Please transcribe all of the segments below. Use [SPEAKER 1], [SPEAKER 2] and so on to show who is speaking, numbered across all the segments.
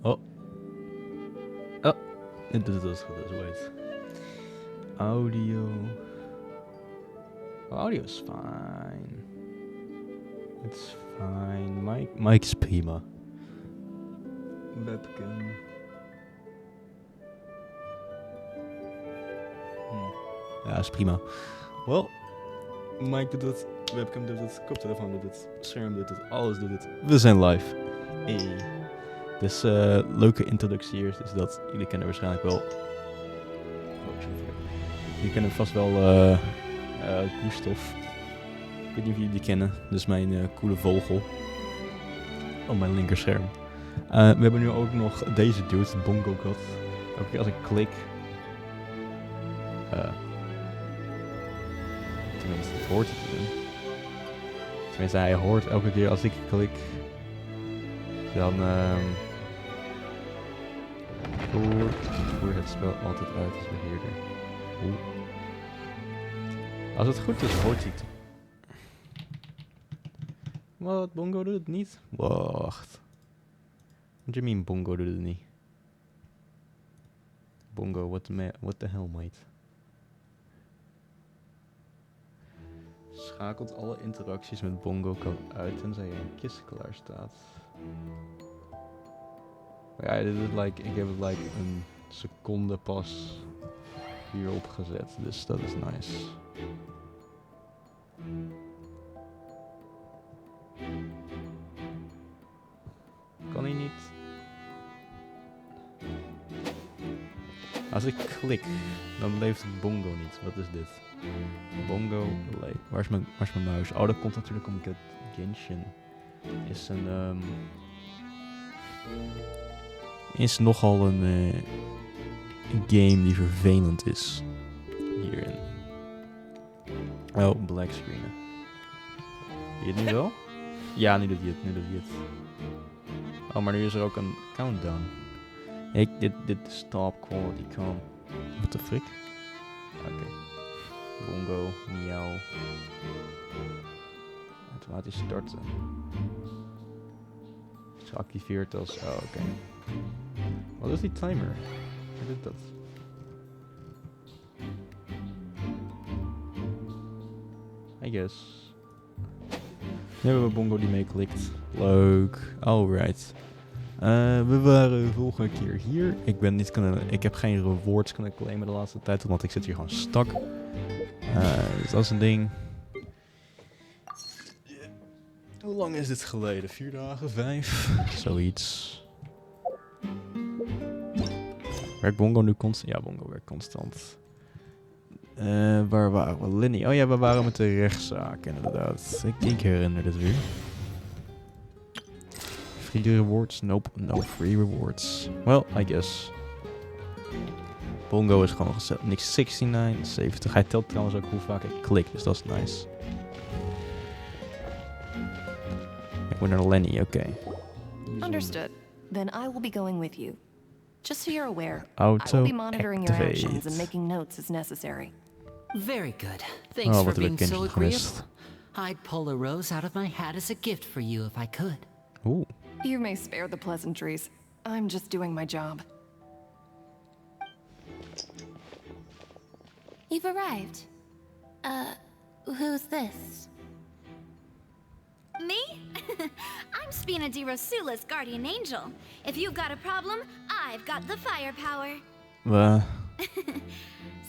[SPEAKER 1] Oh. Oh. Dit is goed, wait. Audio. Oh, audio is fine. It's fine. Mic is prima. Webcam. Ja, is prima. Wel, mic doet het, webcam doet het, koptelefoon doet het, scherm doet het, alles doet het. We zijn live. Hey. Dus leuke introductie hier is dat jullie kennen waarschijnlijk wel. Jullie kennen vast wel Gustov. Ik weet niet of jullie die kennen. Dat is mijn coole vogel. Op mijn linkerscherm. We hebben nu ook nog deze dude, de Bongo kat. Elke keer als ik klik. Tenminste, het hoort hij te doen. Tenminste, hij hoort elke keer als ik klik. Dan voer het spel altijd uit als beheerder. Oeh. Als het goed is, hoort hij het. Wat? Bongo doet het niet? Wacht. What do you mean Bongo doet het niet? Bongo, what the hell, mate? Schakelt alle interacties met Bongo uit tenzij er een kist klaar staat. Ja, ik heb het een seconde pas hierop gezet, dus dat is nice. Kan hij niet? Als ik klik, dan leeft Bongo niet. Wat is dit? Bongo, waar is mijn muis? Oh, dat komt natuurlijk omdat Genshin is nogal een game die vervelend is. Hierin. Oh, black screenen. Zie je het nu wel? Ja, nu doet hij het. Oh, maar nu is er ook een countdown. Dit stop quality kan. What the frick? Oké. Bongo, miauw. Automatisch starten. Is geactiveerd als... Oh, oké. Wat is die timer? Hoe doet dat? I guess. Nu hebben we Bongo die meeklikt. Leuk. Alright. We waren vorige keer hier. Ik heb geen rewards kunnen claimen de laatste tijd, want ik zit hier gewoon stak. Dus dat is een ding. Hoe lang is dit geleden? 4 dagen? 5? Zoiets. Werkt Bongo nu constant? Ja, Bongo werkt constant. Waar waren we? Lenny. Oh ja, we waren met de rechtszaak inderdaad. Ik herinner dit weer. Free rewards? Nope, no free rewards. Well, I guess. Bongo is gewoon gezet. Niks 69, 70. Hij telt trouwens ook hoe vaak ik klik, dus dat is nice. Ik moet naar Lenny, oké.
[SPEAKER 2] Understood. Then I will be going with you. Just so you're aware,
[SPEAKER 1] Auto
[SPEAKER 2] I will be monitoring your
[SPEAKER 1] activate.
[SPEAKER 2] actions and making notes as necessary.
[SPEAKER 3] Very good. Thanks for
[SPEAKER 1] wat heb
[SPEAKER 3] being
[SPEAKER 1] ik
[SPEAKER 3] so
[SPEAKER 1] Genshin
[SPEAKER 3] agreeable.
[SPEAKER 1] gemist.
[SPEAKER 3] I'd pull a rose out of my hat as a gift for you if I could.
[SPEAKER 1] Oeh.
[SPEAKER 2] You may spare the pleasantries. I'm just doing my job.
[SPEAKER 4] You've arrived. Who's this?
[SPEAKER 5] Me? I'm Spina di Rosula's guardian angel. If you've got a problem, I've got the firepower.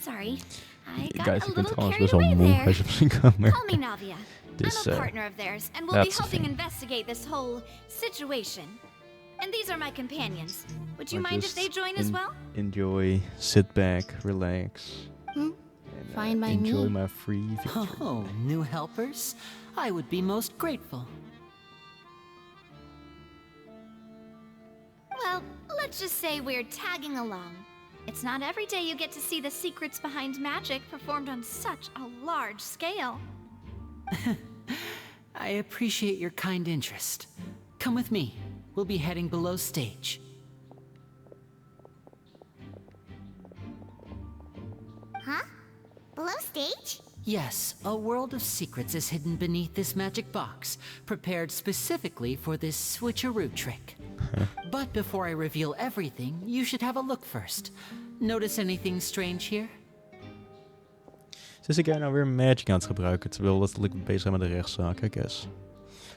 [SPEAKER 4] Sorry, I got
[SPEAKER 1] Guys,
[SPEAKER 4] a
[SPEAKER 1] ik ben
[SPEAKER 4] little
[SPEAKER 1] trouwens
[SPEAKER 4] carried
[SPEAKER 1] best wel
[SPEAKER 4] away
[SPEAKER 1] moe
[SPEAKER 4] there.
[SPEAKER 1] als je op zijn kamer.
[SPEAKER 5] Call me Navia.
[SPEAKER 1] Dus,
[SPEAKER 5] I'm a partner of theirs, and we'll be
[SPEAKER 1] that's the
[SPEAKER 5] helping
[SPEAKER 1] thing.
[SPEAKER 5] investigate this whole situation. And these are my companions. Would you
[SPEAKER 1] Maar
[SPEAKER 5] mind if
[SPEAKER 1] just
[SPEAKER 5] they join as well?
[SPEAKER 1] Enjoy, sit back, relax.
[SPEAKER 4] Hmm?
[SPEAKER 1] And,
[SPEAKER 4] Fine by
[SPEAKER 1] enjoy
[SPEAKER 4] me.
[SPEAKER 1] my free victory.
[SPEAKER 3] Oh, new helpers? I would be most grateful.
[SPEAKER 5] Well, let's just say we're tagging along. It's not every day you get to see the secrets behind magic performed on such a large scale.
[SPEAKER 3] I appreciate your kind interest. Come with me. We'll be heading below stage.
[SPEAKER 4] Huh? Below stage?
[SPEAKER 3] Yes, a world of secrets is hidden beneath this magic box, prepared specifically for this switcheroo trick. But before I reveal everything, you should have a look first. Notice anything strange here?
[SPEAKER 1] Ze is ik nou weer magic aan het gebruiken, terwijl letterlijk bezig zijn met de rechtszaak, I guess.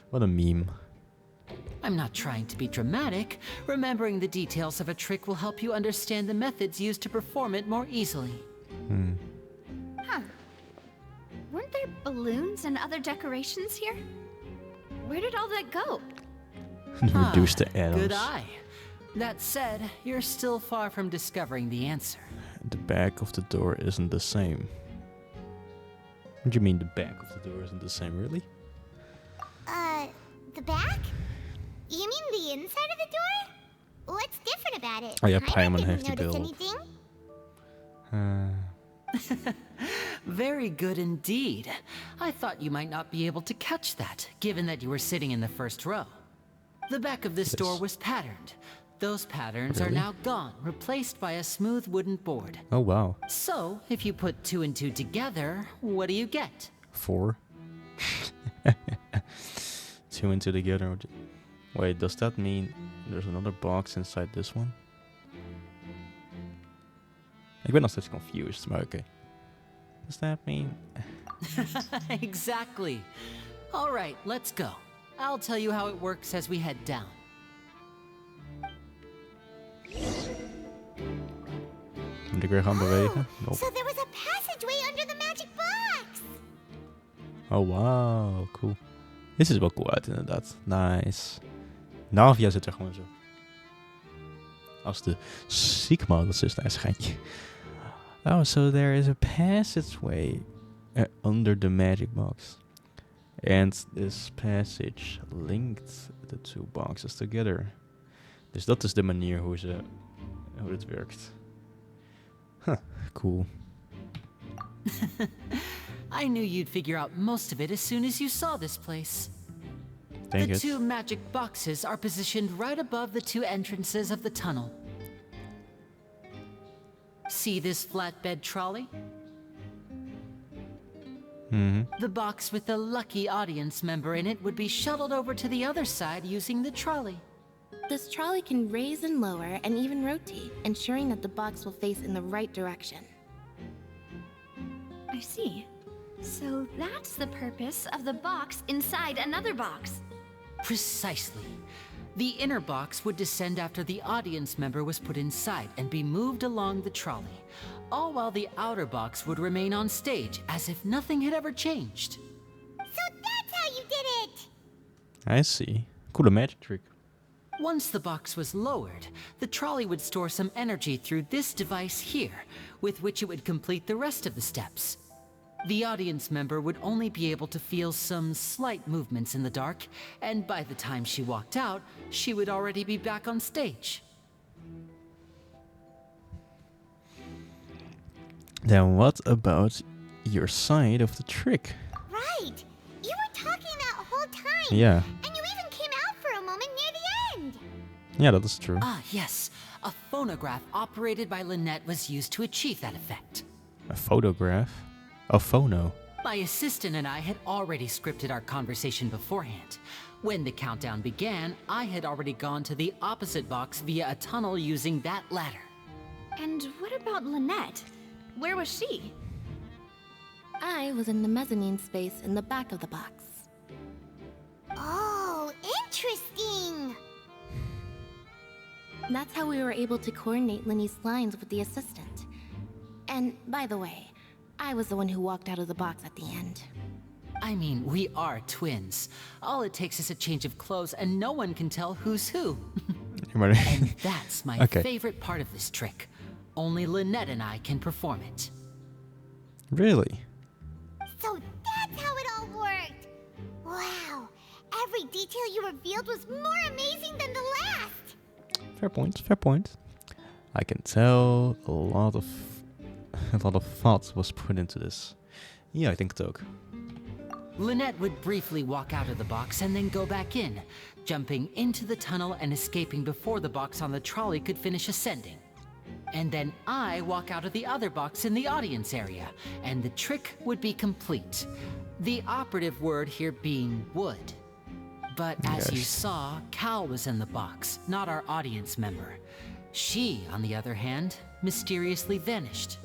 [SPEAKER 1] Wat een meme.
[SPEAKER 3] I'm not trying to be dramatic. Remembering the details of a trick will help you understand the methods used to perform it more easily.
[SPEAKER 5] Huh. Weren't there balloons and other decorations here? Where did all that go?
[SPEAKER 1] Reduce the add-ons.
[SPEAKER 3] Good eye. That said, you're still far from discovering the answer.
[SPEAKER 1] The back of the door isn't the same. What do you mean the back of the door isn't the same, really?
[SPEAKER 4] The back? You mean the inside of the door? What's different about it?
[SPEAKER 1] Oh ja,
[SPEAKER 4] I
[SPEAKER 1] Paimon
[SPEAKER 4] didn't
[SPEAKER 1] heeft die
[SPEAKER 4] notice
[SPEAKER 1] beeld.
[SPEAKER 4] anything.
[SPEAKER 3] Very good indeed. I thought you might not be able to catch that, given that you were sitting in the first row. The back of this door was patterned. Those patterns are
[SPEAKER 1] Really?
[SPEAKER 3] now gone, replaced by a smooth wooden board.
[SPEAKER 1] Oh, wow.
[SPEAKER 3] So, if you put 2 and 2 together, what do you get?
[SPEAKER 1] 4. 2 and 2 together. Wait, does that mean there's another box inside this one? Ik ben nog steeds confused, maar oké. Does that mean...
[SPEAKER 3] Exactly. All right, let's go. I'll tell you how it works as we head down.
[SPEAKER 1] Moet ik weer gaan bewegen? Nope.
[SPEAKER 4] So there was a passageway under the magic box.
[SPEAKER 1] Oh, wow, cool. Dit ziet er wel cool uit, inderdaad. Nice. Navia zit er gewoon zo. Als de Sigma, dat is een schijntje. Oh, so there is a passageway under the magic box. And this passage linked the 2 boxes together. Dus dat is de manier hoe het werkt. Huh, cool.
[SPEAKER 3] I knew you'd figure out most of it as soon as you saw this place.
[SPEAKER 1] Dang
[SPEAKER 3] The
[SPEAKER 1] it.
[SPEAKER 3] 2 magic boxes are positioned right above the 2 entrances of the tunnel. See this flatbed trolley? The box with the lucky audience member in it would be shuttled over to the other side using the trolley.
[SPEAKER 4] This trolley can raise and lower and even rotate, ensuring that the box will face in the right direction.
[SPEAKER 5] I see. So that's the purpose of the box inside another box.
[SPEAKER 3] Precisely. The inner box would descend after the audience member was put inside and be moved along the trolley, all while the outer box would remain on stage as if nothing had ever changed.
[SPEAKER 4] So that's how you did it!
[SPEAKER 1] I see. Coole magic trick.
[SPEAKER 3] Once the box was lowered, the trolley would store some energy through this device here, with which it would complete the rest of the steps. The audience member would only be able to feel some slight movements in the dark, and by the time she walked out, she would already be back on stage.
[SPEAKER 1] Then what about your side of the trick?
[SPEAKER 4] Right! You were talking that whole time!
[SPEAKER 1] Yeah.
[SPEAKER 4] And you even came out for a moment near the end!
[SPEAKER 1] Yeah, that is true.
[SPEAKER 3] Ah, yes. A phonograph operated by Lynette was used to achieve that effect.
[SPEAKER 1] A photograph? A phono.
[SPEAKER 3] My assistant and I had already scripted our conversation beforehand. When the countdown began, I had already gone to the opposite box via a tunnel using that ladder.
[SPEAKER 5] And what about Lynette? Where was she?
[SPEAKER 4] I was in the mezzanine space in the back of the box. Oh, interesting! That's how we were able to coordinate Linny's lines with the assistant. And, by the way, I was the one who walked out of the box at the end.
[SPEAKER 3] I mean, we are twins. All it takes is a change of clothes and no one can tell who's who. And that's my favorite part of this trick. Only Lynette and I can perform it.
[SPEAKER 1] Really?
[SPEAKER 4] So that's how it all worked! Wow! Every detail you revealed was more amazing than the last!
[SPEAKER 1] Fair point, fair point. I can tell a lot of thought was put into this. Yeah, I think het ook.
[SPEAKER 3] Lynette would briefly walk out of the box and then go back in, jumping into the tunnel and escaping before the box on the trolley could finish ascending. And then I walk out of the other box in the audience area, and the trick would be complete. The operative word here being would. But as you
[SPEAKER 1] Yes.
[SPEAKER 3] saw, Cal was in the box, not our audience member. She, on the other hand, mysteriously vanished.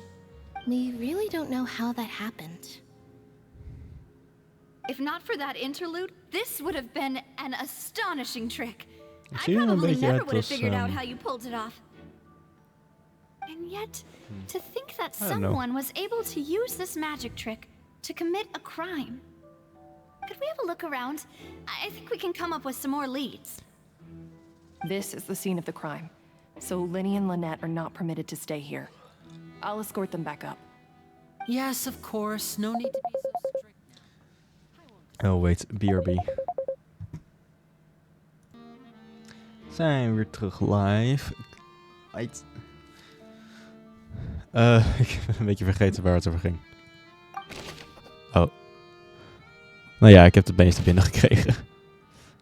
[SPEAKER 5] We really don't know how that happened. If not for that interlude, this would have been an astonishing trick. I
[SPEAKER 1] zie er een
[SPEAKER 5] probably
[SPEAKER 1] beetje
[SPEAKER 5] never
[SPEAKER 1] uit
[SPEAKER 5] would have
[SPEAKER 1] als,
[SPEAKER 5] figured out how you pulled it off. And yet, to think that
[SPEAKER 1] I don't know.
[SPEAKER 5] someone was able to use this magic trick to commit a crime. Could we have a look around? I think we can come up with some more leads.
[SPEAKER 2] This is the scene of the crime, so Lenny and Lynette are not permitted to stay here. I'll escort them back up.
[SPEAKER 3] Yes, of course, no need to be so strict.
[SPEAKER 1] Oh, wait. BRB. Zijn we weer terug live. Right. Ik ben een beetje vergeten waar het over ging. Oh. Nou ja, ik heb het meeste binnengekregen.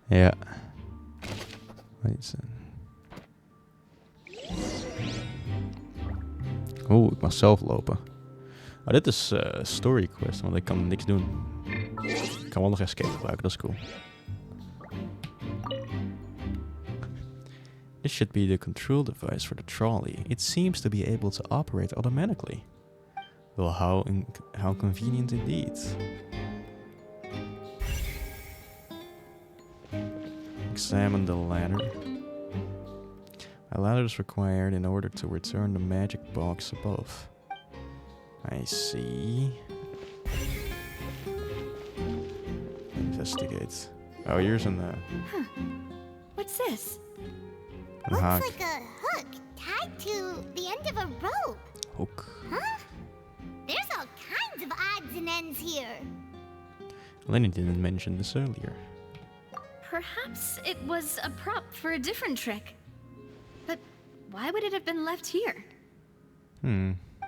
[SPEAKER 1] Ja. Oeh, ik mag zelf lopen. Oh, dit is story quest, want ik kan niks doen. Ik kan wel nog escape gebruiken, dat is cool. This should be the control device for the trolley. It seems to be able to operate automatically. Well, how convenient indeed. Examine the ladder. A ladder is required in order to return the magic box above. I see. Investigate. Oh, here's an
[SPEAKER 5] What's this?
[SPEAKER 1] een haak.
[SPEAKER 4] Looks like a hook tied to the end of a rope.
[SPEAKER 1] Hook.
[SPEAKER 4] Huh? There's all kinds of odds and ends here.
[SPEAKER 1] Lenny didn't mention this earlier.
[SPEAKER 5] Perhaps it was a prop for a different trick. But why would it have been left here?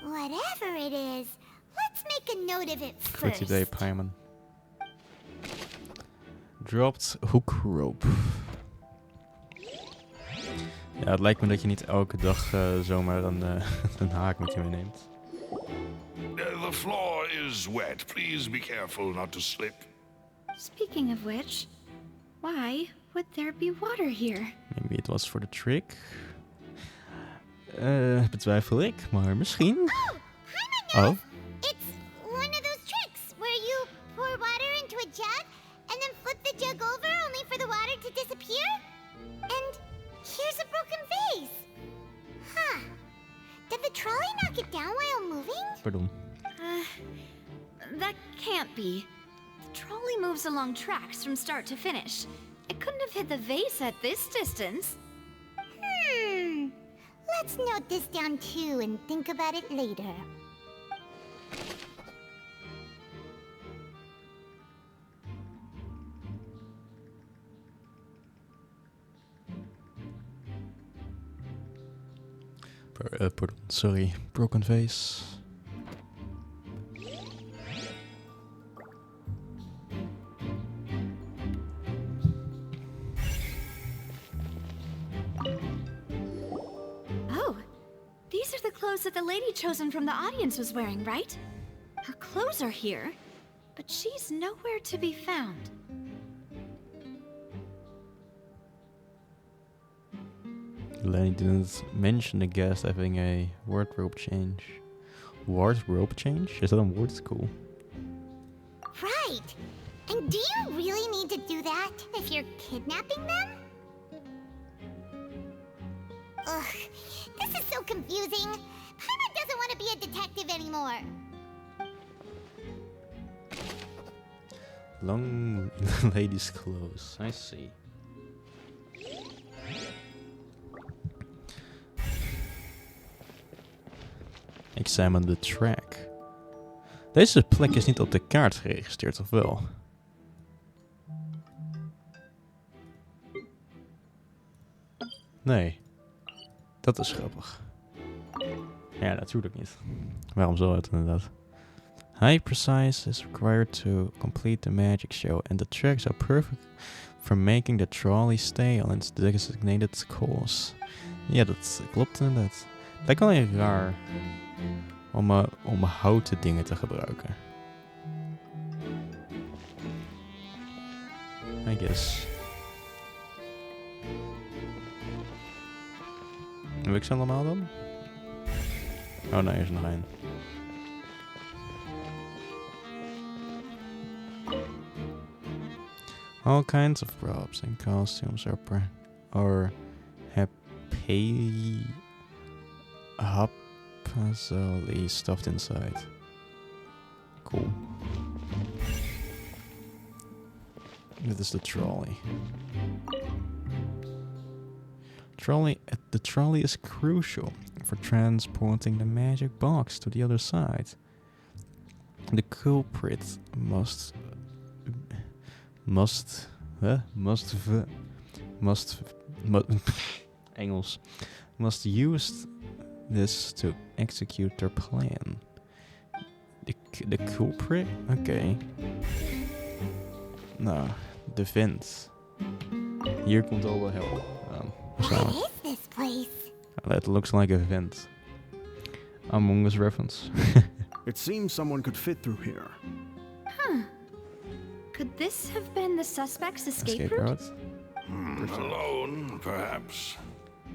[SPEAKER 4] Whatever it is, let's make a note of it
[SPEAKER 1] Goed
[SPEAKER 4] first.
[SPEAKER 1] idee, Paimon. Dropped hook rope. Ja, het lijkt me dat je niet elke dag zomaar een haak met je meeneemt.
[SPEAKER 6] The floor is wet. Please be careful not to slip.
[SPEAKER 5] Speaking of which, why would there be water here?
[SPEAKER 1] Maybe it was for the trick. Betwijfel ik, maar misschien. Oh,
[SPEAKER 4] It's one of those tricks where you pour water into a jug and then flip the jug over only for the water to disappear. And here's a broken vase. Huh. Did the trolley knock it down while moving?
[SPEAKER 1] pardon.
[SPEAKER 5] That can't be. The trolley moves along tracks from start to finish. It couldn't have hit the vase at this distance.
[SPEAKER 4] Let's note this down too and think about it later.
[SPEAKER 1] Pardon, sorry. Broken vase.
[SPEAKER 5] Oh, these are the clothes that the lady chosen from the audience was wearing, right? Her clothes are here, but she's nowhere to be found.
[SPEAKER 1] Lenny didn't mention the guest having a wardrobe change. Wardrobe change? Is that a word? It's cool.
[SPEAKER 4] Right. And do you really need to do that if you're kidnapping them? Ugh, this is so confusing. Paimon doesn't want to be a detective anymore.
[SPEAKER 1] Long lady's clothes. I see. Examine the track. Deze plek is niet op de kaart geregistreerd, of wel? Nee. Dat is grappig. Ja, natuurlijk niet. Waarom zou het inderdaad? High precise is required to complete the magic show, and the tracks are perfect for making the trolley stay on its designated course. Ja, dat klopt inderdaad. Lijkt wel heel raar om houten dingen te gebruiken. I guess. Heb ik ze allemaal dan? Oh nee, er is nog één. All kinds of props and costumes are haphazardly stuffed inside. Cool. Dit is de trolley. The trolley is crucial for transporting the magic box to the other side. The culprit must use this to execute their plan. The culprit? Okay. Nou, de vent. Hier komt al wel hel aan.
[SPEAKER 4] What is this place?
[SPEAKER 1] That looks like a vent. Among Us reference.
[SPEAKER 7] It seems someone could fit through here.
[SPEAKER 5] Huh. Could this have been the suspect's escape route?
[SPEAKER 6] Alone, perhaps.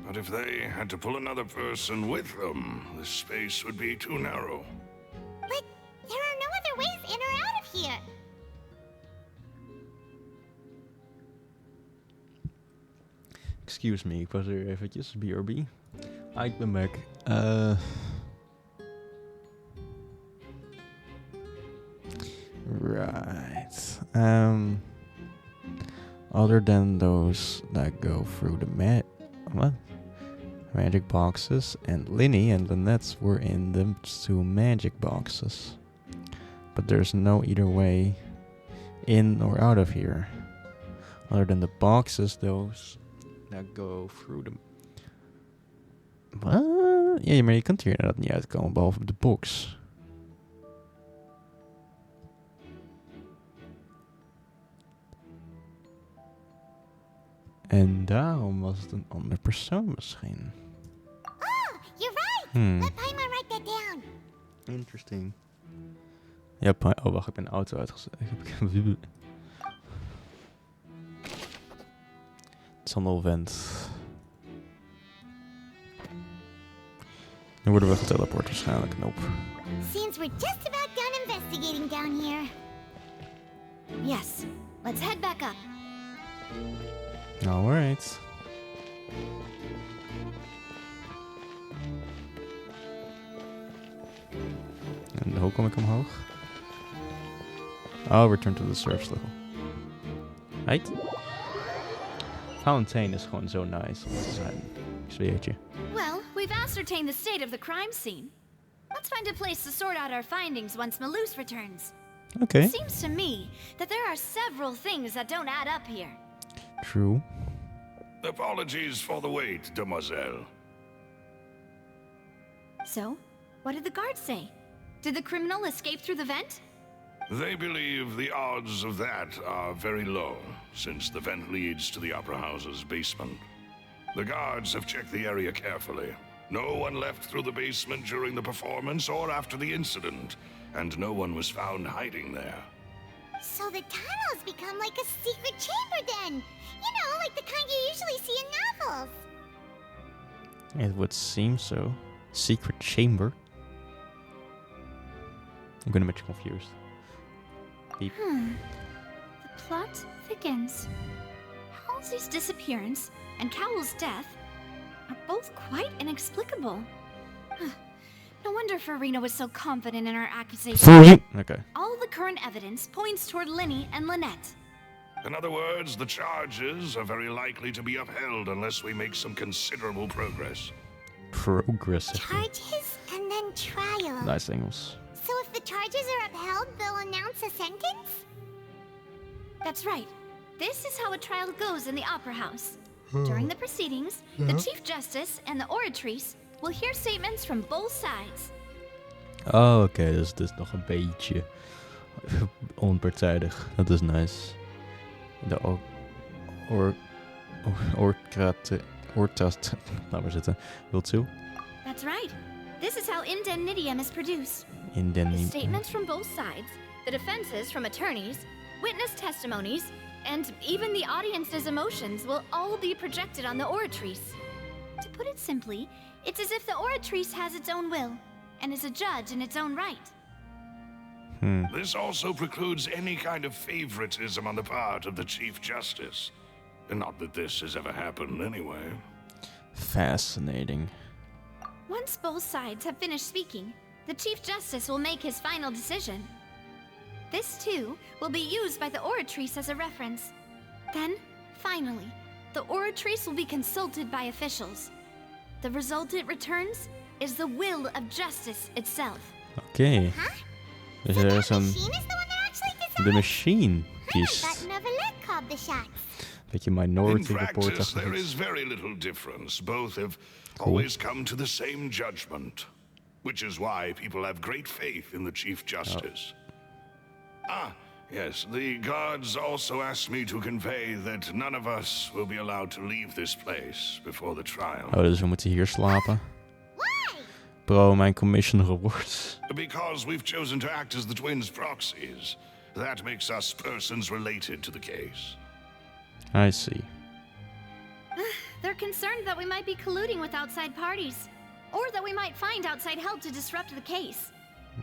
[SPEAKER 6] But if they had to pull another person with them, the space would be too narrow.
[SPEAKER 4] But there are no other ways in or out of here.
[SPEAKER 1] Excuse me, ik was er eventjes. BRB. Ik ben back. Right. Other than those that go through the magic boxes, and Linny and Lynette were in the 2 magic boxes. But there's no either way in or out of here. Other than the boxes, those that go through them. Wat? Ja, maar je kunt hier inderdaad niet uitkomen, behalve de box. En daarom was het een ander persoon misschien.
[SPEAKER 4] Oh, you're right. Let Paimon write that down.
[SPEAKER 1] Interesting. Ja, oh wacht, ik ben de auto uitgezet. Het is allemaal vent. Nu worden we geteleport waarschijnlijk. Nope.
[SPEAKER 4] Seems we're just about done investigating down here.
[SPEAKER 5] Yes. Let's head back up.
[SPEAKER 1] Alright. En hoe kom ik omhoog? Oh, return to the surface level. Right? Fountain is gewoon zo nice om te zijn. Ik zweer het je.
[SPEAKER 5] Well, we've ascertained the state of the crime scene. Let's find a place to sort out our findings once Malus returns.
[SPEAKER 1] Okay.
[SPEAKER 5] It seems to me that there are several things that don't add up here.
[SPEAKER 1] True.
[SPEAKER 6] Apologies for the wait, demoiselle.
[SPEAKER 5] So, what did the guards say? Did the criminal escape through the vent?
[SPEAKER 6] They believe the odds of that are very low, since the vent leads to the Opera House's basement. The guards have checked the area carefully. No one left through the basement during the performance or after the incident, and no one was found hiding there.
[SPEAKER 4] So the tunnels become like a secret chamber then. You know, like the kind you usually see in novels.
[SPEAKER 1] It would seem so. Secret chamber. I'm gonna make you confused. Beep.
[SPEAKER 5] The plot thickens. Halsey's disappearance and Cowell's death are both quite inexplicable. No wonder Furina was so confident in her accusation.
[SPEAKER 1] Okay.
[SPEAKER 5] All the current evidence points toward Linny and Lynette.
[SPEAKER 6] In other words, the charges are very likely to be upheld unless we make some considerable progress.
[SPEAKER 1] Progress.
[SPEAKER 4] Charges and then trial.
[SPEAKER 1] Nice Engels.
[SPEAKER 4] So if the charges are upheld, they'll announce a sentence?
[SPEAKER 5] That's right. This is how a trial goes in the Opera House. During the proceedings, the Chief Justice and the oratrice will hear statements from both sides.
[SPEAKER 1] Oh, oké. Dus het is nog een beetje onpartijdig. Dat is nice. De laat maar zitten. Wilt u?
[SPEAKER 5] That's right. This is how indemnitium is produced. The
[SPEAKER 1] Indemnitium.
[SPEAKER 5] statements from both sides, the defenses from attorneys, witness testimonies, and even the audience's emotions will all be projected on the oratrice. To put it simply, it's as if the Oratrice has its own will, and is a judge in its own right.
[SPEAKER 6] This also precludes any kind of favoritism on the part of the Chief Justice. Not that this has ever happened anyway.
[SPEAKER 1] Fascinating.
[SPEAKER 5] Once both sides have finished speaking, the Chief Justice will make his final decision. This, too, will be used by the Oratrice as a reference. Then, finally, the Oratrice will be consulted by officials. The result it returns is the will of justice itself.
[SPEAKER 1] Oké. Dus er is een...
[SPEAKER 4] Machine is the one that actually decides?
[SPEAKER 1] De machine
[SPEAKER 4] I
[SPEAKER 1] kiest.
[SPEAKER 4] thought never let call the shots.
[SPEAKER 1] Beetje
[SPEAKER 6] In
[SPEAKER 1] Minority Report.
[SPEAKER 6] practice, there is very little difference. Both have always come to the same judgment, which is why people have great faith in the Chief Justice. Ah, yes, the guards also asked me to convey that none of us will be allowed to leave this place before the trial.
[SPEAKER 1] Oh, dus we moeten hier slapen.
[SPEAKER 4] Why?
[SPEAKER 1] Bro, mijn commission rewards.
[SPEAKER 6] Because we've chosen to act as the twins' proxies. That makes us persons related to the case.
[SPEAKER 1] I see.
[SPEAKER 5] They're concerned that we might be colluding with outside parties, or that we might find outside help to disrupt the case.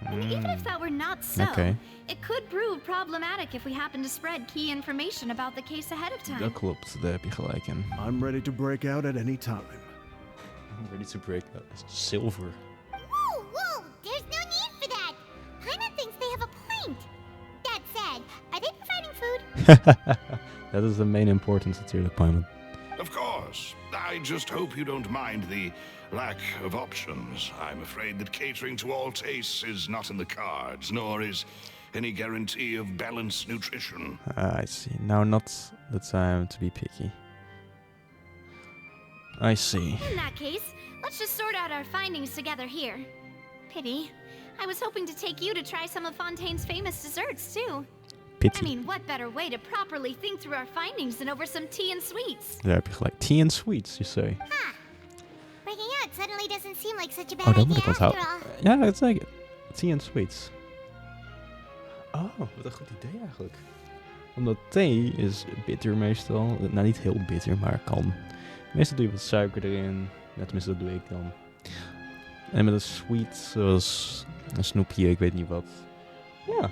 [SPEAKER 5] And even if that were not so,
[SPEAKER 1] Okay.
[SPEAKER 5] it could prove problematic if we happen to spread key information about the case ahead of time.
[SPEAKER 1] Dat klopt, daar heb je gelijk in.
[SPEAKER 7] I'm ready to break out at any time.
[SPEAKER 1] I'm ready to break out. Silver.
[SPEAKER 4] Whoa, whoa, there's no need for that. Paimon thinks they have a point. That said, are they providing food?
[SPEAKER 1] Dat is de main importance natuurlijk, Paimon.
[SPEAKER 6] Of course. I just hope you don't mind the lack of options. I'm afraid that catering to all tastes is not in the cards, nor is any guarantee of balanced nutrition.
[SPEAKER 1] I see. Now not the time to be picky. I see.
[SPEAKER 5] In that case, let's just sort out our findings together here. Pity. I was hoping to take you to try some of Fontaine's famous desserts, too. I
[SPEAKER 1] Pity.
[SPEAKER 5] mean, what better way to properly think through our findings than over some tea and sweets?
[SPEAKER 1] Daar heb je gelijk. Tea and sweets, you say.
[SPEAKER 4] Huh. Breaking out suddenly doesn't seem like such a bad
[SPEAKER 1] Oh, dat
[SPEAKER 4] idea
[SPEAKER 1] moet ik
[SPEAKER 4] after
[SPEAKER 1] onthouden.
[SPEAKER 4] all.
[SPEAKER 1] Ja, dat zeg ik. Tea and sweets. Oh, wat een goed idee eigenlijk. Omdat thee is bitter meestal. Nou, niet heel bitter, maar kan. Meestal doe je wat suiker erin. Ja, tenminste, dat doe ik dan. En met een sweet, zoals een snoepje, ik weet niet wat. Ja.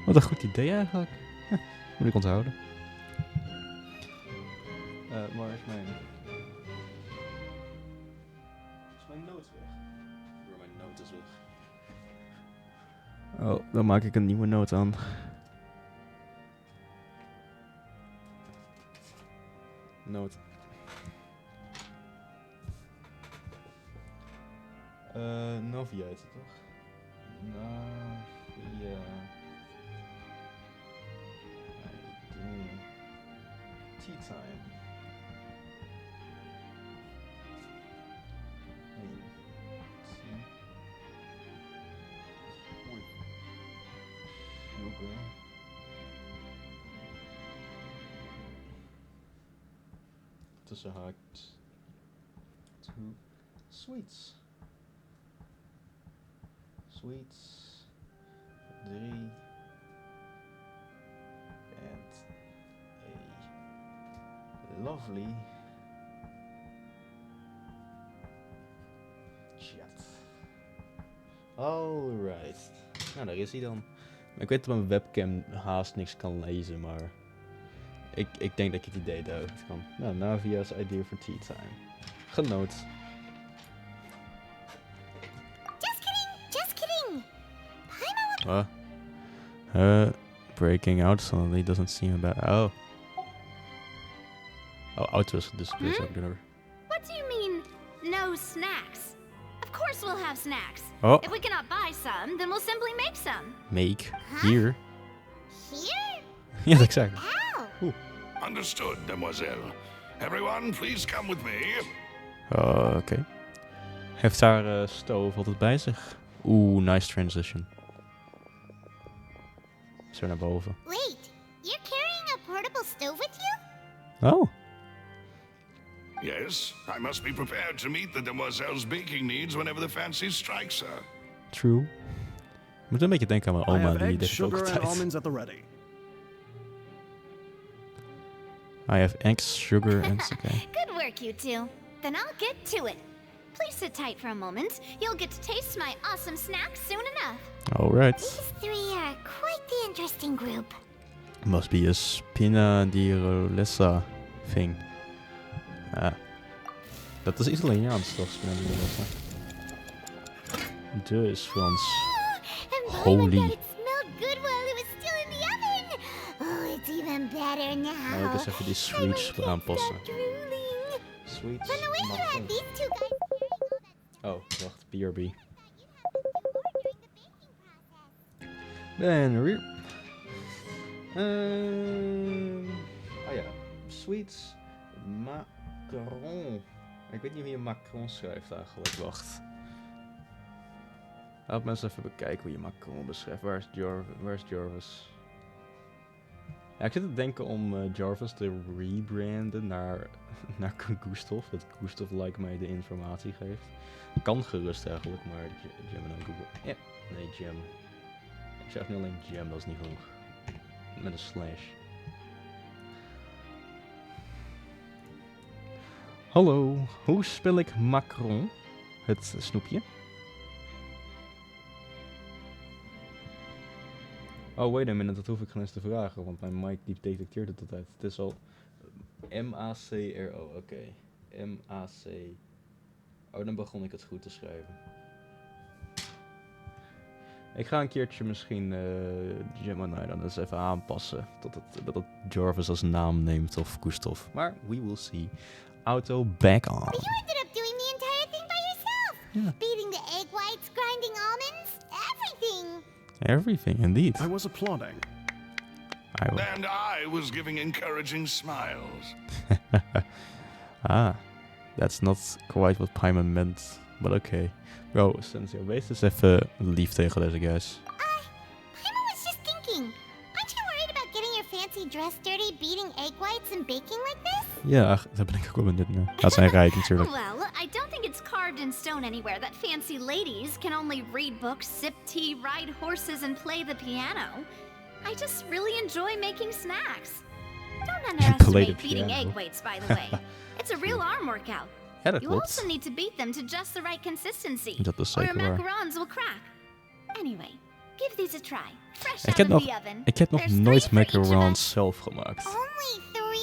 [SPEAKER 1] Wat een goed idee eigenlijk. Moet ik onthouden. Waar is mijn... Is mijn noot weg? Bro, mijn noot is weg. Oh, dan maak ik een nieuwe noot aan. Noot. Novia heet het toch? Novia. Tea time. Sugar. Tussen haakt. 2 sweets. Sweets. 3. And a lovely chat. Alright. Nou, daar is hij dan. Ik weet dat mijn webcam haast niks kan lezen, maar ik denk dat ik het idee dat het kan. Nou, Navia's idea for tea time. Genoot.
[SPEAKER 4] Just kidding, just kidding. Paimon
[SPEAKER 1] What? Breaking out suddenly doesn't seem about. Oh. Oh, auto's disappears over there.
[SPEAKER 5] What do you mean, no snacks? Of course we'll have snacks.
[SPEAKER 1] Oh.
[SPEAKER 5] If we cannot buy some, then we'll simply make some.
[SPEAKER 1] Make. Here.
[SPEAKER 4] here?
[SPEAKER 1] Yes, exactly.
[SPEAKER 4] How?
[SPEAKER 6] Understood, demoiselle. Everyone, please come with me.
[SPEAKER 1] Oké. Heeft haar stove altijd bij zich? Oeh, nice transition. Zo naar boven.
[SPEAKER 4] Wait, you're carrying a portable stove with you?
[SPEAKER 1] Oh.
[SPEAKER 6] Yes, I must be prepared to meet the demoiselle's baking needs whenever the fancy strikes her.
[SPEAKER 1] True. Ik moet een beetje denken aan mijn
[SPEAKER 7] I
[SPEAKER 1] oma.
[SPEAKER 7] have
[SPEAKER 1] Die
[SPEAKER 7] eggs,
[SPEAKER 1] deed het ook
[SPEAKER 7] sugar, and
[SPEAKER 1] altijd.
[SPEAKER 7] almonds at the ready.
[SPEAKER 1] I have eggs, sugar, and okay.
[SPEAKER 5] Good work, you two. then I'll get to it. Please sit tight for a moment. You'll get to taste my awesome snack soon enough.
[SPEAKER 1] Alright.
[SPEAKER 4] These three are quite the interesting group.
[SPEAKER 1] Must be a Spinadirolessa thing. Ah. Dat is Italiaans toch, Spinadirolessa? Dus Frans.
[SPEAKER 4] And boy,
[SPEAKER 1] Holy.
[SPEAKER 4] my god, it smelled good while it was still in the oven. Oh, it's even better now.
[SPEAKER 1] Nou, ik eens even die sweets eraan passen.
[SPEAKER 4] Drooling.
[SPEAKER 1] Sweets.
[SPEAKER 4] From the way you had these two guys carrying all that
[SPEAKER 1] Oh, wacht, BRB.
[SPEAKER 4] stuff, you could do more during the baking process.
[SPEAKER 1] Ben weer. Oh ja, sweets. Macaron. Ik weet niet wie je macaron schrijft eigenlijk. Wacht. Laat me eens even bekijken hoe je macaron beschrijft. Waar is Jarvis? Ja, ik zit te denken om Jarvis te rebranden naar Gustov. Dat Gustov lijkt mij de informatie geeft. Kan gerust eigenlijk, maar Gem en dan Google. Ja, nee, Gem. Ik zeg nu alleen Gem, dat is niet genoeg. Met een slash. Hallo, hoe spel ik Macron? Het snoepje. Oh, wait a minute, dat hoef ik geen eens te vragen, want mijn mic die detecteert het altijd. Het is al M-A-C-R-O, oké. M-A-C. Oh, dan begon ik het goed te schrijven. Ik ga een keertje misschien Gemini dan eens even aanpassen. Dat het Jarvis als naam neemt of Gustov. Maar we will see. Auto back on.
[SPEAKER 4] But you ended up doing the entire thing by yourself.
[SPEAKER 1] Yeah.
[SPEAKER 4] Beating the egg whites, grinding almonds, everything.
[SPEAKER 1] Everything, indeed.
[SPEAKER 7] I was applauding.
[SPEAKER 6] And I was giving encouraging smiles.
[SPEAKER 1] That's not quite what Paimon meant, but okay. Bro, Sensei, wees eens even lief tegen deze guys.
[SPEAKER 4] Paimon was just thinking. Aren't you worried about getting your fancy dress dirty, beating egg whites and baking like this?
[SPEAKER 1] Ja, daar ben ik ook wel benieuwd naar. Dat zijn rijk natuurlijk.
[SPEAKER 5] Well, I don't think it's carved in stone anywhere that fancy ladies can only read books, sip tea, ride horses, and play the piano. I just really enjoy making snacks. Don't underestimate beating
[SPEAKER 1] piano.
[SPEAKER 5] egg whites, by the way. It's a real arm workout.
[SPEAKER 1] Ja, dat
[SPEAKER 5] You
[SPEAKER 1] klopt.
[SPEAKER 5] also need to beat them to just the right consistency,
[SPEAKER 1] Dat is
[SPEAKER 5] or your
[SPEAKER 1] zeker waar.
[SPEAKER 5] macarons will crack. Anyway, give these a try. Fresh
[SPEAKER 1] Ik
[SPEAKER 5] out
[SPEAKER 1] heb
[SPEAKER 5] of the oven.
[SPEAKER 1] Ik heb nog
[SPEAKER 5] There's
[SPEAKER 1] nooit
[SPEAKER 5] 3 for each of us.
[SPEAKER 1] macarons zelf gemaakt.
[SPEAKER 4] Only 3?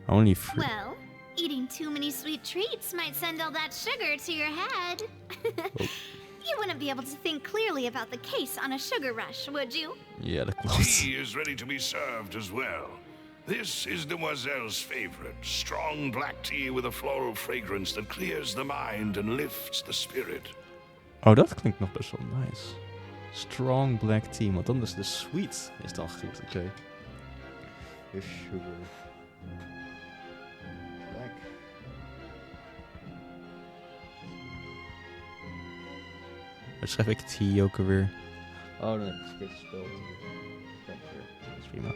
[SPEAKER 1] Only free.
[SPEAKER 5] Well, eating too many sweet treats might send all that sugar to your head. You wouldn't be able to think clearly about the case on a sugar rush, would you?
[SPEAKER 1] Ja, dat klopt.
[SPEAKER 6] Tea is ready to be served as well. This is Demoiselle's favorite, strong black tea with a floral fragrance that clears the mind and lifts the spirit.
[SPEAKER 1] Oh, dat klinkt nog best wel nice. Strong black tea, want dan is de sweet is dan goed, oké. The sugar. Black. Waar schrijf ik tea ook alweer? Oh, nee, het is verkeerd gespeld. Dat is prima.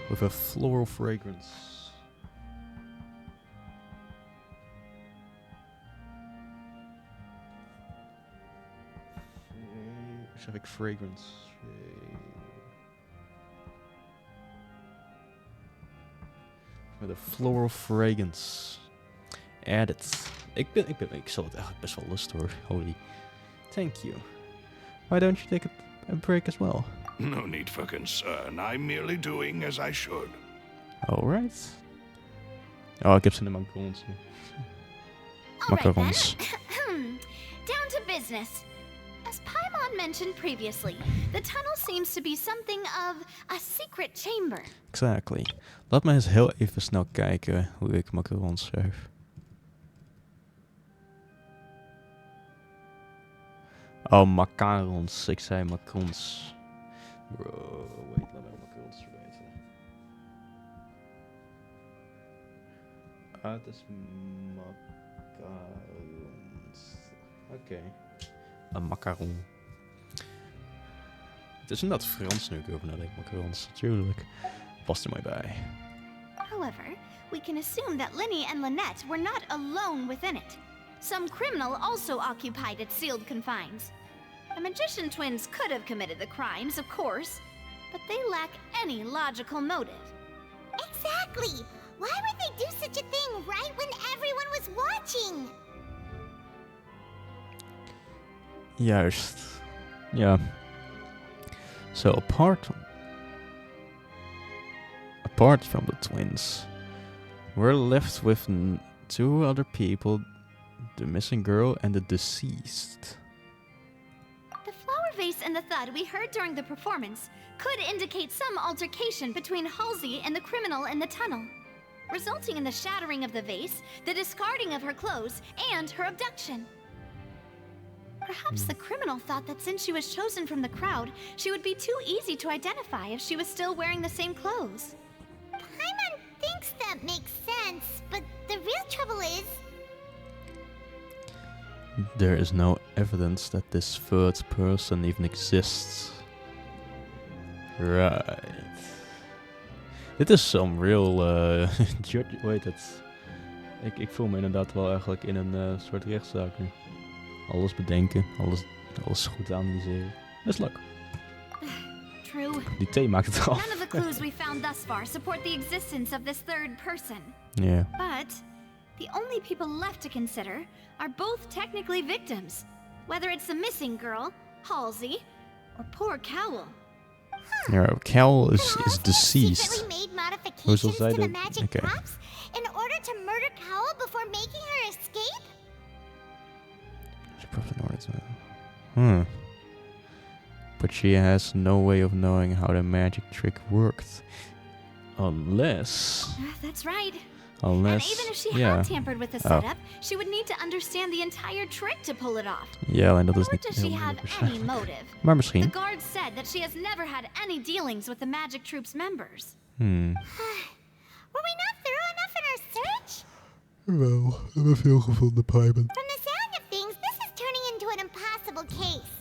[SPEAKER 1] With a floral fragrance. Zeg ik fragrance? Met een floral fragrance. Added. Ik zal het eigenlijk best wel lusten hoor. Holy. Thank you. Why don't you take a break as well?
[SPEAKER 6] No need for concern. I'm merely doing as I should.
[SPEAKER 1] Alright. Oh, ik heb ze in de macarons nu.
[SPEAKER 5] All right then.
[SPEAKER 1] Macarons.
[SPEAKER 5] Down to business. As Paimon mentioned previously, the tunnel seems to be something of a secret chamber.
[SPEAKER 1] Exactly. Laat me eens heel even snel kijken hoe ik macarons schrijf. Oh, macarons. Ik zei macarons. Bro, wait, laat me ook macarons vergeten. Het is macarons. Oké. Een macaron. Het is inderdaad Frans nu ik over nadenk, macarons. Natuurlijk. Past er mij bij.
[SPEAKER 5] However, we can assume that Linny and Lynette were not alone within it. Some criminal also occupied its sealed confines. The magician twins could have committed the crimes, of course, but they lack any logical motive.
[SPEAKER 4] Exactly. Why would they do such a thing right when everyone was watching?
[SPEAKER 1] Juist. Ja. So apart from the twins, we're left with two other people, the missing girl and the deceased.
[SPEAKER 5] The flower vase and the thud we heard during the performance could indicate some altercation between Halsey and the criminal in the tunnel, resulting in the shattering of the vase, the discarding of her clothes, and her abduction. Perhaps the criminal thought that since she was chosen from the crowd, she would be too easy to identify if she was still wearing the same clothes.
[SPEAKER 4] Paimon thinks that makes sense, but the real trouble is...
[SPEAKER 1] There is no evidence that this third person even exists. Right. Dit is some real judge. Hoe heet het? Ik voel me inderdaad wel eigenlijk in een soort rechtszaak nu. Alles bedenken, alles goed analyseren. Dat is leuk.
[SPEAKER 5] True.
[SPEAKER 1] Die thee maakt het af.
[SPEAKER 5] None of the clues we found thus far support the existence of this third person.
[SPEAKER 1] Yeah.
[SPEAKER 5] But the only people left to consider are both technically victims, whether it's the missing girl, Halsey, or poor Cowl.
[SPEAKER 1] Yeah, Cal is
[SPEAKER 4] Halsey
[SPEAKER 1] deceased.
[SPEAKER 4] secretly made
[SPEAKER 1] Hoe zal
[SPEAKER 4] modifications
[SPEAKER 1] zij
[SPEAKER 4] to the
[SPEAKER 1] dat?
[SPEAKER 4] magic
[SPEAKER 1] Oké.
[SPEAKER 4] props in order to murder Cowl before making her escape?
[SPEAKER 1] But she has no way of knowing how the magic trick worked. Unless...
[SPEAKER 5] That's right.
[SPEAKER 1] Unless...
[SPEAKER 5] And even if she
[SPEAKER 1] yeah.
[SPEAKER 5] had tampered with the setup, she would need to understand the entire trick to pull it off.
[SPEAKER 1] Ja, en dat is
[SPEAKER 5] Or
[SPEAKER 1] niet
[SPEAKER 5] does she
[SPEAKER 1] heel
[SPEAKER 5] have
[SPEAKER 1] moeilijk
[SPEAKER 5] any
[SPEAKER 1] waarschijnlijk.
[SPEAKER 5] motive?
[SPEAKER 1] Maar
[SPEAKER 5] The
[SPEAKER 1] misschien.
[SPEAKER 5] guard said that she has never had any dealings with the magic troop's members.
[SPEAKER 4] Were we not thorough enough in our search?
[SPEAKER 1] Wel, we hebben veel gevonden, Paimon.
[SPEAKER 4] From the sound of things, this is turning into an impossible case.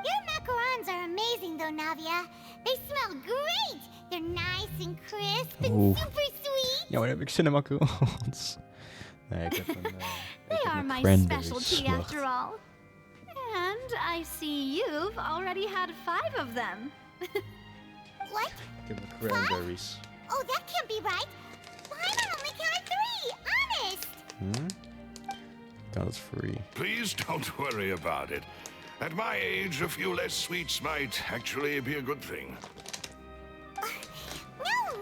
[SPEAKER 4] Your macarons are amazing though, Navia. They smell great! They're nice and crisp and
[SPEAKER 1] Oeh.
[SPEAKER 4] super sweet.
[SPEAKER 1] Ja, maar dan heb ik zin in macarons. Nee, ik heb een...
[SPEAKER 5] They are my
[SPEAKER 1] cranberry
[SPEAKER 5] specialty
[SPEAKER 1] slacht.
[SPEAKER 5] after all. And I see you've already had 5 of them.
[SPEAKER 4] What?
[SPEAKER 1] Ik heb een cranberries.
[SPEAKER 4] Oh, that can't be right. Paimon only counted 3, honest.
[SPEAKER 1] That's free.
[SPEAKER 6] Please don't worry about it. At my age, a few less sweets might actually be a good thing.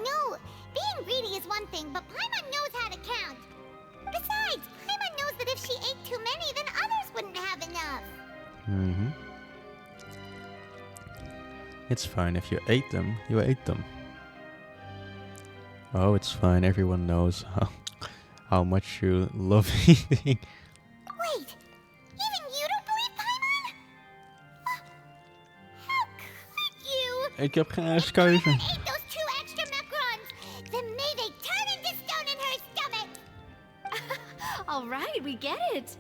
[SPEAKER 4] No. Being greedy is one thing, but Paimon knows how to count. Besides, Paimon knows that if she ate too many, then others wouldn't have enough.
[SPEAKER 1] It's fine if you ate them, you ate them. Oh, it's fine. Everyone knows how much you love eating.
[SPEAKER 4] Wait, even you don't believe Paimon? How could you?
[SPEAKER 1] Ik heb geen eigen keuze.
[SPEAKER 4] Ate those 2 extra macarons, then may they turn into stone in her stomach.
[SPEAKER 5] All right, we get it.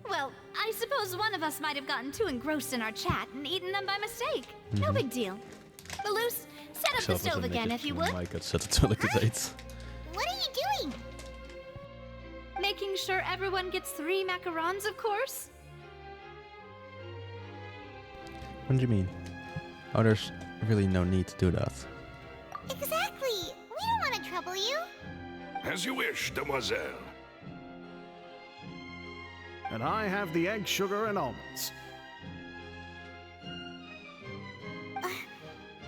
[SPEAKER 5] Well, I suppose one of us might have gotten too engrossed in our chat and eaten them by mistake. No big deal. Maloose, set up the stove again if you would.
[SPEAKER 1] My god, zet het terwijl ik het eet.
[SPEAKER 4] What are you doing?
[SPEAKER 5] Making sure everyone gets 3 macarons, of course.
[SPEAKER 1] What do you mean? Oh, there's really no need to do that.
[SPEAKER 4] Exactly. We don't want to trouble you.
[SPEAKER 6] As you wish, demoiselle.
[SPEAKER 7] And I have the egg, sugar, and almonds.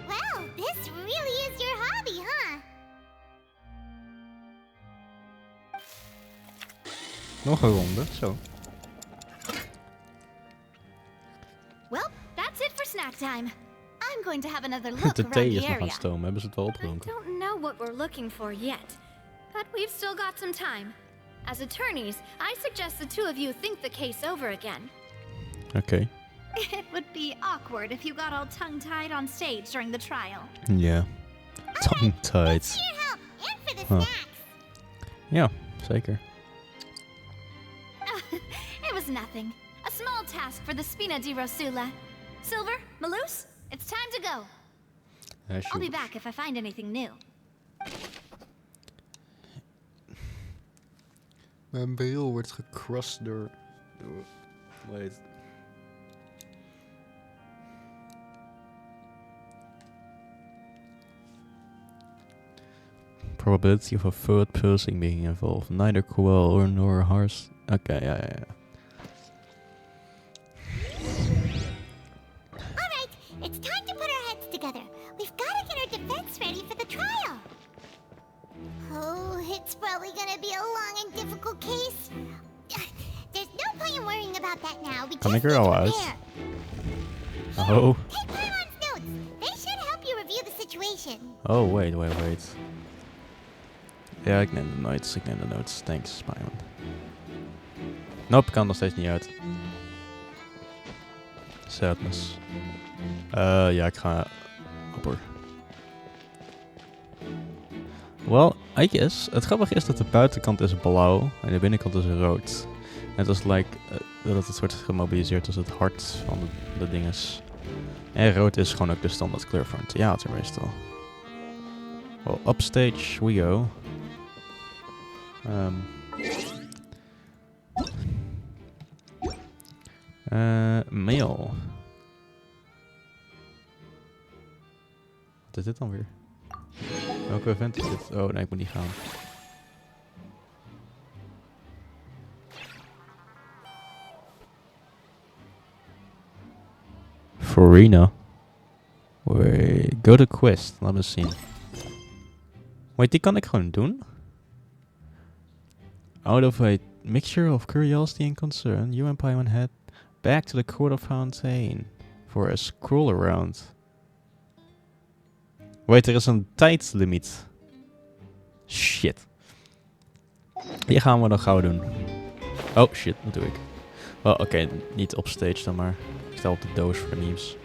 [SPEAKER 4] Well, this really is your hobby, huh?
[SPEAKER 1] Nog een ronde, zo.
[SPEAKER 5] Well, that's it for snack time. I'm going to have another look
[SPEAKER 1] De
[SPEAKER 5] around
[SPEAKER 1] thee
[SPEAKER 5] the
[SPEAKER 1] is nog aan
[SPEAKER 5] area.
[SPEAKER 1] het stomen, hebben ze het wel
[SPEAKER 5] I
[SPEAKER 1] opgedronken?
[SPEAKER 5] don't know what we're looking for yet, but we've still got some time. As attorneys, I suggest the 2 of you think the case over again.
[SPEAKER 1] Oké.
[SPEAKER 5] It would be awkward if you got all tongue-tied on stage during the trial.
[SPEAKER 1] Ja. Tongue-tied.
[SPEAKER 4] For your help and for the
[SPEAKER 1] Huh.
[SPEAKER 4] snacks.
[SPEAKER 1] Ja, zeker.
[SPEAKER 5] It was nothing. A small task for the Spina di Rosula. Silver, Maloose, it's time to go. I'll be back if I find anything new.
[SPEAKER 1] Mijn bril wordt gecrossed door... Wait. probability of a third person being involved. Neither cruel nor harsh. Oké, ja.
[SPEAKER 4] Alright, it's time to put our heads together. We've got to get our defense ready for the trial. Oh, it's probably gonna be a long and difficult case. There's no point in worrying about that now. We
[SPEAKER 1] Kan
[SPEAKER 4] just
[SPEAKER 1] ik er
[SPEAKER 4] need to
[SPEAKER 1] al uit?
[SPEAKER 4] prepare.
[SPEAKER 1] Oh.
[SPEAKER 4] Take Paimon's notes. They should help you review the situation.
[SPEAKER 1] Oh, wait. Ja, ik neem de notes. Thanks, Paimon. Nope, kan nog steeds niet uit. Sadness. Ja, ik ga... Hopper. Well, I guess. Het grappige is dat de buitenkant is blauw en de binnenkant is rood. Net als dat het wordt gemobiliseerd als het hart van de dinges. En rood is gewoon ook de standaard kleur voor een theater meestal. Well, upstage we go. Mail. Wat is dit dan weer? Welke event is dit? Oh nee, ik moet niet gaan. Furina. Wait, go to quest. Laat me zien. Wait, die kan ik gewoon doen? Out of a mixture of curiosity and concern, you and Paimon head back to the Court of Fontaine for a scroll around. Wait, er is een tijdslimiet. Shit. Die gaan we dan gauw doen. Oh shit, wat doe ik? Wel, oké, niet op stage dan maar. Ik sta op de doos voor nieuws.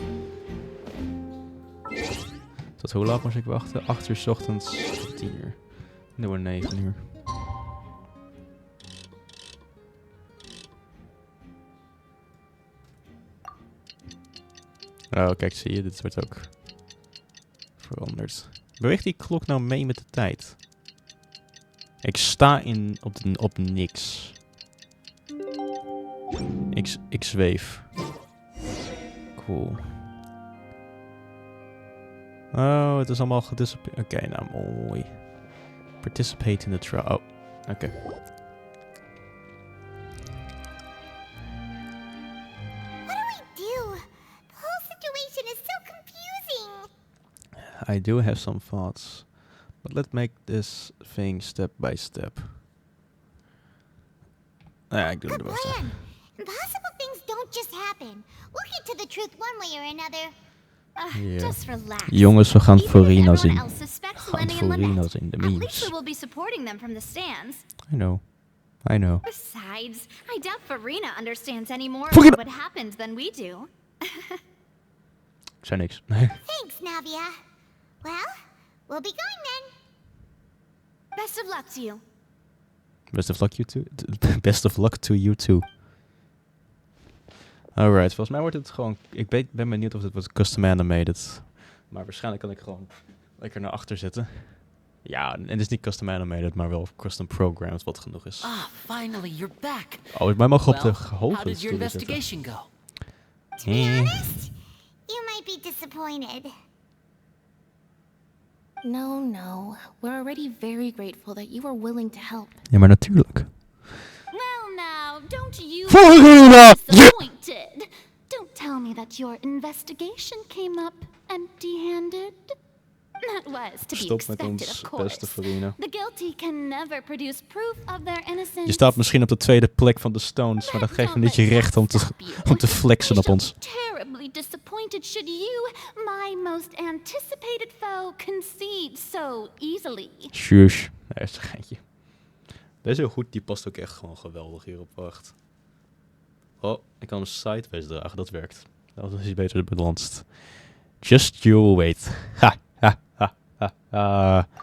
[SPEAKER 1] Tot hoe laat moest ik wachten? 8 uur 's ochtends tot 10 uur. Nu wordt 9 uur. Oh, kijk, zie je, dit wordt ook veranderd. Beweegt die klok nou mee met de tijd? Ik sta op niks. Ik zweef. Cool. Oh, het is allemaal gedisciplineerd. Oké, nou mooi. Participate in the trial. Oh, oké. I do have some thoughts, but let's make this thing step by step. Ik doe het best.
[SPEAKER 4] Impossible things don't just happen. We'll get to the truth one way or another.
[SPEAKER 5] Just relax.
[SPEAKER 1] Jongens, we gaan Furina zien.
[SPEAKER 5] Everyone else suspects
[SPEAKER 1] Gaan
[SPEAKER 5] Lenny and
[SPEAKER 1] Furina
[SPEAKER 5] Lynette.
[SPEAKER 1] zien, de
[SPEAKER 5] At least
[SPEAKER 1] memes.
[SPEAKER 5] we will be supporting them from the stands.
[SPEAKER 1] I know.
[SPEAKER 5] Besides, I doubt Furina understands any more
[SPEAKER 1] Furina!
[SPEAKER 5] about what happened than we do.
[SPEAKER 1] Ik zei niks.
[SPEAKER 4] Thanks, Navia. Well, we'll be going then.
[SPEAKER 5] Best of luck to you.
[SPEAKER 1] Best of luck you too. Best of luck to you too. Alright, volgens mij wordt het gewoon... Ik ben benieuwd of het wordt custom animated. Maar waarschijnlijk kan ik gewoon lekker naar achter zitten. Ja, en het is niet custom animated, maar wel custom programmed, wat genoeg is.
[SPEAKER 3] Ah, finally, you're back.
[SPEAKER 1] Oh, wij mogen op
[SPEAKER 3] Well,
[SPEAKER 1] de hoogte
[SPEAKER 3] how did your
[SPEAKER 1] stoelen zitten.
[SPEAKER 3] investigation go?
[SPEAKER 4] To be honest, you might be disappointed.
[SPEAKER 2] No. We're already very grateful that you were willing to help.
[SPEAKER 1] Ja, maar natuurlijk.
[SPEAKER 5] Well, now, don't you
[SPEAKER 1] Furina!
[SPEAKER 5] be disappointed. Don't tell me that your investigation came up empty-handed. That was to be
[SPEAKER 1] Stop met
[SPEAKER 5] expected,
[SPEAKER 1] ons,
[SPEAKER 5] of course.
[SPEAKER 1] beste Furina.
[SPEAKER 5] The guilty can never produce proof of their innocence.
[SPEAKER 1] Je staat misschien op de tweede plek van de Stones, maar dat geeft me niet je recht om te flexen op ons.
[SPEAKER 5] Terribly disappointed should you, my most anticipated foe, concede so easily.
[SPEAKER 1] Shush. Daar is een geintje. Dat is heel goed, die past ook echt gewoon geweldig hierop. Wacht. Oh, ik kan hem sideways dragen, dat werkt. Dat is iets beter bedanst. Just you wait. Ha.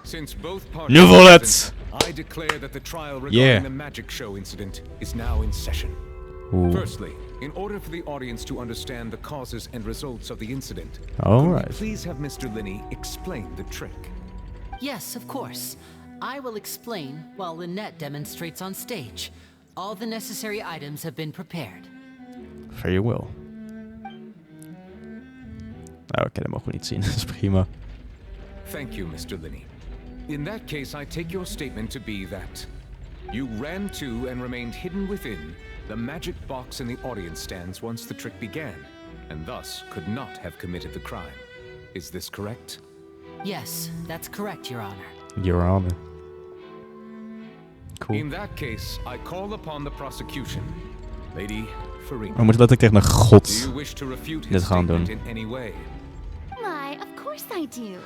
[SPEAKER 8] Since both parties
[SPEAKER 1] Nu
[SPEAKER 8] are
[SPEAKER 1] vol het!
[SPEAKER 8] present, I declare that the trial regarding
[SPEAKER 1] Yeah.
[SPEAKER 8] the magic show incident is now in session.
[SPEAKER 1] Oeh.
[SPEAKER 8] Firstly, in order for the audience to understand the causes and results of the incident, could
[SPEAKER 1] Alright.
[SPEAKER 8] we please have Mr. Linney explain the trick?
[SPEAKER 3] Yes, of course. I will explain while Lynette demonstrates on stage. All the necessary items have been prepared.
[SPEAKER 1] Very well. Oké, dat mogen we niet zien. Dat is prima.
[SPEAKER 8] Thank you, Mr. Linney. In that case, I take your statement to be that you ran to and remained hidden within the magic box in the audience stands once the trick began, and thus could not have committed the crime. Is this correct?
[SPEAKER 3] Yes, that's correct, Your Honor.
[SPEAKER 1] Your Honor. Cool.
[SPEAKER 8] In that case, I call upon the prosecution. Lady Furina.
[SPEAKER 1] We moeten letterlijk tegen een
[SPEAKER 8] Do
[SPEAKER 1] god
[SPEAKER 8] you wish to refute
[SPEAKER 1] dit
[SPEAKER 8] his
[SPEAKER 1] gaan doen.
[SPEAKER 8] statement in any way?
[SPEAKER 5] Why, of course I do.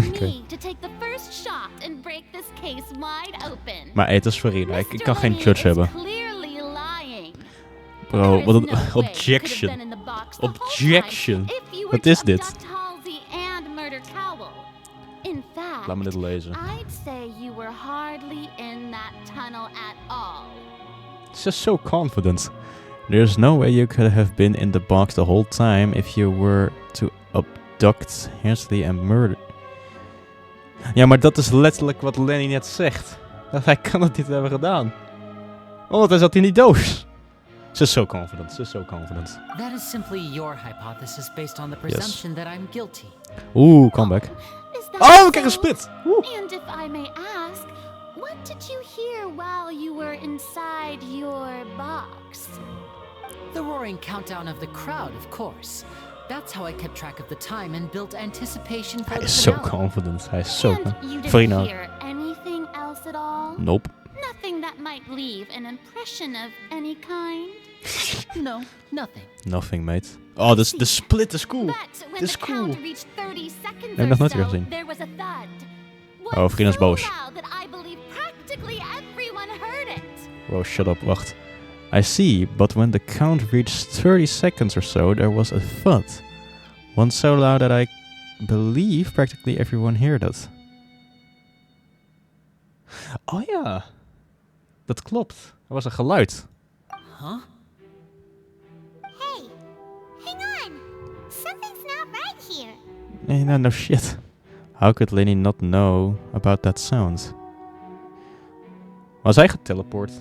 [SPEAKER 1] Oké.
[SPEAKER 5] Me to take the first shot and break this case wide open.
[SPEAKER 1] Maar het is Furina. Ik kan geen judge hebben.
[SPEAKER 5] Clearly lying.
[SPEAKER 1] Bro, wat een objection. Objection. Wat is dit?
[SPEAKER 5] In fact,
[SPEAKER 1] Laat me dit lezen.
[SPEAKER 5] I'd say you were hardly in that tunnel at all.
[SPEAKER 1] It's just so confident. There's no way you could have been in the box the whole time if you were to abduct Hensley and murder. Ja, maar dat is letterlijk wat Lenny net zegt. Dat hij kan het niet hebben gedaan. Want hij zat in die doos. Ze is so confident. Ze is so confident.
[SPEAKER 3] That is simply your hypothesis based on the presumption that I'm guilty.
[SPEAKER 1] Oeh, comeback.
[SPEAKER 5] Is that
[SPEAKER 1] Oh, we krijgen
[SPEAKER 5] so?
[SPEAKER 1] split. Oeh.
[SPEAKER 5] And if I may ask, what did you hear while you were inside your box?
[SPEAKER 3] The roaring countdown of the crowd, of course. That's how I kept track of the time and built anticipation for
[SPEAKER 1] Hij
[SPEAKER 3] the
[SPEAKER 1] is so
[SPEAKER 3] finale.
[SPEAKER 1] confident. Hij is so
[SPEAKER 5] And you
[SPEAKER 1] confident.
[SPEAKER 5] didn't
[SPEAKER 1] Furina.
[SPEAKER 5] hear anything else at all?
[SPEAKER 1] Nope.
[SPEAKER 5] Nothing that might leave an impression of any kind?
[SPEAKER 3] No, nothing.
[SPEAKER 1] Nothing, mate. Oh, de split is cool.
[SPEAKER 5] But when
[SPEAKER 1] Dit is
[SPEAKER 5] the
[SPEAKER 1] cool.
[SPEAKER 5] count reached 30 seconds
[SPEAKER 1] heb nog nooit
[SPEAKER 5] or
[SPEAKER 1] weer
[SPEAKER 5] so,
[SPEAKER 1] gezien.
[SPEAKER 5] there was a thud.
[SPEAKER 1] Oh, Furina's
[SPEAKER 5] so
[SPEAKER 1] boos.
[SPEAKER 5] loud that I believe practically everyone heard it.
[SPEAKER 1] Whoa, shut up, wacht. I see, but when the count reached 30 seconds or so, there was a thud. One so loud that I believe practically everyone heard it. Oh ja, dat klopt. Er was een geluid.
[SPEAKER 3] Huh?
[SPEAKER 4] Hey, hang on. Something's not right here.
[SPEAKER 1] Nee, no shit. How could Lenny not know about that sound? Was hij geteleport?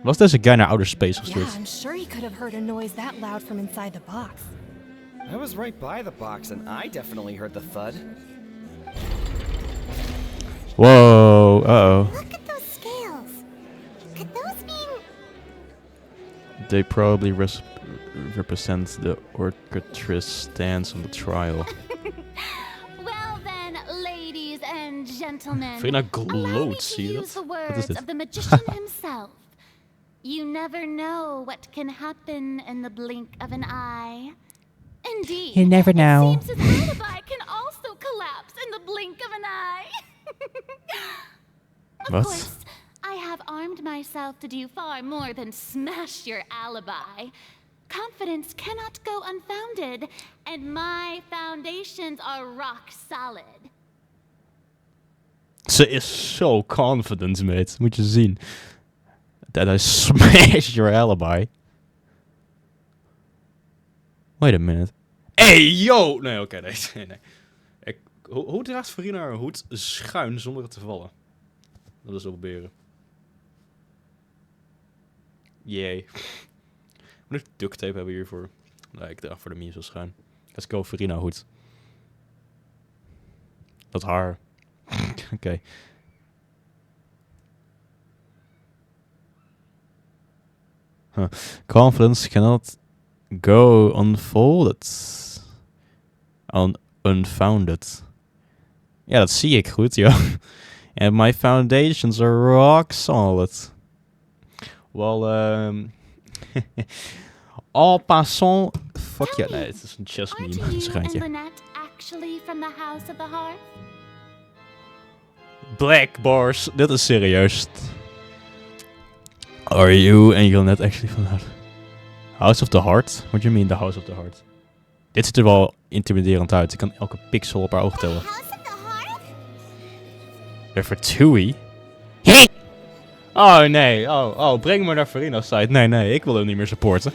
[SPEAKER 1] Was deze guy naar outer space gestuurd?
[SPEAKER 2] Yeah, I'm sure he could have heard a noise that loud from inside the box.
[SPEAKER 9] I was right by the box and I definitely heard the thud.
[SPEAKER 1] Whoa, uh-oh.
[SPEAKER 4] Look at those scales. Could those mean...
[SPEAKER 1] They probably represent the orchestra's stance on the trial.
[SPEAKER 5] Well then, ladies and gentlemen,
[SPEAKER 1] Furina
[SPEAKER 5] allow me
[SPEAKER 1] gloat,
[SPEAKER 5] to
[SPEAKER 1] zie je
[SPEAKER 5] use
[SPEAKER 1] dat?
[SPEAKER 5] the
[SPEAKER 1] Wat is
[SPEAKER 5] words
[SPEAKER 1] dit?
[SPEAKER 5] of the magician himself. You never know what can happen in the blink of an eye. Indeed,
[SPEAKER 1] You never know.
[SPEAKER 5] it seems his alibi can also collapse in the blink of an eye. Of
[SPEAKER 1] What?
[SPEAKER 5] course, I have armed myself to do far more than smash your alibi. Confidence cannot go unfounded, and my foundations are rock solid.
[SPEAKER 1] Ze is so confident, mate. Moet je zien. That I smashed your alibi. Wait a minute. Hey, yo! Nee, oké, nee. Hoe draagt Furina haar hoed schuin zonder het te vallen? Dat is wel proberen. Jee. Moet ik duct tape hebben hiervoor? Nee, ik draag voor de memes wel schuin. Let's go, Furina hoed. Dat haar. Oké. Huh. Confidence cannot go unfolded. Unfounded. Ja, dat zie ik goed, joh. And my foundations are rock solid. Well, en passant... Fuck ja, nee, het is een chess
[SPEAKER 5] Aren't
[SPEAKER 1] meme. Het is een
[SPEAKER 5] you and
[SPEAKER 1] geintje.
[SPEAKER 5] Lynette actually from the House of the Hearth?
[SPEAKER 1] Black bars, dit is serieus. Are you and you're not actually van haar? House of the Heart? What do you mean the House of the Heart? Dit ziet er wel intimiderend uit. Ik kan elke pixel op haar oog tellen.
[SPEAKER 4] House of the Hearth?
[SPEAKER 1] Weer Tui? Oh nee, oh, breng me naar Furina's side. Nee, ik wil hem niet meer supporten.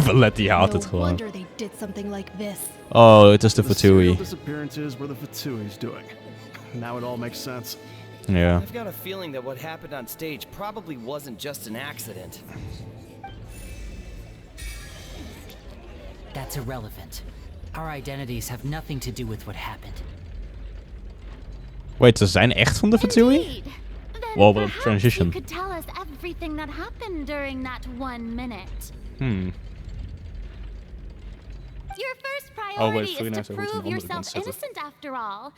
[SPEAKER 1] Valetti haalt het
[SPEAKER 2] No
[SPEAKER 1] gewoon.
[SPEAKER 2] wonder they did something like this.
[SPEAKER 1] Oh, het is de
[SPEAKER 7] The serial
[SPEAKER 1] Fatui.
[SPEAKER 7] disappearances were the Fatui's doing. Now it all makes sense.
[SPEAKER 1] Ja.
[SPEAKER 9] I've got a feeling that what happened on stage probably wasn't just an accident.
[SPEAKER 3] That's irrelevant. Our identities have nothing to do with what happened.
[SPEAKER 1] Wait, ze zijn echt van de Fatui?
[SPEAKER 10] Indeed. Then
[SPEAKER 1] Wow, what a
[SPEAKER 10] perhaps
[SPEAKER 1] transition.
[SPEAKER 10] you could tell us everything that happened during that 1 minute. Your first priority
[SPEAKER 1] Furina
[SPEAKER 10] is to
[SPEAKER 1] heeft ook iets aan de
[SPEAKER 10] prove
[SPEAKER 1] andere
[SPEAKER 10] yourself
[SPEAKER 1] kant zetten.
[SPEAKER 10] innocent after all.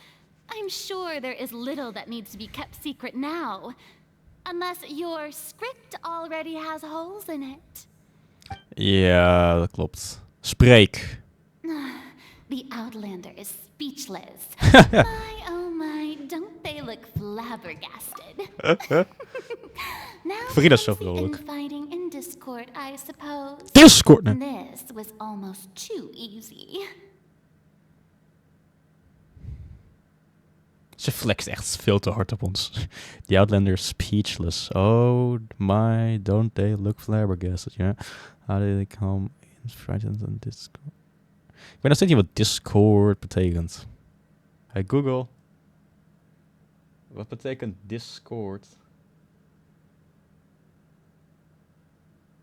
[SPEAKER 10] I'm sure there is little that needs to be kept secret now. Unless your script already has holes in it.
[SPEAKER 1] Ja, dat klopt. Spreek.
[SPEAKER 10] The Outlander is speechless. My, don't they look flabbergasted? Now
[SPEAKER 1] Furina is zo
[SPEAKER 10] fancy
[SPEAKER 1] vrolijk.
[SPEAKER 10] infighting in Discord, I suppose.
[SPEAKER 1] Discord! Nee.
[SPEAKER 10] This was almost too easy.
[SPEAKER 1] Ze flext echt veel te hard op ons. The Outlander is speechless. Oh my, don't they look flabbergasted, yeah? How did they come in frightened on Discord? Ik weet nog steeds niet wat Discord betekent. Hey Google. Wat betekent Discord?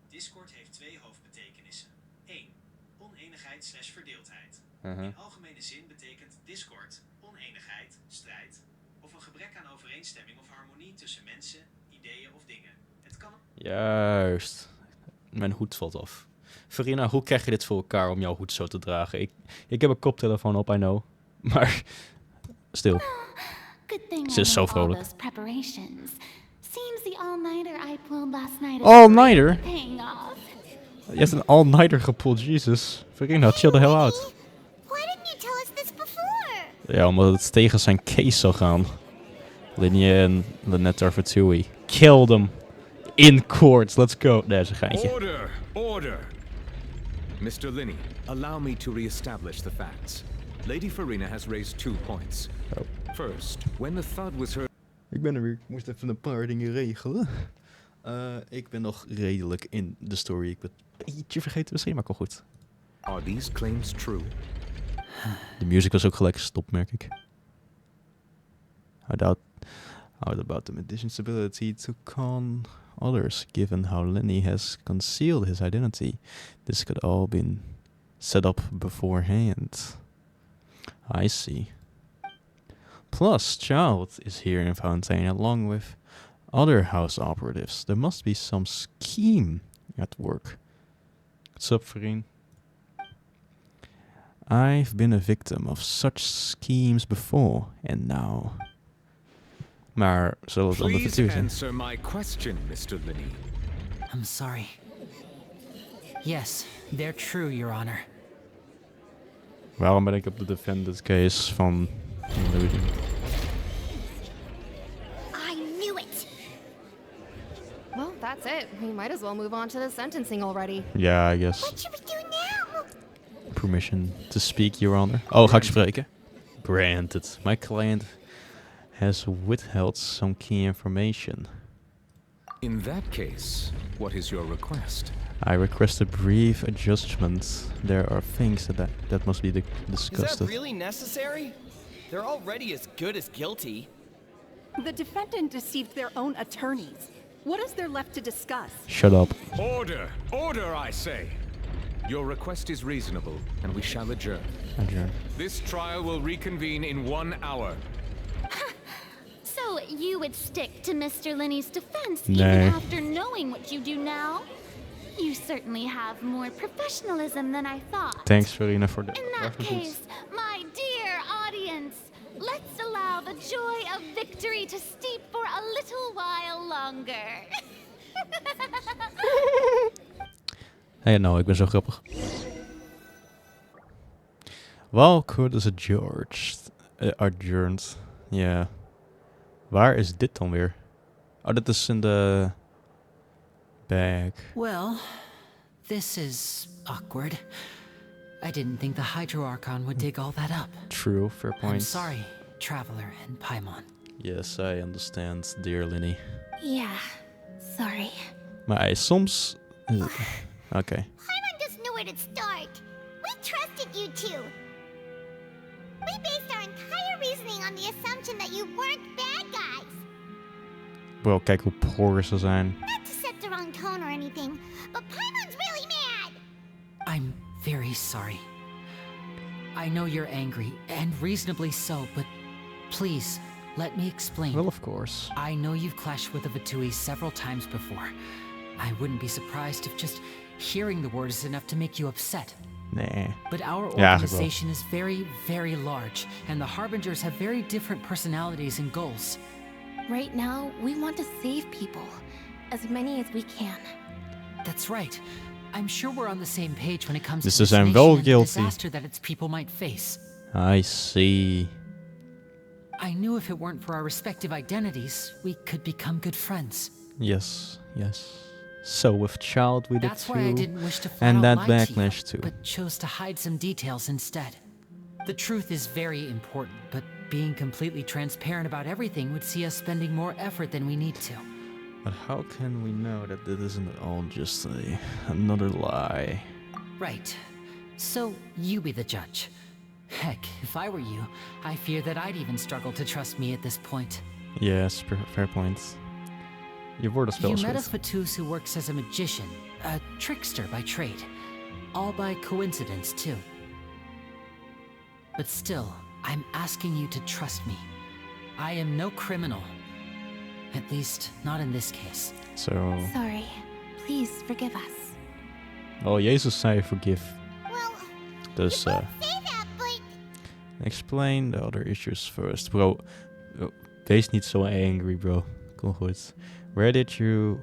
[SPEAKER 11] Discord heeft 2 hoofdbetekenissen. 1. Oneenigheid/verdeeldheid. In algemene zin betekent discord oneenigheid, strijd of een gebrek aan overeenstemming of harmonie tussen mensen, ideeën of dingen. Het kan...
[SPEAKER 1] Juist. Mijn hoed valt af. Furina, hoe krijg je dit voor elkaar om jouw hoed zo te dragen? Ik heb een koptelefoon op, I know. Maar stil.
[SPEAKER 10] Good thing
[SPEAKER 1] Ze is zo
[SPEAKER 10] I made all
[SPEAKER 1] vrolijk.
[SPEAKER 10] those preparations. Seems the all-nighter I pulled last night is
[SPEAKER 1] All-nighter?
[SPEAKER 10] really paying off.
[SPEAKER 1] Je hebt een all-nighter gepulled, Jesus. Furina, chill the hell out.
[SPEAKER 4] Why didn't you tell us this before?
[SPEAKER 1] Ja, omdat het tegen zijn case zou gaan. Linie en Lynette are Fatui. Kill them. In court. Let's go. Nee, dat is een geintje.
[SPEAKER 8] Order! Order! Mr. Linney, allow me to re-establish the facts. Lady Furina has raised 2 points. First, when the thud was heard...
[SPEAKER 1] Ik ben er weer. Ik moest even een paar dingen regelen. Ik ben nog redelijk in de story. Ik ben een beetje vergeten misschien, maar kom goed.
[SPEAKER 8] Are these claims true?
[SPEAKER 1] De music was ook gelijk gestopt, merk ik. How about the magician's ability to con others, given how Lenny has concealed his identity? This could all been set up beforehand. I see. Plus, Child is here in Fountain along with other house operatives. There must be some scheme at work. What's up, vriend? I've been a victim of such schemes before, and now... Maar zullen we het onder
[SPEAKER 8] Please
[SPEAKER 1] zijn?
[SPEAKER 8] answer my question, Mr. Linney.
[SPEAKER 3] I'm sorry. Yes, they're true, Your Honor.
[SPEAKER 1] Waarom ben ik op de defendant's case van...
[SPEAKER 4] I knew it.
[SPEAKER 2] Well, that's it. We might as well move on to the sentencing already.
[SPEAKER 1] Ja, I guess.
[SPEAKER 4] What should we do now?
[SPEAKER 1] Permission to speak, Your Honor. Oh, ga ik spreken? Granted. My client has withheld some key information.
[SPEAKER 8] In that case, what is your request?
[SPEAKER 1] I request a brief adjustment. There are things that must be
[SPEAKER 9] Is
[SPEAKER 1] discussed.
[SPEAKER 9] that really necessary? They're already as good as guilty.
[SPEAKER 12] The defendant deceived their own attorneys. What is there left to discuss?
[SPEAKER 1] Shut up.
[SPEAKER 8] Order! Order, I say! Your request is reasonable, and we shall adjourn.
[SPEAKER 1] Adjourn.
[SPEAKER 8] This trial will reconvene in 1 hour.
[SPEAKER 10] So you would stick to Mr. Linney's defense
[SPEAKER 1] Nee.
[SPEAKER 10] even after knowing what you do now? You certainly have more professionalism than I thought.
[SPEAKER 1] Thanks, Furina, for the
[SPEAKER 10] In that
[SPEAKER 1] references.
[SPEAKER 10] case, my dear audience, let's allow the joy of victory to steep for a little while longer.
[SPEAKER 1] Hey, nou, ik ben zo grappig. While court is adjourned. Ja. Waar is dit dan weer? Oh, dat is in de... bag.
[SPEAKER 3] Well, this is awkward. I didn't think the Hydro Archon would dig all that up.
[SPEAKER 1] True, fair point.
[SPEAKER 3] I'm sorry, Traveler and Paimon.
[SPEAKER 1] Yes, I understand, dear Linny.
[SPEAKER 10] Yeah, sorry.
[SPEAKER 1] Maar soms... Oké.
[SPEAKER 4] Paimon doesn't know where to start. We trusted you two. We based our entire reasoning on the assumption that you weren't bad guys.
[SPEAKER 1] Bro, kijk hoe poor ze zijn.
[SPEAKER 4] Not to set the wrong tone or anything, but Paimon's really mad.
[SPEAKER 3] I'm very sorry. I know you're angry, and reasonably so, but please, let me explain.
[SPEAKER 1] Well, of course.
[SPEAKER 3] I know you've clashed with the Vatui several times before. I wouldn't be surprised if just hearing the word is enough to make you upset.
[SPEAKER 1] Nee.
[SPEAKER 3] But our
[SPEAKER 1] Ja,
[SPEAKER 3] organization is very, very large, and the Harbingers have very different personalities and goals.
[SPEAKER 2] Right now, we want to save people. As many as we can.
[SPEAKER 3] That's right. I'm sure we're on the same page when it comes
[SPEAKER 1] Dus
[SPEAKER 3] to
[SPEAKER 1] ze
[SPEAKER 3] this
[SPEAKER 1] zijn
[SPEAKER 3] nation
[SPEAKER 1] wel
[SPEAKER 3] and the
[SPEAKER 1] guilty.
[SPEAKER 3] disaster that its people might face.
[SPEAKER 1] I see.
[SPEAKER 3] I knew if it weren't for our respective identities, we could become good friends.
[SPEAKER 1] Yes, yes. So with Child we did
[SPEAKER 3] That's why I
[SPEAKER 1] too.
[SPEAKER 3] didn't wish to flat
[SPEAKER 1] And
[SPEAKER 3] out
[SPEAKER 1] that
[SPEAKER 3] lie to you,
[SPEAKER 1] backlash too.
[SPEAKER 3] but chose to hide some details instead. The truth is very important, but being completely transparent about everything would see us spending more effort than we need to.
[SPEAKER 1] But how can we know that this isn't all just another lie?
[SPEAKER 3] Right. So, you be the judge. Heck, if I were you, I fear that I'd even struggle to trust me at this point.
[SPEAKER 1] Yes, fair point. Je woordenspel
[SPEAKER 3] You
[SPEAKER 1] is
[SPEAKER 3] met a
[SPEAKER 1] goed.
[SPEAKER 3] Fatus who works as a magician, a trickster by trade. All by coincidence, too. But still, I'm asking you to trust me. I am no criminal. At least, not in this case.
[SPEAKER 1] So,
[SPEAKER 2] Sorry. Please forgive us.
[SPEAKER 1] well, Jezus zei forgive.
[SPEAKER 4] Well,
[SPEAKER 1] Dus,
[SPEAKER 4] say that, but
[SPEAKER 1] explain the other issues first. Bro, wees niet zo angry, bro. Kom goed. Where did you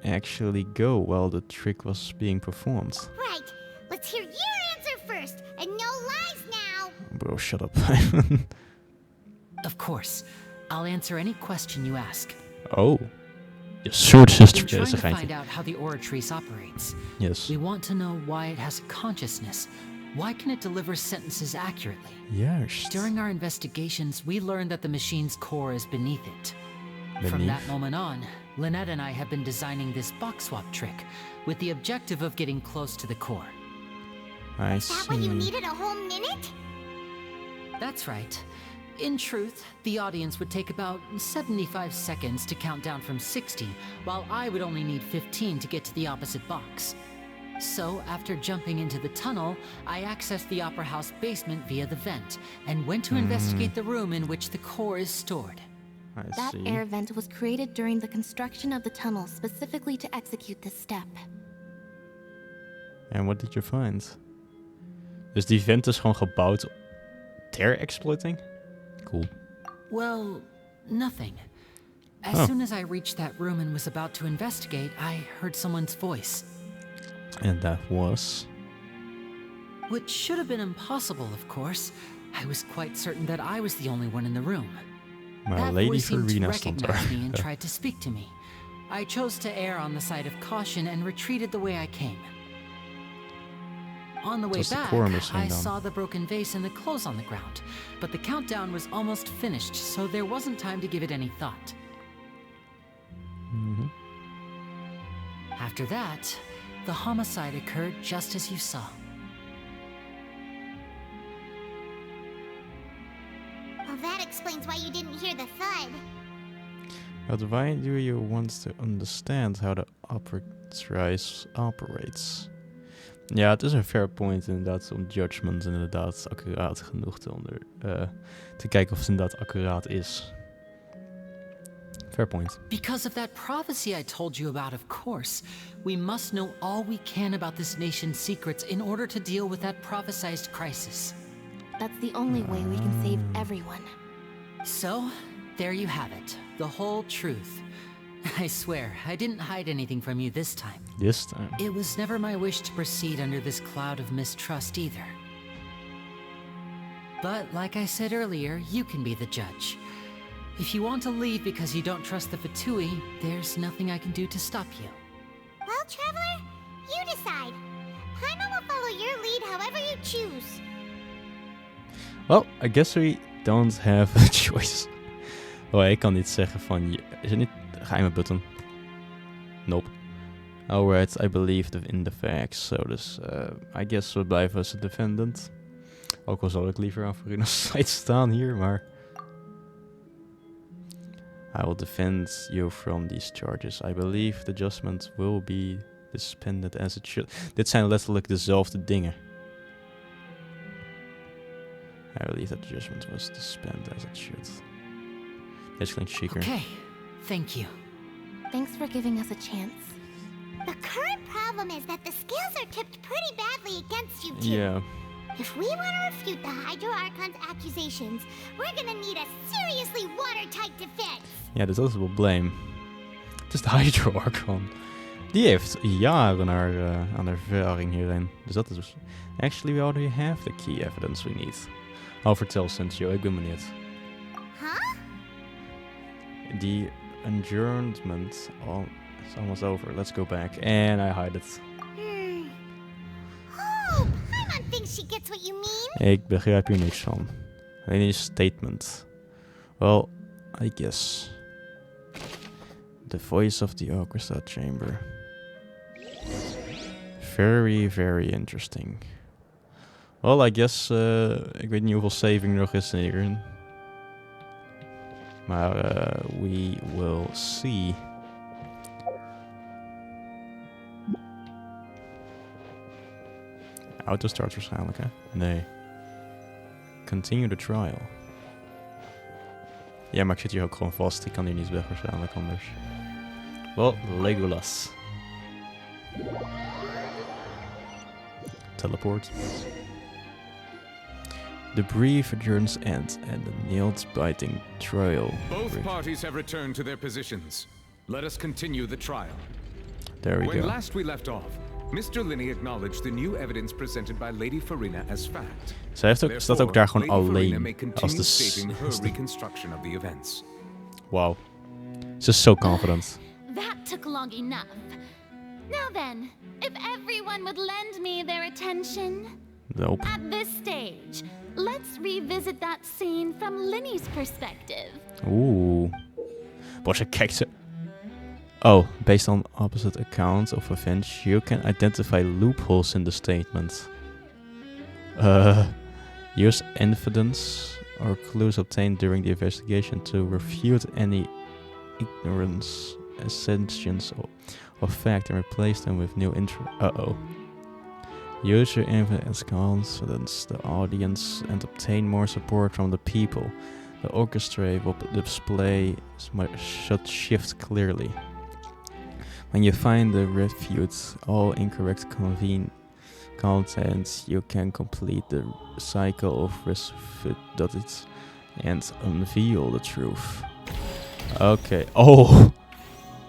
[SPEAKER 1] actually go while the trick was being performed?
[SPEAKER 4] right. Let's hear your answer first, and no lies now.
[SPEAKER 1] Bro, shut up.
[SPEAKER 3] Of course, I'll answer any question you ask.
[SPEAKER 1] Oh. Je sword sister
[SPEAKER 3] In trying
[SPEAKER 1] is een
[SPEAKER 3] to find
[SPEAKER 1] geintje.
[SPEAKER 3] out how the Oratrice operates,
[SPEAKER 1] Yes.
[SPEAKER 3] we want to know why it has a consciousness. Why can it deliver sentences accurately?
[SPEAKER 1] Juist.
[SPEAKER 3] During our investigations, we learned that the machine's core is beneath it. From that moment on, Lynette and I have been designing this box swap trick with the objective of getting close to the core.
[SPEAKER 1] I
[SPEAKER 4] Is that why you
[SPEAKER 1] see.
[SPEAKER 4] needed a whole minute?
[SPEAKER 3] That's right. In truth, the audience would take about 75 seconds to count down from 60, while I would only need 15 to get to the opposite box. So, after jumping into the tunnel, I accessed the Opera House basement via the vent, and went to investigate the room in which the core is stored.
[SPEAKER 1] I
[SPEAKER 2] That
[SPEAKER 1] see.
[SPEAKER 2] air vent was created during the construction of the tunnel specifically to execute this step.
[SPEAKER 1] And what did you find? Dus die vent is gewoon gebouwd ter exploiting? Cool.
[SPEAKER 3] Well, nothing. As
[SPEAKER 1] Oh.
[SPEAKER 3] soon as I reached that room and was about to investigate, I heard someone's voice.
[SPEAKER 1] And that was...
[SPEAKER 3] Which should have been impossible, of course. I was quite certain that I was the only one in the room.
[SPEAKER 1] Maar
[SPEAKER 3] That
[SPEAKER 1] Lady
[SPEAKER 3] voice seemed to
[SPEAKER 1] Furina stond daar.
[SPEAKER 3] recognize me and tried to speak to me. I chose to err on the side of caution and retreated the way I came. On the way
[SPEAKER 1] was de
[SPEAKER 3] back,
[SPEAKER 1] core misschien
[SPEAKER 3] I
[SPEAKER 1] dan.
[SPEAKER 3] saw the broken vase and the clothes on the ground, but the countdown was almost finished, so there wasn't time to give it any thought.
[SPEAKER 1] Mhm.
[SPEAKER 3] After that, the homicide occurred just as you saw.
[SPEAKER 4] Well, that explains why you didn't hear the thud.
[SPEAKER 1] But why do you want to understand how the Operatrice operates? Ja, het is een fair point inderdaad om judgment inderdaad accuraat genoeg te kijken of het inderdaad accuraat is. Fair point.
[SPEAKER 3] Because of that prophecy I told you about, of course, we must know all we can about this nation's secrets in order to deal with that prophesized crisis.
[SPEAKER 2] That's the only way we can save everyone.
[SPEAKER 3] So, there you have it, the whole truth. I swear, I didn't hide anything from you this time.
[SPEAKER 1] This time.
[SPEAKER 3] It was never my wish to proceed under this cloud of mistrust either. But like I said earlier, you can be the judge. If you want to leave because you don't trust the Fatui, there's nothing I can do to stop you.
[SPEAKER 4] Well, Traveler, you decide. Paimon will follow your lead however you choose.
[SPEAKER 1] Well, I guess we don't have a choice. Oh, ik kan niet zeggen van... Is het niet geheime button? Nope. Alright, I believe in the facts. So dus, I guess we blijven als defendant. Ook al zou ik liever aan Furina's side staan hier, maar... I will defend you from these charges. I believe the judgment will be suspended as it should. Dit zijn letterlijk dezelfde dingen. I believe that judgment was to spend as it should. Dit klinkt chiquer.
[SPEAKER 3] Okay, thank you.
[SPEAKER 2] Thanks for giving us a chance.
[SPEAKER 4] The current problem is that the scales are tipped pretty badly against you two.
[SPEAKER 1] Yeah.
[SPEAKER 4] If we want to refute the Hydro Archon's accusations, we're gonna need a seriously watertight defense.
[SPEAKER 1] Ja, dus dat is het probleem. Het is de Hydro Archon. Die heeft jaren aan ervaring hierin. Dus dat is dus... Actually, we already have the key evidence we need. Oh, vertel Sensio, ik ben benieuwd.
[SPEAKER 4] Huh?
[SPEAKER 1] The adjournment is almost over. Let's go back. And I hide it.
[SPEAKER 4] Oh, Paimon thinks she gets what you mean.
[SPEAKER 1] Ik begrijp hier niks van. Alleen een statement. Well, I guess. The voice of the orchestra chamber. Very, very interesting. Well, I guess... ik weet niet hoeveel saving er nog is hierin. Maar we will see. Autostart waarschijnlijk, hè? Nee. Continue the trial. Ja, maar ik zit hier ook gewoon vast. Ik kan hier niet weg waarschijnlijk anders. Wel, Legolas. Teleport. The brief adjourns end and the nails-biting trial.
[SPEAKER 8] Both parties have returned to their positions. Let us continue the trial.
[SPEAKER 1] There we
[SPEAKER 8] When
[SPEAKER 1] go.
[SPEAKER 8] last we left off, Mr. Linney acknowledged the new evidence presented by Lady Furina as fact.
[SPEAKER 1] Zij heeft ook, staat ook daar gewoon
[SPEAKER 8] Lady Furina may
[SPEAKER 1] alleen
[SPEAKER 8] continue
[SPEAKER 1] als de...
[SPEAKER 8] stating her reconstruction of the events.
[SPEAKER 1] Wow. Ze is zo confident.
[SPEAKER 10] That took long enough. Now then, if everyone would lend me their attention.
[SPEAKER 1] Nope.
[SPEAKER 10] At this stage, let's revisit that scene from Linny's perspective.
[SPEAKER 1] Oeh. Boah, ze kijkt ze... Oh, based on opposite accounts of events, you can identify loopholes in the statement. Use evidence or clues obtained during the investigation to refute any ignorance assumptions of fact and replace them with new Use your evidence confidence the audience and obtain more support from the people. The orchestra will display should shift clearly. When you find the refute all incorrect contents, you can complete the cycle of refute and unveil the truth. Okay. Oh!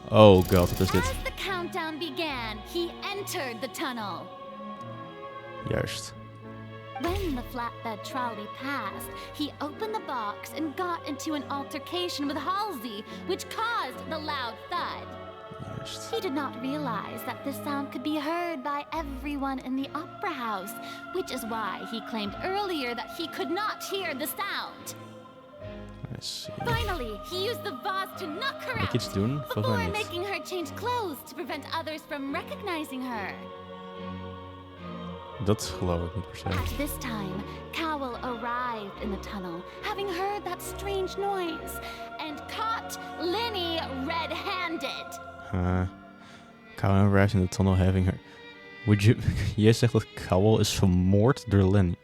[SPEAKER 1] Oh god, wat is dit?
[SPEAKER 10] As the countdown began, he entered the tunnel.
[SPEAKER 1] Juist.
[SPEAKER 10] When the flatbed trolley passed, he opened the box and got into an altercation with Halsey, which caused the loud thud. He did not realize that this sound could be heard by everyone in the opera house, which is why he claimed earlier that he could not hear the sound.
[SPEAKER 1] I see.
[SPEAKER 10] Finally, he used the vase to knock her out
[SPEAKER 1] Iets doen?
[SPEAKER 10] before
[SPEAKER 1] Niet.
[SPEAKER 10] making her change clothes to prevent others from recognizing her.
[SPEAKER 1] Dat geloof ik niet per se.
[SPEAKER 10] At this time, Cowell arrived in the tunnel, having heard that strange noise, and caught Linny red-handed.
[SPEAKER 1] Cowell arrives in the tunnel having her... Jij zegt dat Cowell is vermoord door Lenny.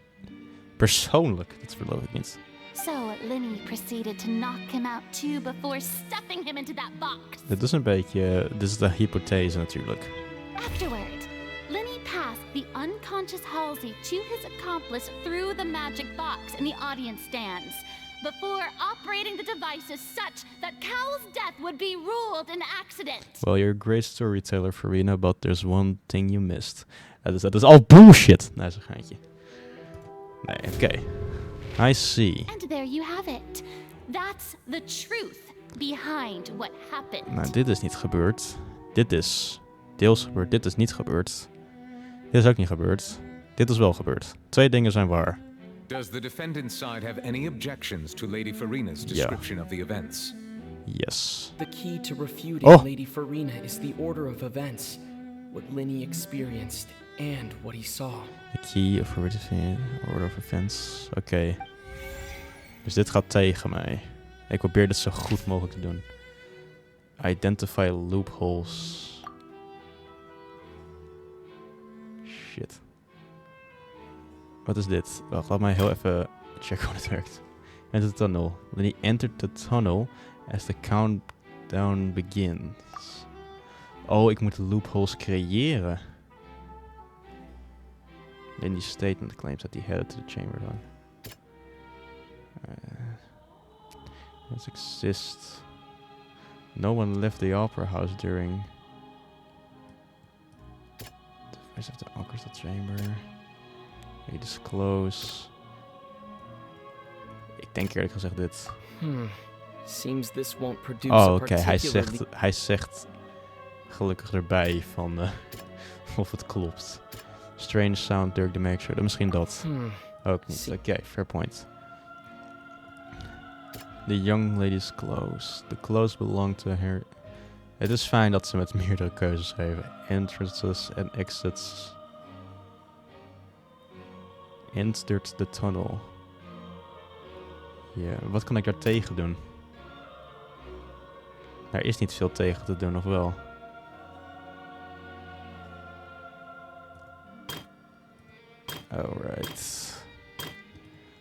[SPEAKER 1] Persoonlijk, dat geloof ik niet.
[SPEAKER 10] So Linny proceeded to knock him out too before stuffing him into that box.
[SPEAKER 1] Dit is een beetje... Dit is de hypothese natuurlijk.
[SPEAKER 10] Afterward, Linny passed the unconscious Halsey to his accomplice through the magic box in the audience stands, before operating the devices such that Cowell's death would be ruled an accident.
[SPEAKER 1] Well, you're a great storyteller, Furina, but there's one thing you missed. Dat is all bullshit. Nee, zo'n gaatje. Nee, oké. I see.
[SPEAKER 10] And there you have it. That's the truth behind what happened.
[SPEAKER 1] Nou, dit is niet gebeurd. Dit is deels gebeurd. Dit is niet gebeurd. Dit is ook niet gebeurd. Dit is wel gebeurd. Twee dingen zijn waar.
[SPEAKER 8] Does the defendant's side have any objections to Lady Furina's description of the events?
[SPEAKER 1] Yes.
[SPEAKER 13] The key to refuting Lady Furina is the order of events, what Linny experienced and what he saw.
[SPEAKER 1] The key of order of events. Oké. Dus dit gaat tegen mij. Ik probeer dit zo goed mogelijk te doen. Identify loopholes. Shit. Wat is dit? Wacht, laat mij heel even check hoe het werkt. Enter the tunnel. When he entered the tunnel as the countdown begins. Oh, ik moet loopholes creëren. In die statement claims that he headed to the chamber dan. This exists. No one left the opera house during the voice of the orchestra chamber. He disclose. Ik denk eerlijk gezegd dit.
[SPEAKER 13] Seems this won't produce
[SPEAKER 1] Oh, oké. Hij zegt gelukkig erbij van of het klopt. Strange sound during the make sure. Misschien dat. Ook niet. Oké, fair point. The young lady's clothes. The clothes belong to her. Het is fijn dat ze met meerdere keuzes geven. Entrances and exits. Entered the tunnel. Ja, wat kan ik daar tegen doen? Er is niet veel tegen te doen, of wel? Alright.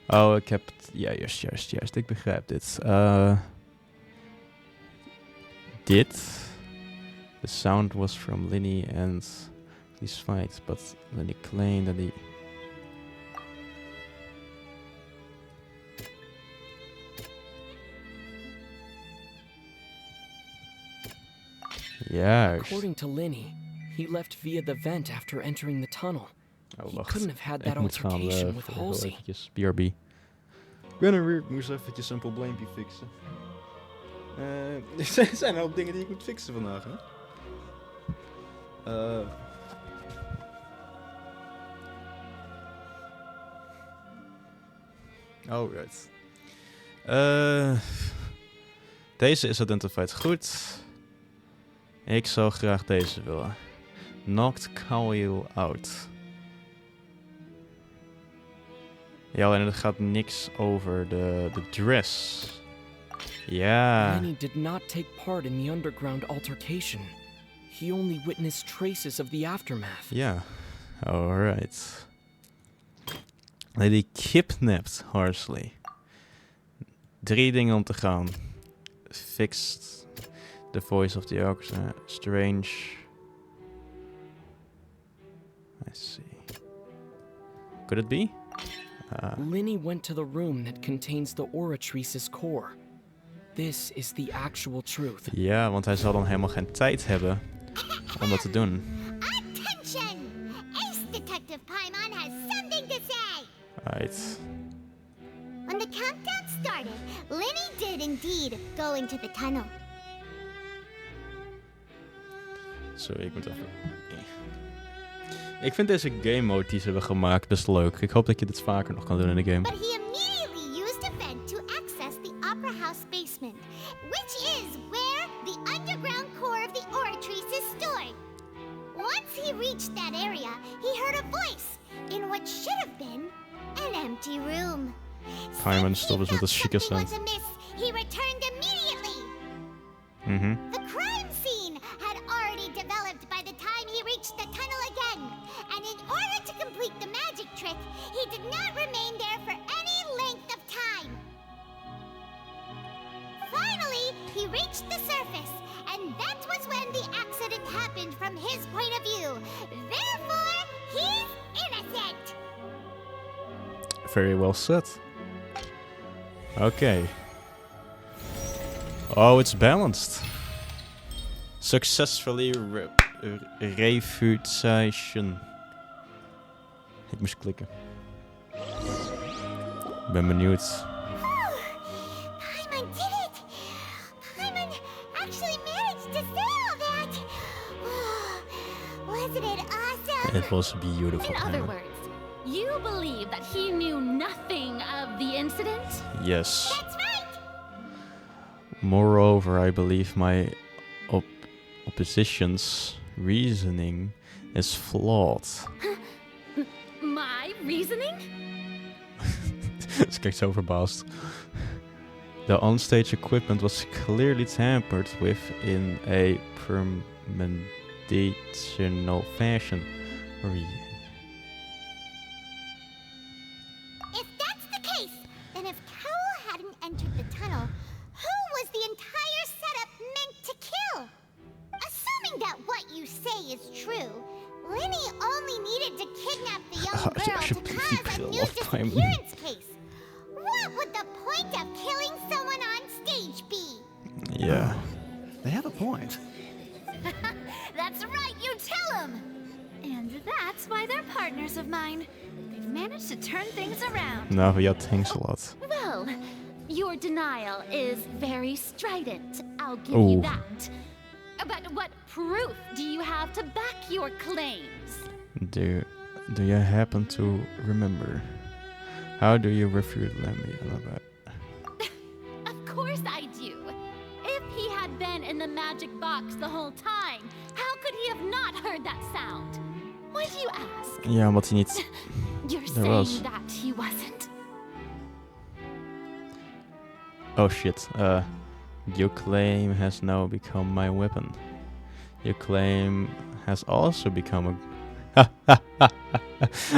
[SPEAKER 1] Oh, ik heb het... Ja, juist. Ik begrijp dit. Dit. The sound was from Linny and his fight, but Linny claimed that he... Juist.
[SPEAKER 13] According to Linny, he left via the vent after entering the tunnel.
[SPEAKER 1] Oh,
[SPEAKER 13] he
[SPEAKER 1] wacht.
[SPEAKER 13] couldn't have had that
[SPEAKER 1] Ik moet gaan
[SPEAKER 13] altercation with Halsey.
[SPEAKER 1] eventjes BRB. Ik ben er weer. Ik moest eventjes een probleempje fixen. Er zijn een hoop dingen die ik moet fixen vandaag, hè? Alright. Deze is identified goed. Ik zou graag deze willen. Knocked Coil out. Ja, en het gaat niks over de dress. Ja.
[SPEAKER 13] Lenny did not take part in the underground altercation. He only witnessed traces of the aftermath.
[SPEAKER 1] Ja. Alright. Lady kidnapped Harsley. 3 dingen om te gaan. Fixed the voice of the orchestra. Strange. I see. Could it be?
[SPEAKER 13] Linny went to the room that contains the Oratrice's core. This is the actual truth.
[SPEAKER 1] Ja, want hij zal dan helemaal geen tijd hebben om dat te doen.
[SPEAKER 4] Attention! Ace Detective Paimon has something to say!
[SPEAKER 1] Right.
[SPEAKER 4] When the countdown started, Linny did indeed go into the tunnel.
[SPEAKER 1] Sorry, ik moet even... Ik vind deze game mode die ze hebben gemaakt best leuk. Ik hoop dat je dit vaker nog kan doen in de game.
[SPEAKER 4] But he immediately used a vent to access the Opera House basement, which is where the underground core of the Oratrice is stored. Once he reached that area, he heard a voice in what should have been an empty room.
[SPEAKER 1] Paimon stop eens met dat chique sound.
[SPEAKER 4] He returned immediately. The crime scene had already developed by the time he reached the tunnel again, and in order to complete the magic trick, he did not remain there for any length of time. Finally, he reached the surface, and that was when the accident happened from his point of view. Therefore, he's innocent.
[SPEAKER 1] Very well said. Okay. Oh, it's balanced. Successfully refutation. Ik moest klikken. Ik ben benieuwd.
[SPEAKER 4] Paimon did it! Paimon actually managed to say all that! Wasn't it awesome?
[SPEAKER 1] It was beautiful.
[SPEAKER 10] In other words, you believe that he knew nothing of the incident?
[SPEAKER 1] Yes.
[SPEAKER 4] That's right!
[SPEAKER 1] Moreover, I believe my opposition's reasoning is flawed.
[SPEAKER 10] My reasoning?
[SPEAKER 1] Ze kijkt zo verbaasd. The onstage equipment was clearly tampered with in a premeditational fashion.
[SPEAKER 4] If that's the case, story is true, Linny only needed to kidnap the young girl to cause a new disappearance case. What would the point of killing someone on stage be?
[SPEAKER 1] Yeah.
[SPEAKER 7] They have a point.
[SPEAKER 5] That's right, you tell them! And that's why they're partners of mine. They've managed to turn things around.
[SPEAKER 1] Nou, ja, thanks a lot.
[SPEAKER 10] Well, your denial is very strident. I'll give
[SPEAKER 1] Ooh.
[SPEAKER 10] you that. But what proof do you have to back your claims?
[SPEAKER 1] Do you happen to remember? How do you refute Lemmy?
[SPEAKER 10] Of course I do. If he had been in the magic box the whole time, how could he have not heard that sound? Why do you ask?
[SPEAKER 1] Ja, omdat hij niet
[SPEAKER 10] You're
[SPEAKER 1] er
[SPEAKER 10] saying
[SPEAKER 1] was.
[SPEAKER 10] that he wasn't.
[SPEAKER 1] Oh shit. Your claim has now become my weapon. Your claim has also become a...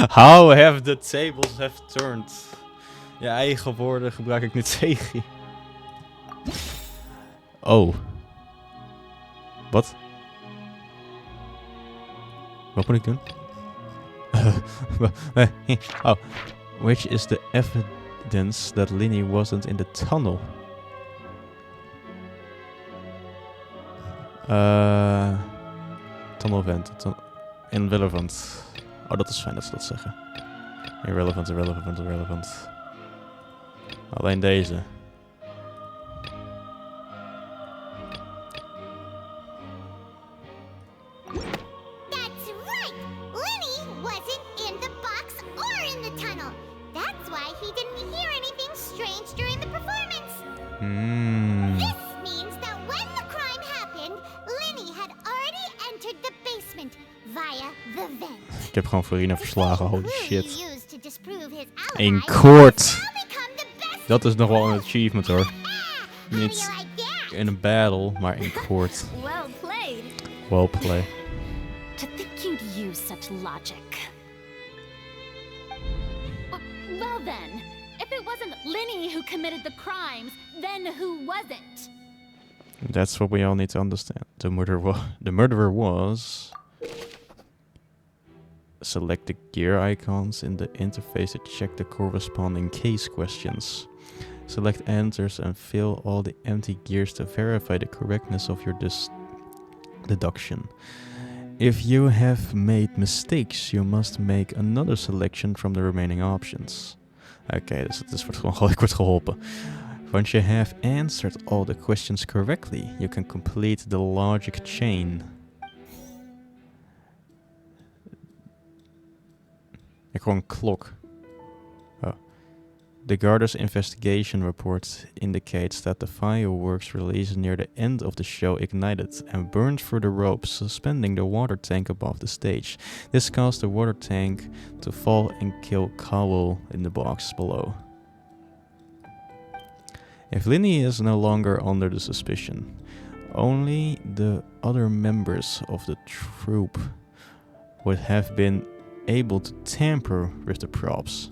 [SPEAKER 1] How have the tables have turned? Je eigen woorden gebruik ik nu tegen je. Oh. Wat? Wat moet ik doen? Oh. Which is the evidence that Linny wasn't in the tunnel? Tunnel vent. Irrelevant. Oh, dat is fijn dat ze dat zeggen. Irrelevant. Alleen deze.
[SPEAKER 4] That's right! Linny wasn't in the box or in the tunnel. That's why he didn't hear anything strange during the performance. This means that when the crime happened, Linny had already entered the basement via the vent.
[SPEAKER 1] Ik heb gewoon Furina verslagen, holy shit.
[SPEAKER 4] Used to disprove his alibi.
[SPEAKER 1] In court! Dat is nog wel een achievement hoor. Niet in een battle, maar in court.
[SPEAKER 10] Well played.
[SPEAKER 1] Well played.
[SPEAKER 10] To think you'd use such logic. Well then, if it wasn't Linny who committed the crimes, then who was it?
[SPEAKER 1] That's what we all need to understand. The murderer was... Select the gear icons in the interface to check the corresponding case questions. Select answers and fill all the empty gears to verify the correctness of your deduction. If you have made mistakes, you must make another selection from the remaining options. Oké, dus het wordt gewoon, ik word geholpen. Once you have answered all the questions correctly, you can complete the logic chain. Ik hoor een klok. Oh. The Garda's investigation report indicates that the fireworks released near the end of the show ignited and burned through the ropes suspending the water tank above the stage. This caused the water tank to fall and kill Cowell in the box below. If Linny is no longer under the suspicion, only the other members of the troupe would have been able to tamper with the props.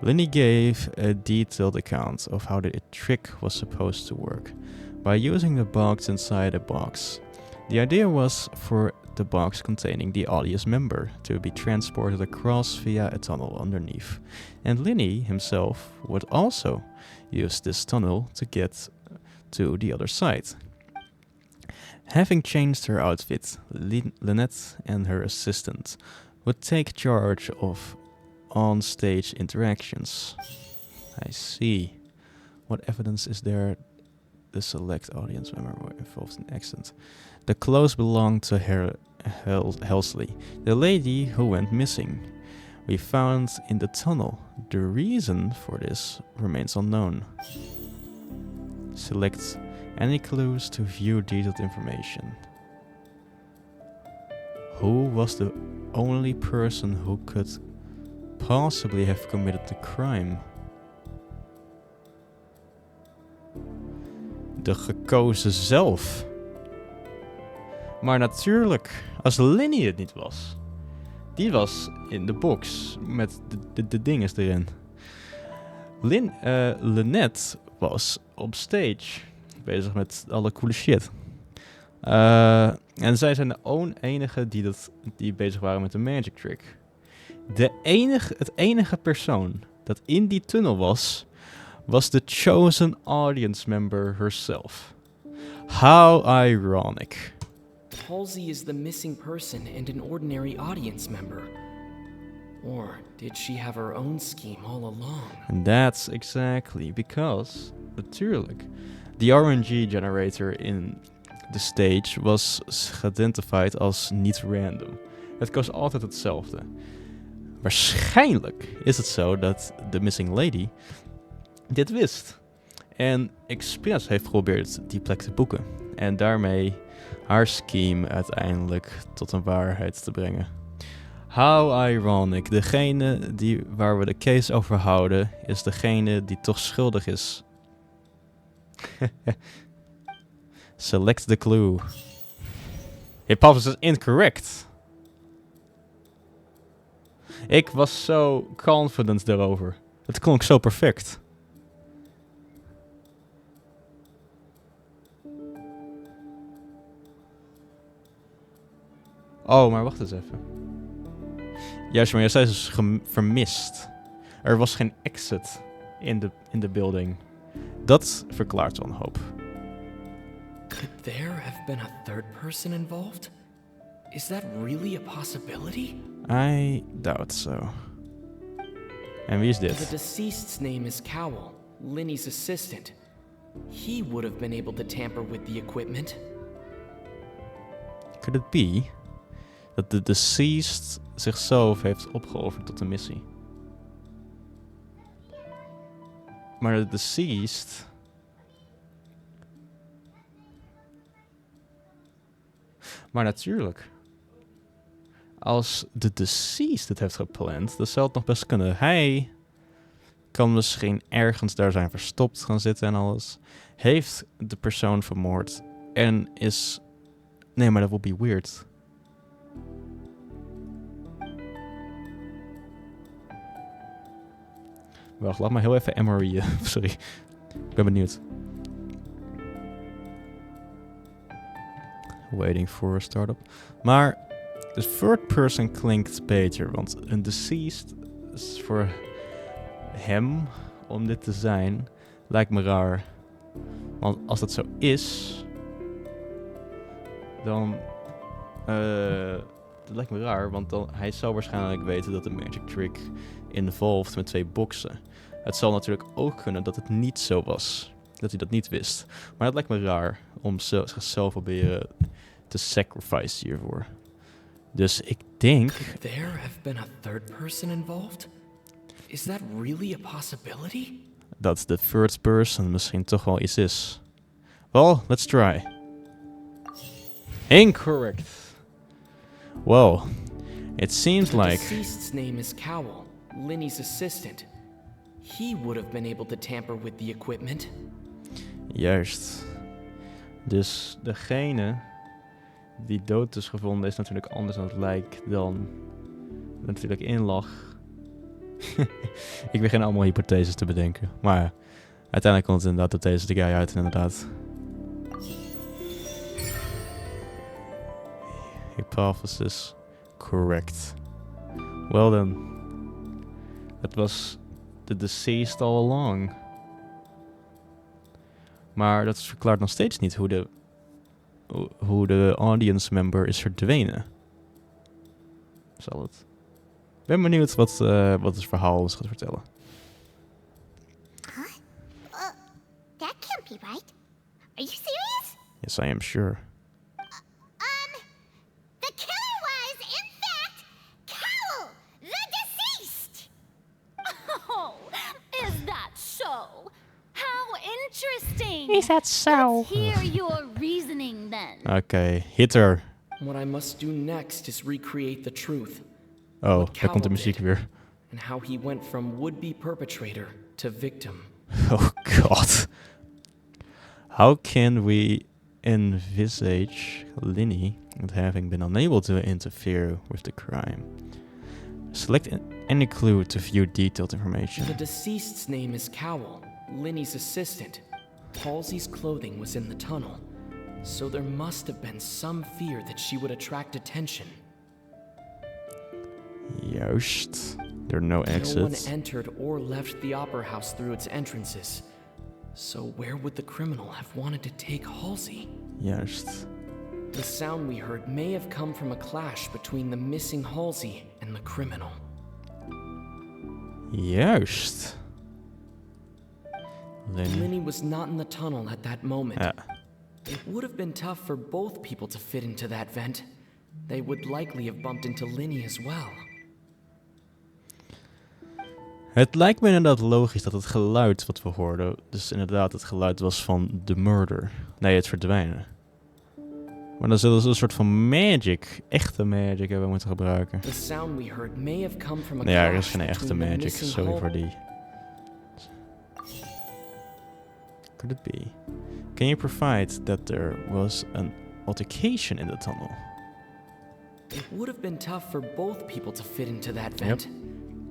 [SPEAKER 1] Linny gave a detailed account of how the trick was supposed to work, by using the box inside a box. The idea was for the box containing the audience member to be transported across via a tunnel underneath, and Linny himself would also use this tunnel to get to the other side. Having changed her outfit, Lynette and her assistant would take charge of on-stage interactions. I see. What evidence is there? The select audience member were involved in accident. The clothes belonged to Helsley, the lady who went missing. We found in the tunnel. The reason for this remains unknown. Select any clues to view detailed information. Who was the only person who could possibly have committed the crime? De gekozen zelf. Maar natuurlijk, als Linny het niet was. Die was in de box met de dinges erin. Lynette was op stage bezig met alle coole shit. En zij zijn de enige die bezig waren met de magic trick. Het enige persoon dat in die tunnel was de chosen audience member herself. How ironic.
[SPEAKER 13] Halsey is the missing person and an ordinary audience member. Or did she have her own scheme all along?
[SPEAKER 1] And that's exactly because, natuurlijk, the RNG generator in de stage was geidentified als niet random. Het kost altijd hetzelfde. Waarschijnlijk is het zo dat de missing lady dit wist. En expres heeft geprobeerd die plek te boeken. En daarmee haar scheme uiteindelijk tot een waarheid te brengen. How ironic. Degene waar we de case over houden is degene die toch schuldig is. Select the clue. Hypothesis incorrect. Ik was zo confident daarover. Het klonk zo perfect. Oh, maar wacht eens even. Juist, maar jij zei dus vermist. Er was geen exit in de building. Dat verklaart wel een hoop.
[SPEAKER 13] Could there have been a third person involved? Is that really a possibility?
[SPEAKER 1] I doubt so. En wie is dit?
[SPEAKER 13] The deceased's name is Cowell, Linny's assistant. He would have been able to tamper with the equipment.
[SPEAKER 1] Could it be dat de deceased zichzelf heeft opgeofferd tot de missie? Maar de deceased... Maar natuurlijk. Als de deceased het heeft gepland, dan zou het nog best kunnen. Hij kan misschien ergens daar zijn verstopt gaan zitten en alles. Heeft de persoon vermoord en is... Nee, maar dat would be weird. Wacht, laat me heel even MRE. Sorry. Ik ben benieuwd. Waiting for a startup. Maar de third person klinkt beter. Want een deceased is voor hem, om dit te zijn, lijkt me raar. Want als dat zo is, dan... dat lijkt me raar, want dan, hij zou waarschijnlijk weten dat de magic trick involved met 2 boksen. Het zal natuurlijk ook kunnen dat het niet zo was. Dat hij dat niet wist. Maar dat lijkt me raar om zichzelf proberen te sacrifice hiervoor. Dus ik denk...
[SPEAKER 13] Could there have been a third person involved? Is that really a possibility?
[SPEAKER 1] Dat de third person misschien toch wel iets is. Well, let's try. Incorrect. Well, it seems like...
[SPEAKER 13] The deceased's name is Cowell, Linny's assistant. He would have been able to tamper with the equipment.
[SPEAKER 1] Juist. Dus degene die dood is gevonden is natuurlijk anders aan het lijk dan natuurlijk in lag. Ik begin allemaal hypotheses te bedenken. Maar uiteindelijk komt het inderdaad op deze guy uit inderdaad. Hypothesis correct. Well then. Het was de deceased all along. Maar dat verklaart nog steeds niet hoe de audience member is verdwenen. Zal het? Ik ben benieuwd wat het verhaal ons gaat vertellen.
[SPEAKER 4] Huh? That can't be right. Are you serious?
[SPEAKER 1] Yes, I am sure.
[SPEAKER 4] The killer was, in fact, Cowell, the deceased!
[SPEAKER 10] Oh, is that so? How interesting!
[SPEAKER 1] Is that so?
[SPEAKER 10] Let's hear your reasoning then.
[SPEAKER 1] Oké, hit her.
[SPEAKER 13] What I must do next is recreate the truth.
[SPEAKER 1] Oh, daar komt de muziek weer.
[SPEAKER 13] And how he went from would-be perpetrator to victim.
[SPEAKER 1] Oh god. How can we envisage Linny having been unable to interfere with the crime? Select any clue to view detailed information.
[SPEAKER 13] The deceased's name is Cowell, Linny's assistant. Halsey's clothing was in the tunnel, so there must have been some fear that she would attract attention.
[SPEAKER 1] Juist. There are no exits.
[SPEAKER 13] No one entered or left the opera house through its entrances. So where would the criminal have wanted to take Halsey?
[SPEAKER 1] Juist.
[SPEAKER 13] The sound we heard may have come from a clash between the missing Halsey and the criminal.
[SPEAKER 1] Juist.
[SPEAKER 13] Lenny was not in the tunnel at that moment.
[SPEAKER 1] Ja.
[SPEAKER 13] It would have been tough for both people to fit into that vent. They would likely have bumped into Lenny as well.
[SPEAKER 1] Het lijkt me inderdaad logisch dat het geluid wat we hoorden, dus inderdaad het geluid was van de murder. Nee, het verdwijnen. Maar dan zullen ze een soort van magic, echte magic hebben moeten gebruiken.
[SPEAKER 13] The sound we heard may have come from a
[SPEAKER 1] Nee, er is
[SPEAKER 13] clash
[SPEAKER 1] geen echte
[SPEAKER 13] between the
[SPEAKER 1] magic,
[SPEAKER 13] missing
[SPEAKER 1] sorry
[SPEAKER 13] Hal-
[SPEAKER 1] voor die. Could it be? Can you provide that there was an altercation in the tunnel?
[SPEAKER 13] It would have been tough for both people to fit into that vent.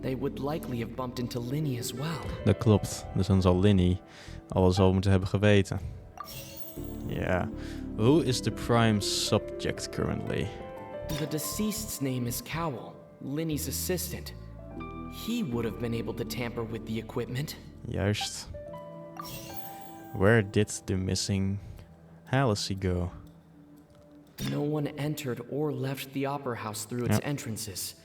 [SPEAKER 13] They would likely have bumped into Lenny as well.
[SPEAKER 1] Dat klopt. Dus dan zal Linny alles al moeten hebben geweten. Ja. Who is the prime subject currently?
[SPEAKER 13] The deceased's name is Cowell, Lenny's assistant. He would have been able to tamper with the equipment.
[SPEAKER 1] Juist. Where did the missing Halsey go?
[SPEAKER 13] No one entered or left the opera house through its entrances.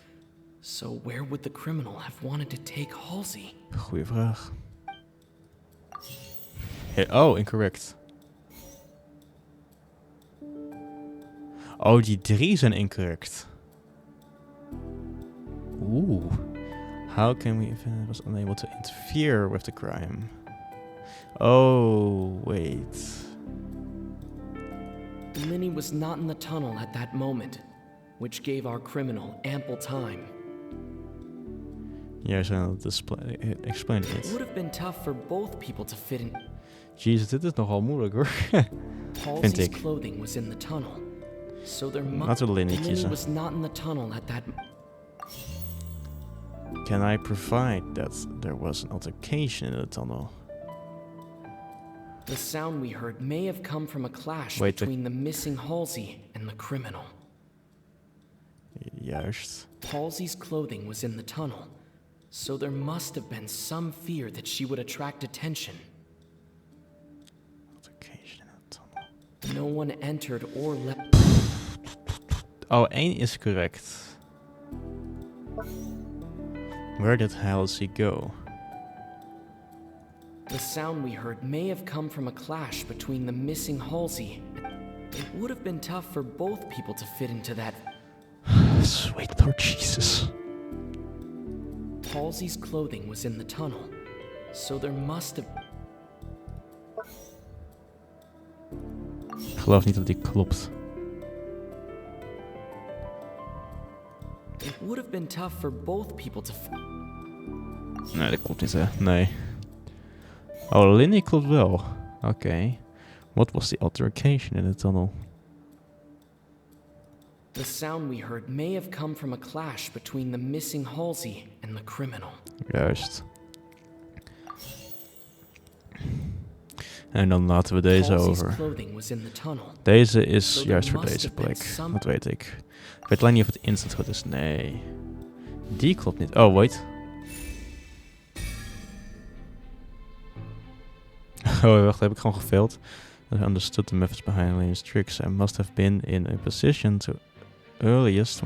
[SPEAKER 13] So where would the criminal have wanted to take Halsey?
[SPEAKER 1] Goeie vraag. Oh, incorrect. Oh, die 3 zijn incorrect. Oeh. How can we even was unable to interfere with the crime? Oh, wait.
[SPEAKER 13] Lenny was not in the tunnel at that moment, which gave our criminal ample time.
[SPEAKER 1] Ja, zijn dat explain
[SPEAKER 13] It
[SPEAKER 1] it.
[SPEAKER 13] would have been tough for both people to fit in.
[SPEAKER 1] Jezus, dit is nogal moeilijk hoor. Vind
[SPEAKER 13] Halsey's
[SPEAKER 1] ik.
[SPEAKER 13] clothing was in the tunnel. So there
[SPEAKER 1] Laten we Lenny
[SPEAKER 13] Lenny
[SPEAKER 1] kiezen.
[SPEAKER 13] was not in the tunnel at that.
[SPEAKER 1] Can I provide that there was an altercation in the tunnel?
[SPEAKER 13] The sound we heard may have come from a clash
[SPEAKER 1] Wait,
[SPEAKER 13] between the missing Halsey and the criminal.
[SPEAKER 1] Juist.
[SPEAKER 13] Halsey's clothing was in the tunnel, so there must have been some fear that she would attract attention.
[SPEAKER 1] Altercation in the tunnel.
[SPEAKER 13] No one entered or left.
[SPEAKER 1] Oh, 1 is correct. Where did Halsey go?
[SPEAKER 13] The sound we heard may have come from a clash between the missing Halsey. It would have been tough for both people to fit into that.
[SPEAKER 1] Sweet Lord Jesus.
[SPEAKER 13] Halsey's clothing was in the tunnel, so there must have.
[SPEAKER 1] Ik geloof niet dat die klopt.
[SPEAKER 13] It would have been tough for both people to.
[SPEAKER 1] Nee, dat klopt niet hè. Nee. Oh, Lenny klopt wel. Oké. What was the altercation in the tunnel?
[SPEAKER 13] The sound we heard may have come from a clash between the missing Halsey and the criminal.
[SPEAKER 1] Juist. En dan laten we deze
[SPEAKER 13] Halsey's
[SPEAKER 1] over.
[SPEAKER 13] clothing was in the tunnel.
[SPEAKER 1] Deze is
[SPEAKER 13] So
[SPEAKER 1] juist
[SPEAKER 13] there
[SPEAKER 1] voor
[SPEAKER 13] must
[SPEAKER 1] deze
[SPEAKER 13] have been
[SPEAKER 1] plek.
[SPEAKER 13] some-
[SPEAKER 1] Dat weet ik. Ik weet alleen niet of het instant goed is. Nee. Die klopt niet. Oh, wait. Oh, wacht. Heb ik gewoon gefaild. I understood the methods behind Lane's tricks. I must have been in a position to earliest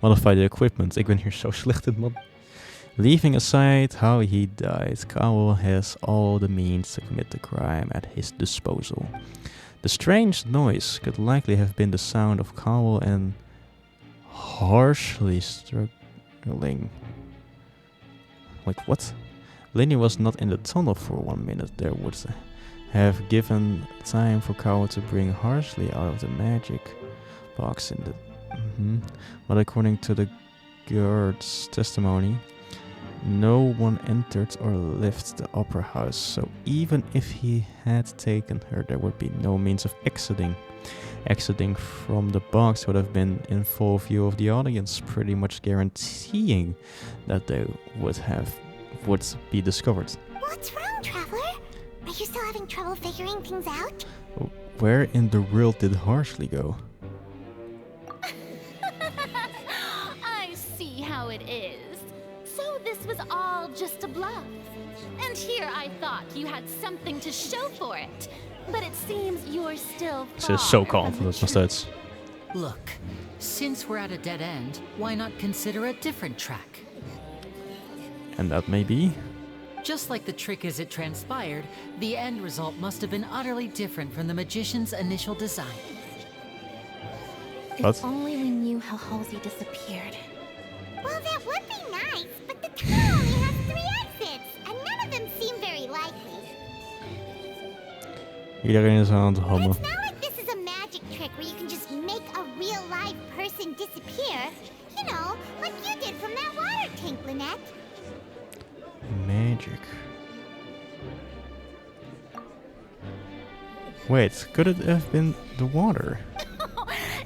[SPEAKER 1] modify the equipment. Ik ben hier zo slecht in, man. Leaving aside how he died, Cowell has all the means to commit the crime at his disposal. The strange noise could likely have been the sound of Cowell and harshly struggling. Like what? Lenny was not in the tunnel for 1 minute. There would have given time for Cowell to bring Harshly out of the magic box in the... But according to the guard's testimony, no one entered or left the opera house, so even if he had taken her, there would be no means of exiting. Exiting from the box would have been in full view of the audience, pretty much guaranteeing that they would be discovered.
[SPEAKER 4] What's wrong, Traveler? Are you still having trouble figuring things out?
[SPEAKER 1] Where in the world did Harsley go?
[SPEAKER 10] I see how it is. So this was all just a bluff. And here I thought you had something to show for it. But it seems you're still
[SPEAKER 1] Ze is zo kalm van dat nog steeds.
[SPEAKER 3] Look, since we're at a dead end, why not consider a different track?
[SPEAKER 1] And that may be?
[SPEAKER 3] Just like the trick as it transpired, the end result must have been utterly different from the magician's initial design.
[SPEAKER 1] What?
[SPEAKER 10] If only we knew how Halsey disappeared.
[SPEAKER 4] Well, that would be nice, but the tunnel only has 3 exits, and none of them seem very likely.
[SPEAKER 1] Iedereen is aan het hammen.
[SPEAKER 4] It's not like this is a magic trick where you can just make a real live person disappear. You know, like you did from that water tank, Lynette.
[SPEAKER 1] Magic. Wait, could it have been the water?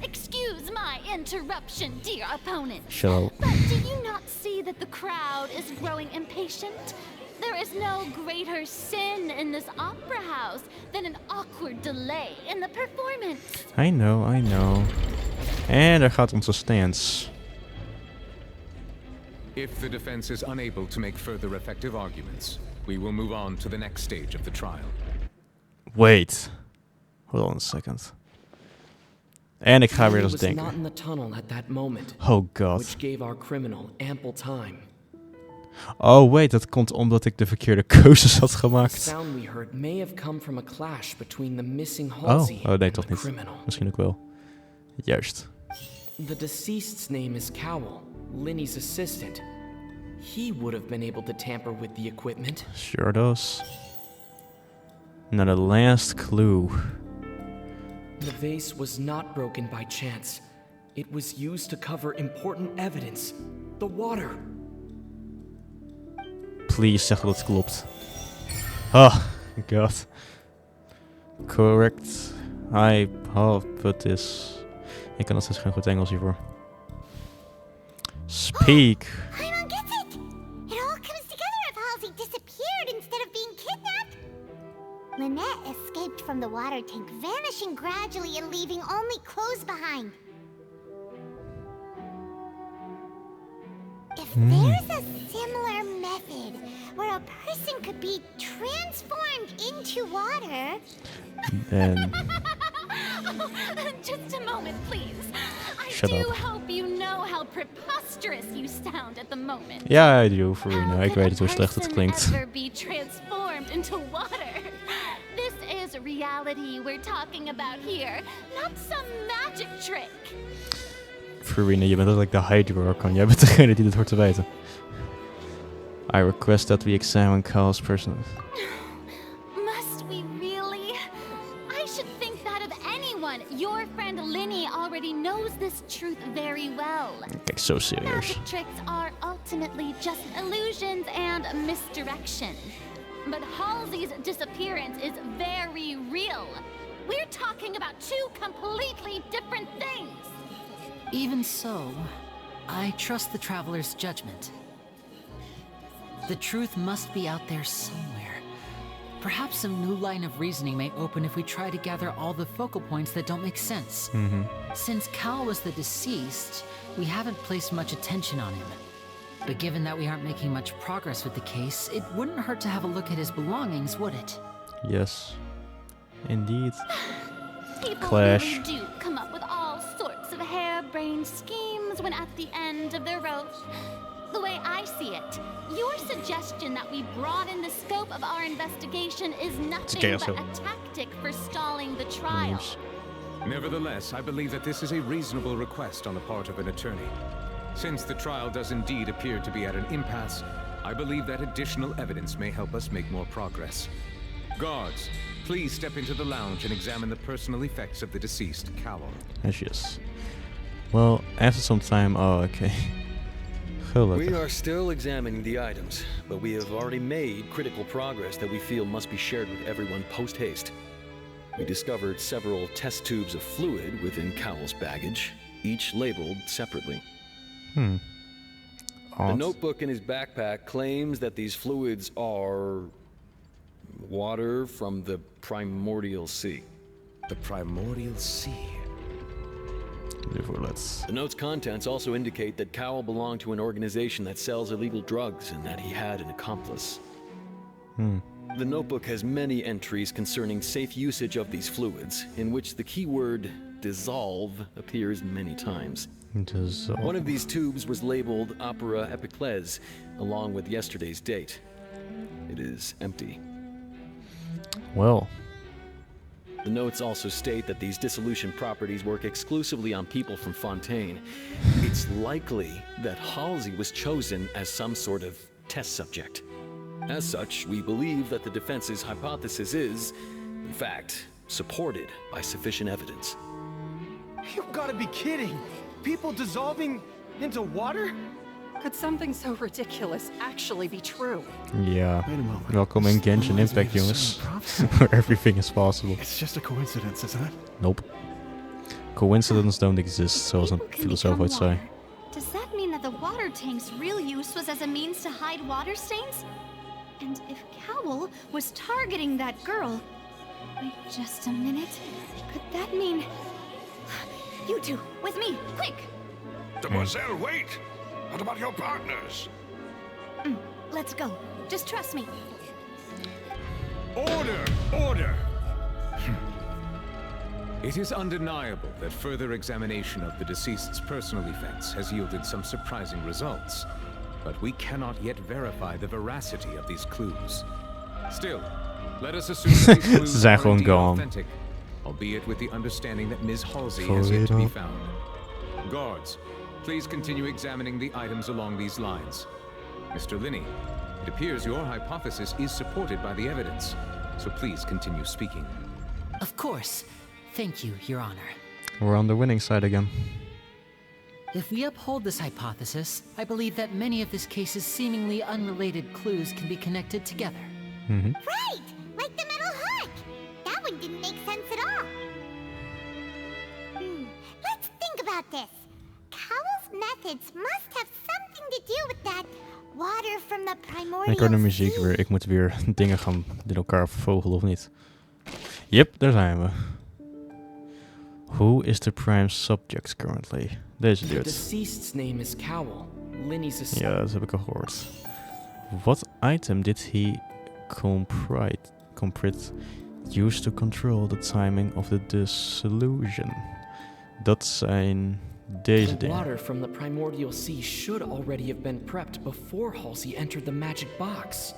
[SPEAKER 10] Excuse my interruption, dear opponent.
[SPEAKER 1] Shut up.
[SPEAKER 10] But do you not see that the crowd is growing impatient? There is no greater sin in this opera house than an awkward delay in the performance.
[SPEAKER 1] I know, I know. En daar gaat onze stance.
[SPEAKER 8] If the defense is unable to make further effective arguments, we will move on to the next stage of the trial.
[SPEAKER 1] Wait. Hold on a second. En ik ga weer eens
[SPEAKER 13] was
[SPEAKER 1] denken.
[SPEAKER 13] not in the tunnel at that moment,
[SPEAKER 1] Oh god.
[SPEAKER 13] which gave our criminal ample time.
[SPEAKER 1] Oh wait, dat komt omdat ik de verkeerde keuzes had
[SPEAKER 13] The
[SPEAKER 1] gemaakt.
[SPEAKER 13] sound we heard may have come from a clash between the missing Halsey
[SPEAKER 1] Oh nee,
[SPEAKER 13] and
[SPEAKER 1] toch
[SPEAKER 13] the
[SPEAKER 1] niet.
[SPEAKER 13] criminal.
[SPEAKER 1] Misschien ook wel. Juist.
[SPEAKER 13] The deceased's name is Cowell, Linny's assistant. He would have been able to tamper with the equipment.
[SPEAKER 1] Sure does. Now the last clue.
[SPEAKER 13] The vase was not broken by chance. It was used to cover important evidence. The water.
[SPEAKER 1] Please zeg dat het klopt. Oh god. Correct. I put this. Ik kan nog steeds geen goed Engels hiervoor. Speak.
[SPEAKER 4] Paimon gets it! It all comes together if Halsey disappeared instead of being kidnapped. Lynette escaped from the water tank, vanishing gradually and leaving only clothes behind. If there's a similar method where a person could be transformed into water...
[SPEAKER 1] Then
[SPEAKER 10] Just a moment, please. I
[SPEAKER 1] Shut
[SPEAKER 10] do
[SPEAKER 1] up.
[SPEAKER 10] hope you know how preposterous you sound at the moment.
[SPEAKER 1] ja, I do, Furina.
[SPEAKER 10] How
[SPEAKER 1] Ik
[SPEAKER 10] could
[SPEAKER 1] weet
[SPEAKER 10] a
[SPEAKER 1] het hoe slecht het
[SPEAKER 10] person
[SPEAKER 1] klinkt.
[SPEAKER 10] ever be transformed into water? This is reality we're talking about here, not some magic trick.
[SPEAKER 1] Furina, je bent eigenlijk de Hydra Archon. Jij bent degene die dit hoort te weten. I request that we examine Kyle's person.
[SPEAKER 10] Must we really? I should think that of anyone. Your friend Linny already knows this truth very well.
[SPEAKER 1] Kijk, zo serieus.
[SPEAKER 10] Magic tricks are ultimately just illusions and misdirection. But Halsey's disappearance is very real. We're talking about 2 completely different things.
[SPEAKER 3] Even so, I trust the traveler's judgment. The truth must be out there somewhere. Perhaps some new line of reasoning may open if we try to gather all the focal points that don't make sense. Since Cal was the deceased, we haven't placed much attention on him. But given that we aren't making much progress with the case, it wouldn't hurt to have a look at his belongings, would it?
[SPEAKER 1] Yes. Indeed.
[SPEAKER 10] People
[SPEAKER 1] Clash.
[SPEAKER 10] really do come up with all sorts of harebrained schemes when at the end of their rope. The way I see it, your suggestion that we broaden the scope of our investigation is nothing
[SPEAKER 1] chaos
[SPEAKER 10] but
[SPEAKER 1] show.
[SPEAKER 10] a tactic for stalling the trial.
[SPEAKER 8] Nevertheless, I believe that this is a reasonable request on the part of an attorney. Since the trial does indeed appear to be at an impasse, I believe that additional evidence may help us make more progress. Guards, please step into the lounge and examine the personal effects of the deceased, Cowell.
[SPEAKER 1] Yes. Well, after some time... Oh, okay.
[SPEAKER 14] We are still examining the items, but we have already made critical progress that we feel must be shared with everyone post-haste. We discovered several test tubes of fluid within Cowell's baggage, each labeled separately. The notebook in his backpack claims that these fluids are water from the primordial sea.
[SPEAKER 8] the primordial sea.
[SPEAKER 14] The note's contents also indicate that Cowell belonged to an organization that sells illegal drugs and that he had an accomplice. The notebook has many entries concerning safe usage of these fluids, in which the keyword dissolve appears many times.
[SPEAKER 1] Dissolve.
[SPEAKER 14] One of these tubes was labeled Opera Epiclesse, along with yesterday's date. It is empty.
[SPEAKER 1] Well.
[SPEAKER 14] The notes also state that these dissolution properties work exclusively on people from Fontaine. It's likely that Halsey was chosen as some sort of test subject. As such, we believe that the defense's hypothesis is, in fact, supported by sufficient evidence.
[SPEAKER 15] You've got to be kidding! People dissolving into water?
[SPEAKER 12] Could something so ridiculous actually be true?
[SPEAKER 1] Ja, welkom in Genshin Impact, jongens. Where everything is possible.
[SPEAKER 7] It's just a coincidence, isn't it?
[SPEAKER 1] Nope. Coincidences don't exist, zoals een filosoof ooit zei.
[SPEAKER 5] Does that mean that the water tank's real use was as a means to hide water stains? And if Cowell was targeting that girl... Wait just a minute. Could that mean... You two, with me, quick!
[SPEAKER 6] Demoiselle, wait! What about your partners?
[SPEAKER 5] Let's go. Just trust me.
[SPEAKER 6] Order! Order!
[SPEAKER 8] It is undeniable that further examination of the deceased's personal effects has yielded some surprising results, but we cannot yet verify the veracity of these clues. Still, let us assume that these clues are indeed authentic, albeit with the understanding that Ms. Halsey has yet to be found. Guards, please continue examining the items along these lines. Mr. Linney, it appears your hypothesis is supported by the evidence, so please continue speaking.
[SPEAKER 3] Of course. Thank you, Your Honor.
[SPEAKER 1] We're on the winning side again.
[SPEAKER 3] If we uphold this hypothesis, I believe that many of this case's seemingly unrelated clues can be connected together.
[SPEAKER 4] Right! Like the metal hook! That one didn't make sense at all. Let's think about this. Cowell's methods must have something to do with that water from the primordial
[SPEAKER 1] Ik hoor de muziek weer. Ik moet weer dingen gaan in elkaar vogelen of niet. Yep, daar zijn we. Who is the prime subject currently? Deze dude.
[SPEAKER 13] The deceased's name is Cowell. Linney's assistant.
[SPEAKER 1] Ja, dat heb ik al gehoord. What item did he comprehend used to control the timing of the dissolution? Dat zijn deze dingen.
[SPEAKER 13] The water from the primordial sea should already have been prepped before Halsey entered the magic box.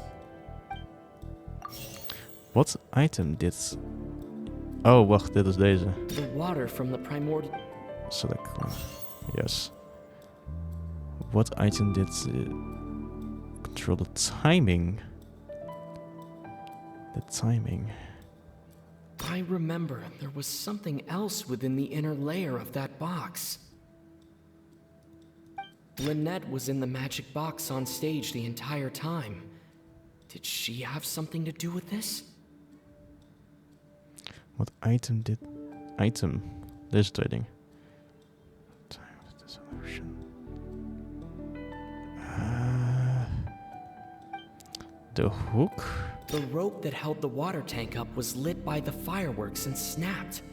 [SPEAKER 1] What item did... Oh, wacht, dit is deze.
[SPEAKER 13] The water from the primordial...
[SPEAKER 1] Select one. Yes. What item did control the timing? The timing.
[SPEAKER 13] I remember there was something else within the inner layer of that box. Lynette was in the magic box on stage the entire time. Did she have something to do with this?
[SPEAKER 1] What item did... Item. Deze twee dingen. Time of the dissolution. The hook?
[SPEAKER 13] The rope that held the water tank up was lit by the fireworks and snapped.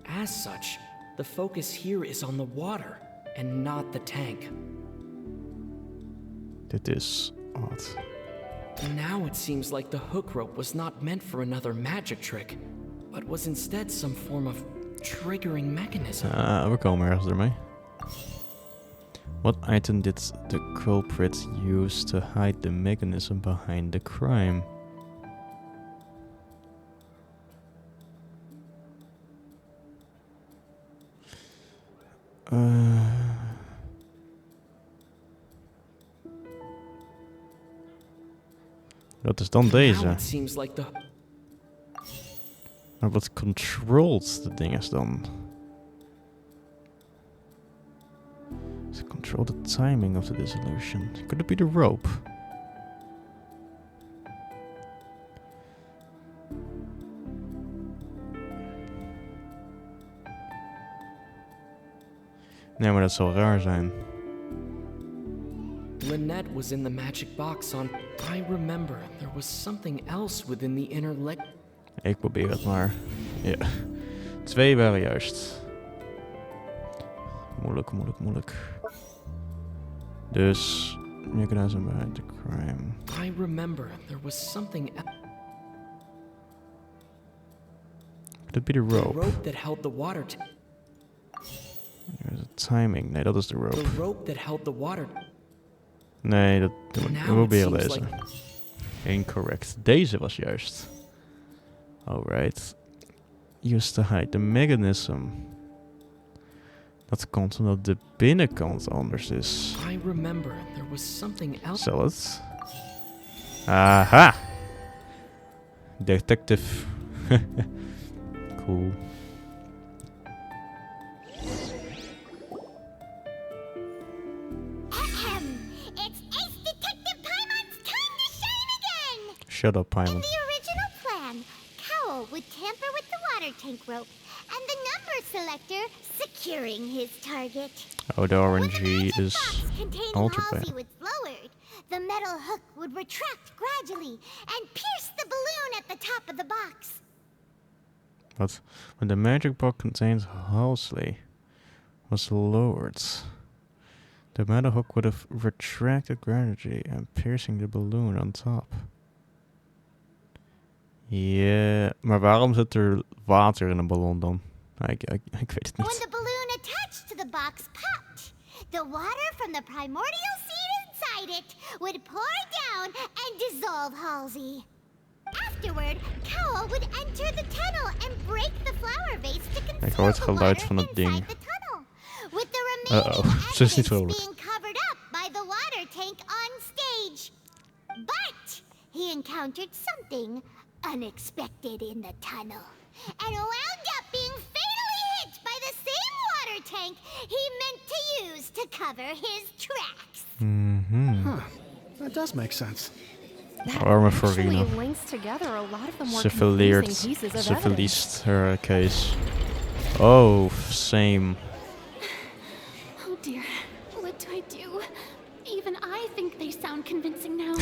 [SPEAKER 13] As such, the focus here is on the water and not the tank.
[SPEAKER 1] Dit is odd.
[SPEAKER 13] Now it seems like the hook rope was not meant for another magic trick, but was instead some form of triggering mechanism.
[SPEAKER 1] We komen ergens ermee. What item did the culprit use to hide the mechanism behind the crime? Dat is dan deze. Maar wat controls de ding is dan? To control the timing of the dissolution. Could it be the rope? Nee, maar dat zal raar zijn.
[SPEAKER 13] Lynette was in the magic box on... I remember there was something else within the inner leg...
[SPEAKER 1] Ik probeer het maar. Ja. 2 waren juist. Moeilijk. Dus... recognize him behind the crime.
[SPEAKER 13] I remember there was something else.
[SPEAKER 1] Could it be the rope?
[SPEAKER 13] The rope that held the water tank.
[SPEAKER 1] There's a timing. Nee, dat is de rope.
[SPEAKER 13] The rope that held the water.
[SPEAKER 1] Nee, dat we proberen deze. Incorrect. Deze was juist. Alright. Use to hide the mechanism. Dat komt omdat de binnenkant anders is.
[SPEAKER 13] I remember there was something else.
[SPEAKER 1] Zal het? Aha! Detective. Cool.
[SPEAKER 4] It's Ace Detective Paimon's time to shine again!
[SPEAKER 1] Shut up, Paimon.
[SPEAKER 4] In the original plan, Cowl would tamper with the water tank rope and the number selector securing his target.
[SPEAKER 1] Oh, the RNG is altered.
[SPEAKER 4] Halsey was lowered. The metal hook would retract gradually and pierce the balloon at the top of the box.
[SPEAKER 1] What? When the magic box contains Halsey was lowered, the metal hook would have retracted gradually and piercing the balloon on top. Ja, maar waarom zit er water in een ballon dan? Ik weet het niet.
[SPEAKER 4] When the balloon attached to the box popped, the water from the primordial seed inside it would pour down and dissolve Halsey. Afterward, Cowl would enter the tunnel and break the flower vase to conceal the water inside the tunnel, with the remaining evidence being covered up by the water tank on stage. But he encountered something unexpected in the tunnel, and wound up being fatally hit by the same water tank he meant to use to cover his tracks.
[SPEAKER 7] Huh. That does make sense.
[SPEAKER 1] Arme Furina. Ze verliest haar case. Oh, same.
[SPEAKER 5] Oh dear, what do I do? Even I think they sound convincing now.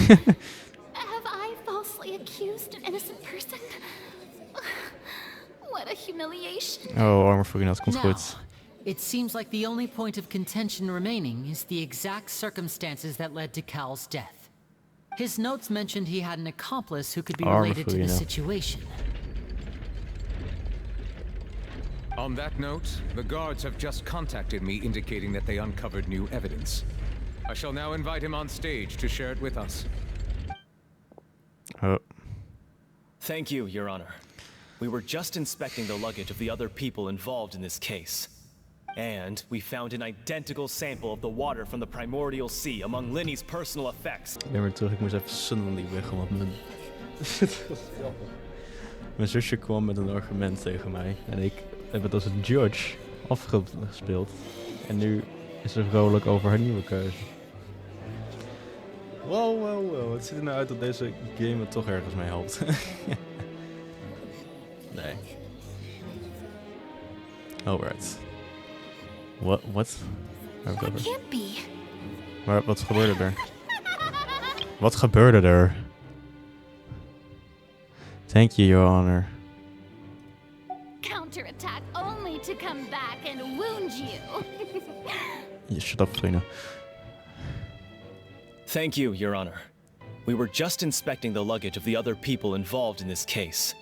[SPEAKER 5] Have I falsely accused an innocent person? What a humiliation.
[SPEAKER 1] Oh, arme Furina, het komt goed.
[SPEAKER 3] It seems like the only point of contention remaining is the exact circumstances that led to Cal's death. His notes mentioned he had an accomplice who could be related to the situation.
[SPEAKER 8] On that note, the guards have just contacted me indicating that they uncovered new evidence. I shall now invite him on stage to share it with us.
[SPEAKER 9] Thank you, Your Honor. We were just inspecting the luggage of the other people involved in this case. And we found an identical sample of the water from the primordial sea among Linny's personal effects.
[SPEAKER 1] Ik ben weer terug, ik moest even suddenly weg, want mijn zusje kwam met een argument tegen mij. En ik heb het als een judge afgespeeld. En nu is ze vrolijk over haar nieuwe keuze. Wow. Het ziet er nou uit dat deze game het toch ergens mee helpt. Nee. Alright. Wat?
[SPEAKER 5] That can't be.
[SPEAKER 1] Maar wat gebeurde er? Wat gebeurde er? Thank you, Your Honor.
[SPEAKER 10] Counterattack only to come back and wound you.
[SPEAKER 1] Shut up, Furina.
[SPEAKER 9] Thank you, Your Honor. We were just inspecting the luggage of the other people involved in this case.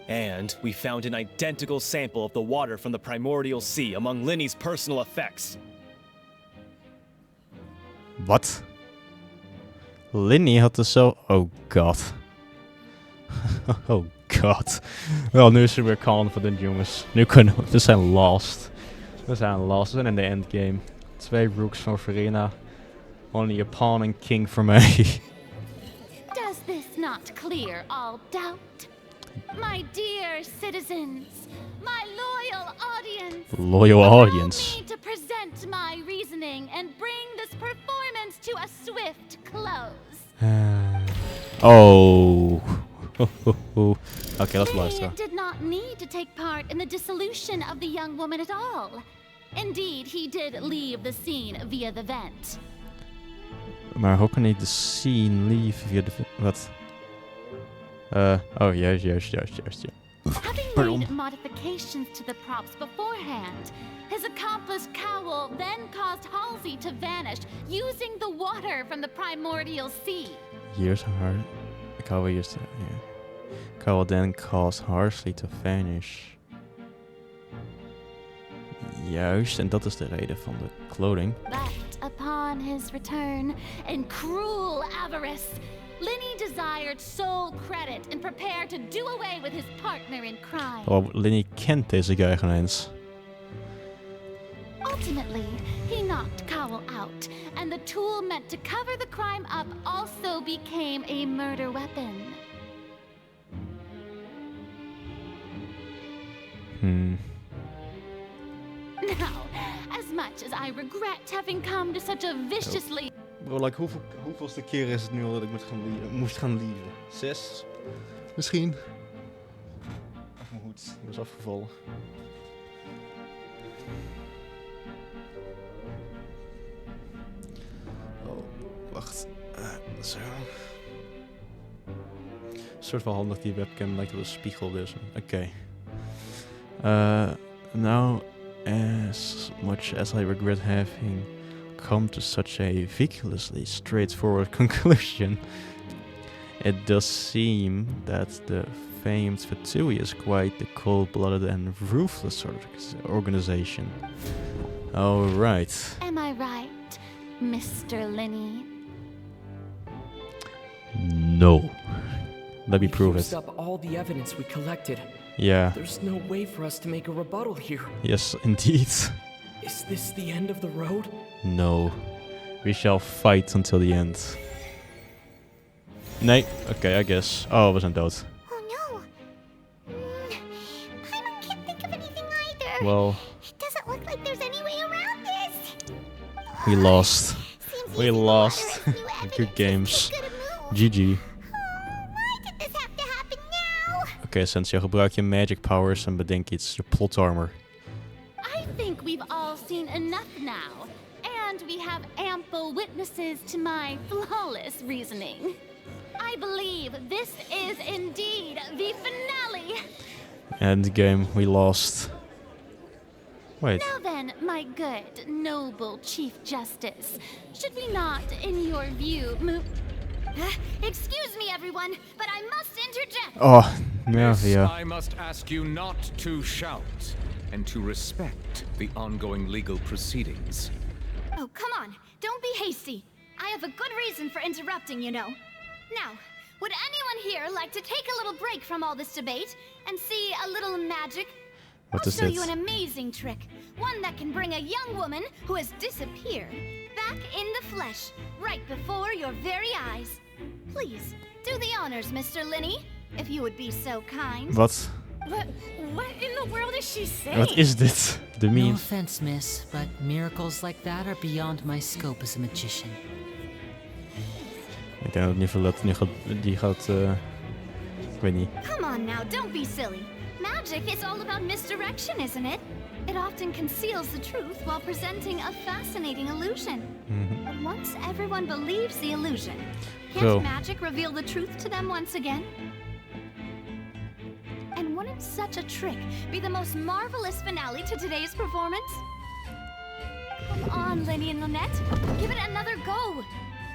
[SPEAKER 9] And we found an identical sample of the water from the primordial sea among Linny's personal effects.
[SPEAKER 1] Wat? Linny had dus zo... Oh god. Oh god. Wel, nu is er weer confident, jongens. Nu kunnen we... We zijn lost. We zijn in de endgame. 2 rooks van Furina. Only a pawn and king for me.
[SPEAKER 10] Does this not clear all doubt? My dear citizens, my loyal audience.
[SPEAKER 1] Loyal audience.
[SPEAKER 10] Allow me to present my reasoning and bring this performance to a swift close.
[SPEAKER 1] Oh. Okay, let's luisteren.
[SPEAKER 10] He did not need to take part in the dissolution of the young woman at all. Indeed, he did leave the scene via the vent.
[SPEAKER 1] Maar hoe kan hij de scene leave via de... Wat? Oh, juist.
[SPEAKER 10] Having made modifications to the props beforehand. His accomplice Cowl then caused Halsey to vanish using the water from the primordial sea.
[SPEAKER 1] Here's her. Cowl then caused Halsey to vanish. Juist, en dat is de reden van de clothing.
[SPEAKER 10] But upon his return, in cruel avarice, Linny desired sole credit and prepared to do away with his partner in crime.
[SPEAKER 1] Oh, Linny kent deze guy geen eens.
[SPEAKER 10] Ultimately, he knocked Cowl out, and the tool meant to cover the crime up also became a murder weapon. Now, as much as I regret having come to such a viciously...
[SPEAKER 1] Bro, like hoeveelste keer is het nu al dat ik moest gaan lieven? 6? Misschien? Ach, mijn hoed. Die was afgevallen. Oh, wacht. Zo. Een soort van handig, die webcam lijkt wel een spiegel dus. Oké. Now, as much as I regret having come to such a ridiculously straightforward conclusion, it does seem that the famed Fatui is quite the cold-blooded and ruthless organization. Alright.
[SPEAKER 10] Am I right, Mr. Linny?
[SPEAKER 1] No. Let me prove
[SPEAKER 13] Used
[SPEAKER 1] it.
[SPEAKER 13] up all the evidence we collected.
[SPEAKER 1] Yeah.
[SPEAKER 13] There's no way for us to make a rebuttal here.
[SPEAKER 1] Yes, indeed.
[SPEAKER 13] Is this the end of the road?
[SPEAKER 1] No. We shall fight until the end. Nee, oké, I guess. Oh, we zijn dood.
[SPEAKER 4] Oh no. I can't think of anything either.
[SPEAKER 1] Well,
[SPEAKER 4] It doesn't look like there's any way around this.
[SPEAKER 1] we lost. We lost. Good games. GG. Oké, Sensio, gebruik je magic powers en bedenk iets. Je plot armor.
[SPEAKER 10] I think we've all seen enough now, and we have ample witnesses to my flawless reasoning. I believe this is indeed the finale.
[SPEAKER 1] Endgame, we lost. Wait.
[SPEAKER 10] Now then, my good, noble Chief Justice, should we not, in your view, move... excuse me, everyone, but I must interject.
[SPEAKER 1] Oh, yeah,
[SPEAKER 8] Yes,
[SPEAKER 1] yeah.
[SPEAKER 8] I must ask you not to shout and to respect the ongoing legal proceedings.
[SPEAKER 5] Oh, come on. Don't be hasty. I have a good reason for interrupting, you know. Now, would anyone here like to take a little break from all this debate and see a little magic?
[SPEAKER 1] What
[SPEAKER 5] I'll
[SPEAKER 1] is
[SPEAKER 5] show
[SPEAKER 1] it?
[SPEAKER 5] you an amazing trick. One that can bring a young woman who has disappeared back in the flesh, right before your very eyes. Please, do the honors, Mr. Linny, if you would be so kind.
[SPEAKER 1] Wat?
[SPEAKER 5] What in the world is she saying?
[SPEAKER 1] Wat is dit? De
[SPEAKER 3] No
[SPEAKER 1] meme.
[SPEAKER 3] offense, miss, but miracles like that are beyond my scope as a magician.
[SPEAKER 1] Ik denk dat Nivelet nu gaat... ik weet niet.
[SPEAKER 5] Come on now, don't be silly. Magic is all about misdirection, isn't it? It often conceals the truth while presenting a fascinating illusion. But once everyone believes the illusion, can't
[SPEAKER 1] Zo.
[SPEAKER 5] magic reveal the truth to them once again? And wouldn't such a trick be the most marvelous finale to today's performance? Come on, Lenny and Lynette, give it another go.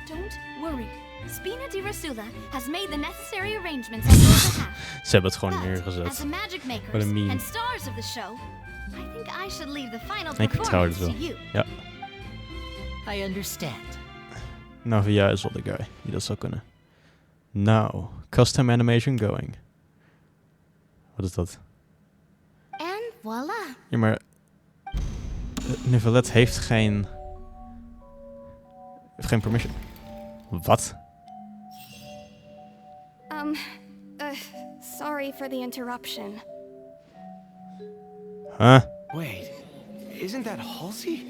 [SPEAKER 5] Don't worry. Spina di Rasula has made the necessary arrangements on your behalf.
[SPEAKER 1] Ze hebben het gewoon
[SPEAKER 5] As
[SPEAKER 1] neergezet.
[SPEAKER 5] the magic
[SPEAKER 1] Wat
[SPEAKER 5] makers
[SPEAKER 1] een meme.
[SPEAKER 5] and stars of the show, I think I should leave the final
[SPEAKER 1] Ik vertrouw het
[SPEAKER 5] performance
[SPEAKER 1] wel.
[SPEAKER 5] to you.
[SPEAKER 1] Ja.
[SPEAKER 3] I understand.
[SPEAKER 1] Navia is wel de guy die dat zou kunnen. Now, custom animation going. Wat is dat?
[SPEAKER 5] And voila.
[SPEAKER 1] Ja, maar... Nivelet heeft geen... Heeft geen permission. Wat?
[SPEAKER 16] Sorry for the interruption.
[SPEAKER 1] Huh?
[SPEAKER 15] Wait, isn't that Halsey?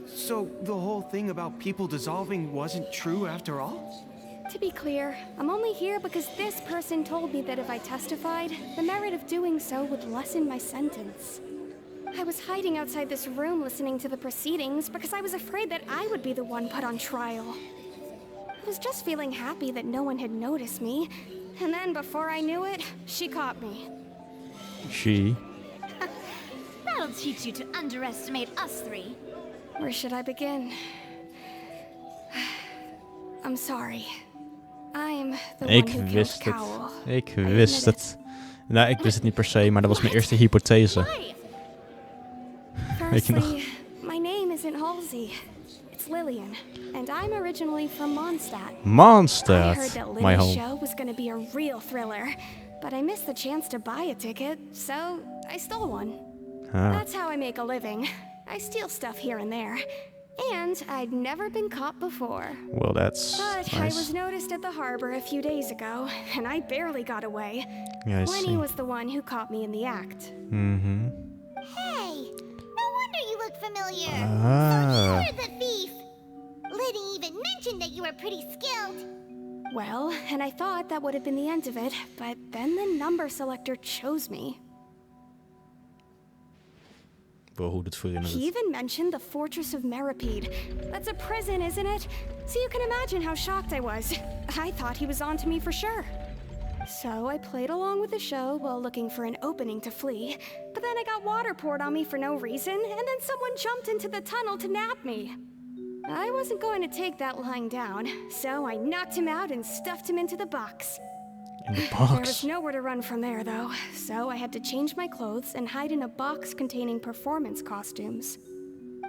[SPEAKER 15] So the whole thing about people dissolving wasn't true after all?
[SPEAKER 16] To be clear, I'm only here because this person told me that if I testified, the merit of doing so would lessen my sentence. I was hiding outside this room listening to the proceedings because I was afraid that I would be the one put on trial. I was just feeling happy that no one had noticed me, and then before I knew it, she caught me.
[SPEAKER 1] She.
[SPEAKER 10] That'll teach you to underestimate us three.
[SPEAKER 16] Where should I begin? I'm sorry. I'm the one who killed Cowl.
[SPEAKER 1] Ik wist het. Nou, ik wist het niet per se, maar dat was mijn eerste hypothese.
[SPEAKER 16] Firstly, my name isn't Halsey. It's Lillian, and I'm originally from Mondstadt.
[SPEAKER 1] Mondstadt,
[SPEAKER 16] I heard that
[SPEAKER 1] my
[SPEAKER 16] Lily's
[SPEAKER 1] home.
[SPEAKER 16] show was going to be a real thriller, but I missed the chance to buy a ticket, so I stole one. That's how I make a living. I steal stuff here and there. And I'd never been caught before.
[SPEAKER 1] Well, that's
[SPEAKER 16] But
[SPEAKER 1] nice.
[SPEAKER 16] I was noticed at the harbor a few days ago, and I barely got away.
[SPEAKER 1] Yeah, I
[SPEAKER 16] Lenny
[SPEAKER 1] see.
[SPEAKER 16] was the one who caught me in the act.
[SPEAKER 1] Mm-hmm.
[SPEAKER 4] Hey, no wonder you look familiar.
[SPEAKER 1] Ah.
[SPEAKER 4] So you're the thief. Liddy even mentioned that you were pretty skilled.
[SPEAKER 16] Well, and I thought that would have been the end of it, but then the number selector chose me.
[SPEAKER 1] Well, hoe doet Furina
[SPEAKER 16] He
[SPEAKER 1] dit?
[SPEAKER 16] even mentioned the Fortress of Meripede. That's a prison, isn't it? So you can imagine how shocked I was. I thought he was on to me for sure. So I played along with the show while looking for an opening to flee. But then I got water poured on me for no reason, and then someone jumped into the tunnel to nab me. I wasn't going to take that lying down, so I knocked him out and stuffed him into the box.
[SPEAKER 1] In the
[SPEAKER 16] There was
[SPEAKER 1] box.
[SPEAKER 16] nowhere to run from there, though, so I had to change my clothes and hide in a box containing performance costumes.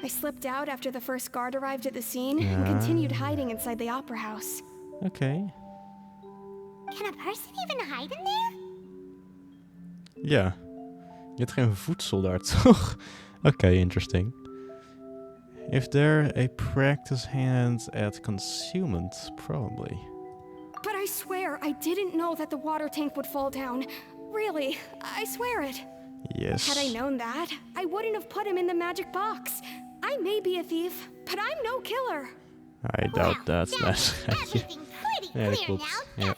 [SPEAKER 16] I slipped out after the first guard arrived at the scene and continued hiding inside the opera house.
[SPEAKER 1] Oké.
[SPEAKER 4] Can a person even hide in there?
[SPEAKER 1] Ja. Je hebt geen voedsel daar, toch? Oké, interesting. If there a practice hand at concealment, probably.
[SPEAKER 16] But I swear I didn't know that the water tank would fall down. Really, I swear it.
[SPEAKER 1] Yes.
[SPEAKER 16] Had I known that, I wouldn't have put him in the magic box. I may be a thief, but I'm no killer.
[SPEAKER 1] I doubt that. Ja, dat klopt. Ja.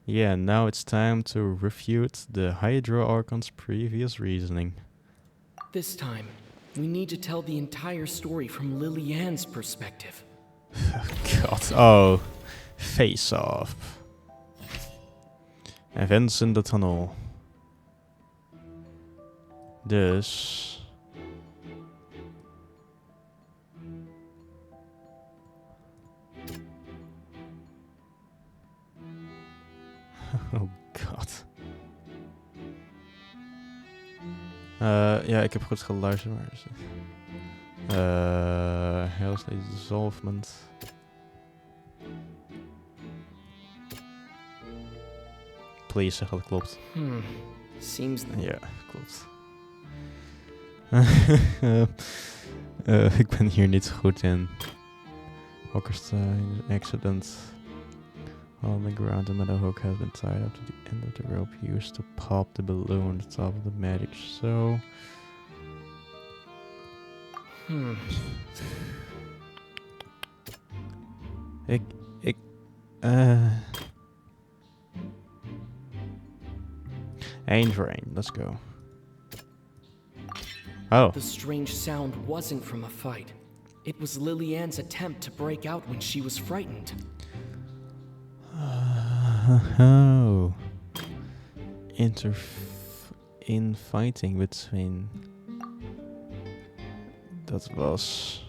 [SPEAKER 1] Yeah, now it's time to refute the Hydro Archon's previous reasoning.
[SPEAKER 13] This time, we need to tell the entire story from Lillian's perspective.
[SPEAKER 1] God. Oh. Face off. Events in the tunnel. Dus. Oh god. Ja, ik heb goed geluisterd, maar is het? Hell's Dissolvement. Please, zeg dat het klopt.
[SPEAKER 13] Seems that...
[SPEAKER 1] Ja, klopt. Ik ben hier niet zo goed in. Walkerstein, accident. On the ground, the metal hook has been tied up to the end of the rope used to pop the balloon on the top of the magic show. Eén voor één, let's go. Oh.
[SPEAKER 13] The strange sound wasn't from a fight. It was Lillian's attempt to break out when she was frightened.
[SPEAKER 1] Oh. Infighting between. Dat was.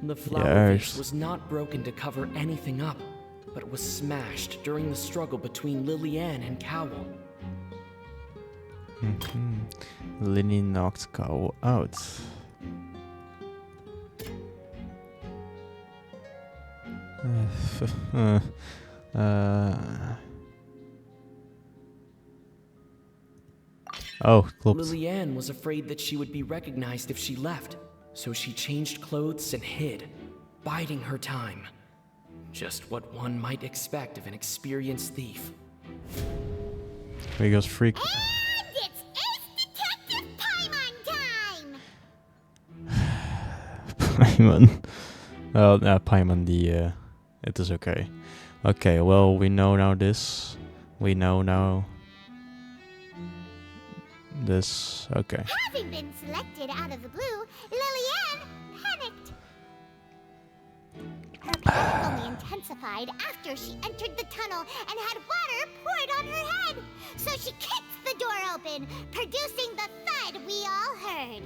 [SPEAKER 13] The flower vase was not broken to cover anything up, but it was smashed during the struggle between Lillian and Cowl.
[SPEAKER 1] Linny knocked Cowl out. Oh, klopt.
[SPEAKER 13] Lillian was afraid that she would be recognized if she left, so she changed clothes and hid, biding her time. Just what one might expect of an experienced thief.
[SPEAKER 1] He goes freak.
[SPEAKER 4] And it's Ace Detective Paimon time!
[SPEAKER 1] Paimon. Well, Paimon, it is okay. Okay, well, we know now this. We know now This, okay.
[SPEAKER 4] Having been selected out of the blue, Lillian panicked. Her panic only intensified after she entered the tunnel and had water poured on her head. So she kicked the door open, producing the thud we all heard.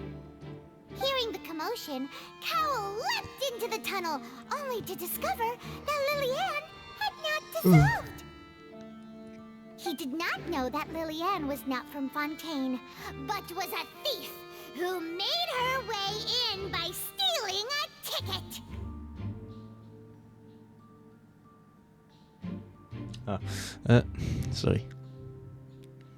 [SPEAKER 4] Hearing the commotion, Cowl leapt into the tunnel, only to discover that Lillian had not dissolved. He did not know that Lillian was not from Fontaine, but was a thief who made her way in by stealing a ticket.
[SPEAKER 1] Sorry.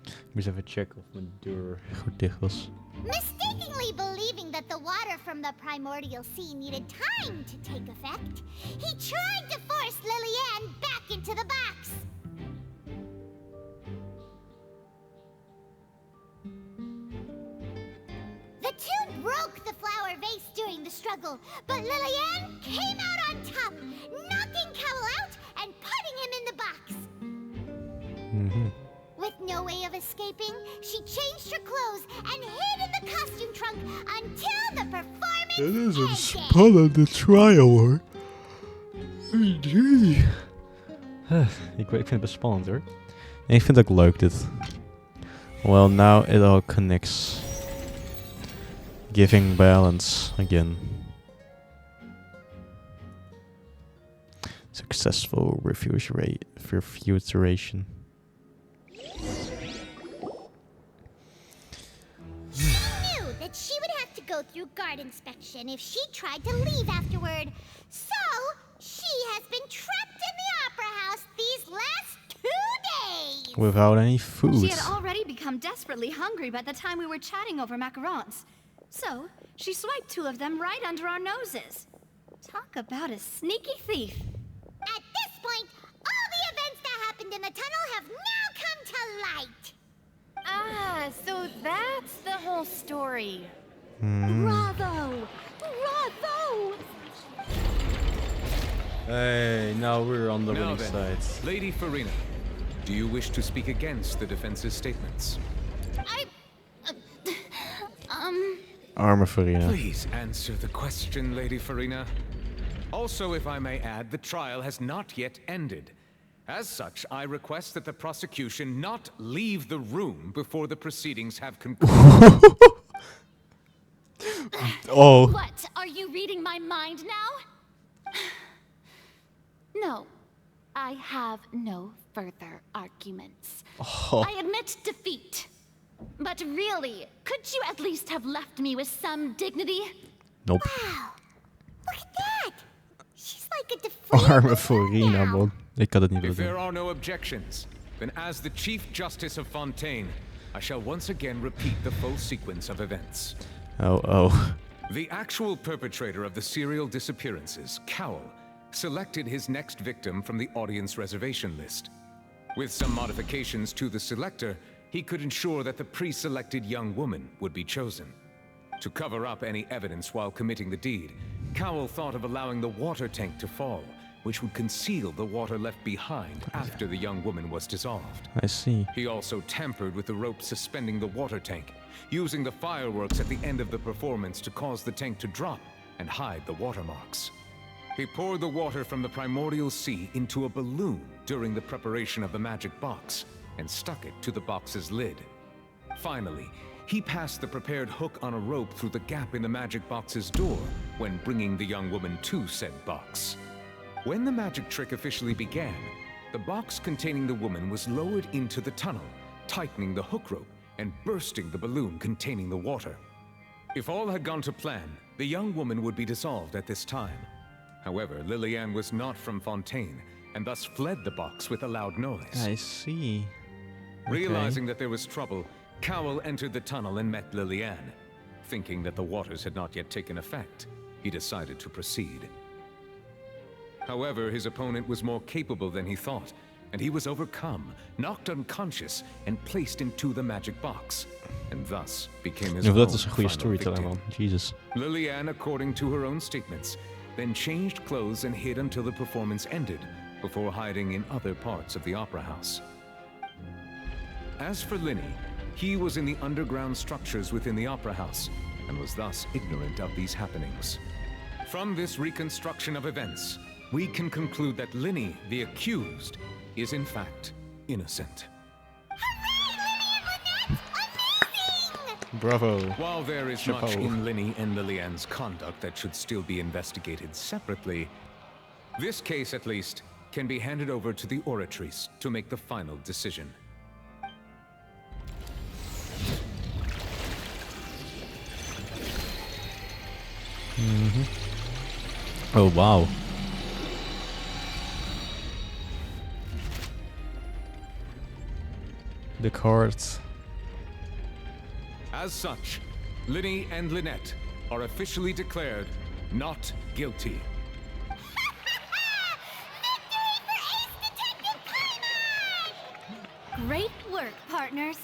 [SPEAKER 1] Ik moest even checken of mijn deur goed dicht was.
[SPEAKER 4] Mistakenly believing that the water from the primordial sea needed time to take effect, he tried to force Lillian back into the box. The two broke the flower vase during the struggle, but Lillian came out on top, knocking Cowl out and putting him in the box. With no way of escaping, she changed her clothes and hid in the costume trunk until the performance
[SPEAKER 1] Dit is een
[SPEAKER 4] ended.
[SPEAKER 1] spannende trial hoor. Ik vind het best spannend hoor. En ik vind het ook leuk dit. Well, now it all connects. Giving balance again. Successful refutation.
[SPEAKER 4] She knew that she would have to go through guard inspection if she tried to leave afterward. So, she has been trapped in the Opera House these last 2 days.
[SPEAKER 1] Without any food.
[SPEAKER 5] She had already become desperately hungry by the time we were chatting over macarons. So, she swiped 2 of them right under our noses. Talk about a sneaky thief.
[SPEAKER 4] At this point, all the events that happened in the tunnel have now come to light.
[SPEAKER 12] Ah, so that's the whole story.
[SPEAKER 4] Bravo! Bravo!
[SPEAKER 1] Hey, now we're on the
[SPEAKER 8] Now
[SPEAKER 1] winning
[SPEAKER 8] then,
[SPEAKER 1] side.
[SPEAKER 8] Lady Furina, do you wish to speak against the defense's statements?
[SPEAKER 1] Arme Furina.
[SPEAKER 8] Please answer the question, Lady Furina. Also, if I may add, the trial has not yet ended. As such, I request that the prosecution not leave the room before the proceedings have concluded.
[SPEAKER 1] Oh.
[SPEAKER 10] What? Are you reading my mind now? No. I have no further arguments.
[SPEAKER 1] Oh.
[SPEAKER 10] I admit defeat. But really, could you at least have left me with some dignity?
[SPEAKER 1] Nope.
[SPEAKER 4] Wow! Look at that! She's like a deflated
[SPEAKER 1] Arme Furina, man. Ik had het niet
[SPEAKER 8] If
[SPEAKER 1] willen
[SPEAKER 8] there
[SPEAKER 1] doen.
[SPEAKER 8] are no objections, then as the Chief Justice of Fontaine, I shall once again repeat the full sequence of events.
[SPEAKER 1] Oh.
[SPEAKER 8] The actual perpetrator of the serial disappearances, Cowl, selected his next victim from the audience reservation list. With some modifications to the selector, he could ensure that the pre-selected young woman would be chosen. To cover up any evidence while committing the deed, Cowl thought of allowing the water tank to fall, which would conceal the water left behind after the young woman was dissolved.
[SPEAKER 1] I see.
[SPEAKER 8] He also tampered with the rope suspending the water tank, using the fireworks at the end of the performance to cause the tank to drop and hide the watermarks. He poured the water from the primordial sea into a balloon during the preparation of the magic box and stuck it to the box's lid. Finally, he passed the prepared hook on a rope through the gap in the magic box's door when bringing the young woman to said box. When the magic trick officially began, the box containing the woman was lowered into the tunnel, tightening the hook rope and bursting the balloon containing the water. If all had gone to plan, the young woman would be dissolved at this time. However, Lillian was not from Fontaine, and thus fled the box with a loud noise.
[SPEAKER 1] I see. Okay.
[SPEAKER 8] Realizing that there was trouble, Cowl entered the tunnel and met Lillian. Thinking that the waters had not yet taken effect, he decided to proceed. However, his opponent was more capable than he thought, and he was overcome, knocked unconscious, and placed into the magic box, and thus became his
[SPEAKER 1] Ja,
[SPEAKER 8] own
[SPEAKER 1] dat is een goede
[SPEAKER 8] final
[SPEAKER 1] storyteller,
[SPEAKER 8] victim.
[SPEAKER 1] man. Jesus.
[SPEAKER 8] Lillian, according to her own statements, then changed clothes and hid until the performance ended, before hiding in other parts of the opera house. As for Linny, he was in the underground structures within the Opera House, and was thus ignorant of these happenings. From this reconstruction of events, we can conclude that Linny, the accused, is in fact innocent.
[SPEAKER 1] Bravo.
[SPEAKER 8] While there is much in Linny and Lillian's conduct that should still be investigated separately, this case at least can be handed over to the oratories to make the final decision.
[SPEAKER 1] Oh, wow. The cards.
[SPEAKER 8] As such, Linny and Lynette are officially declared not guilty.
[SPEAKER 10] Great work, partners.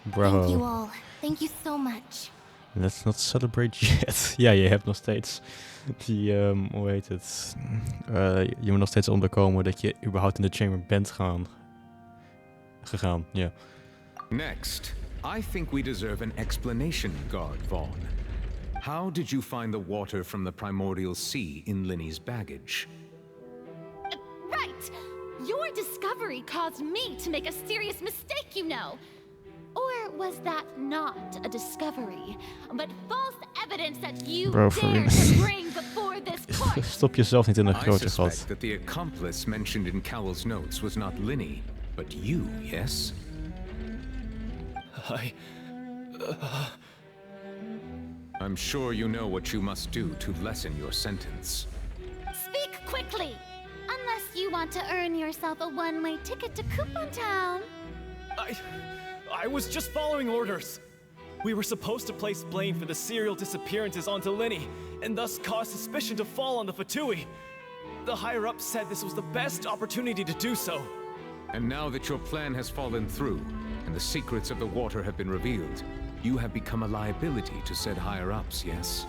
[SPEAKER 1] Bravo.
[SPEAKER 4] Thank you all. Thank you so much.
[SPEAKER 1] Let's not celebrate yet. Ja, je hebt nog steeds die, hoe heet het? Je moet nog steeds onderkomen dat je überhaupt in de chamber bent gegaan. Ja.
[SPEAKER 8] Next, I think we deserve an explanation, Guard Vaughn. How did you find the water from the primordial sea in Linny's baggage?
[SPEAKER 10] Right! Your discovery caused me to make a serious mistake, you know. Or was that not a discovery, but false evidence that you dared to bring before this court?
[SPEAKER 1] Stop jezelf niet in een grote gat.
[SPEAKER 8] I suspect that the accomplice mentioned in Cowell's notes was not Linny, but you, yes? I'm sure you know what you must do to lessen your sentence.
[SPEAKER 10] Speak quickly! Unless you want to earn yourself a one-way ticket to Coupon Town.
[SPEAKER 9] I was just following orders. We were supposed to place blame for the serial disappearances onto Linny, and thus cause suspicion to fall on the Fatui. The higher-ups said this was the best opportunity to do so.
[SPEAKER 8] And now that your plan has fallen through, and the secrets of the water have been revealed, you have become a liability to said higher-ups, yes?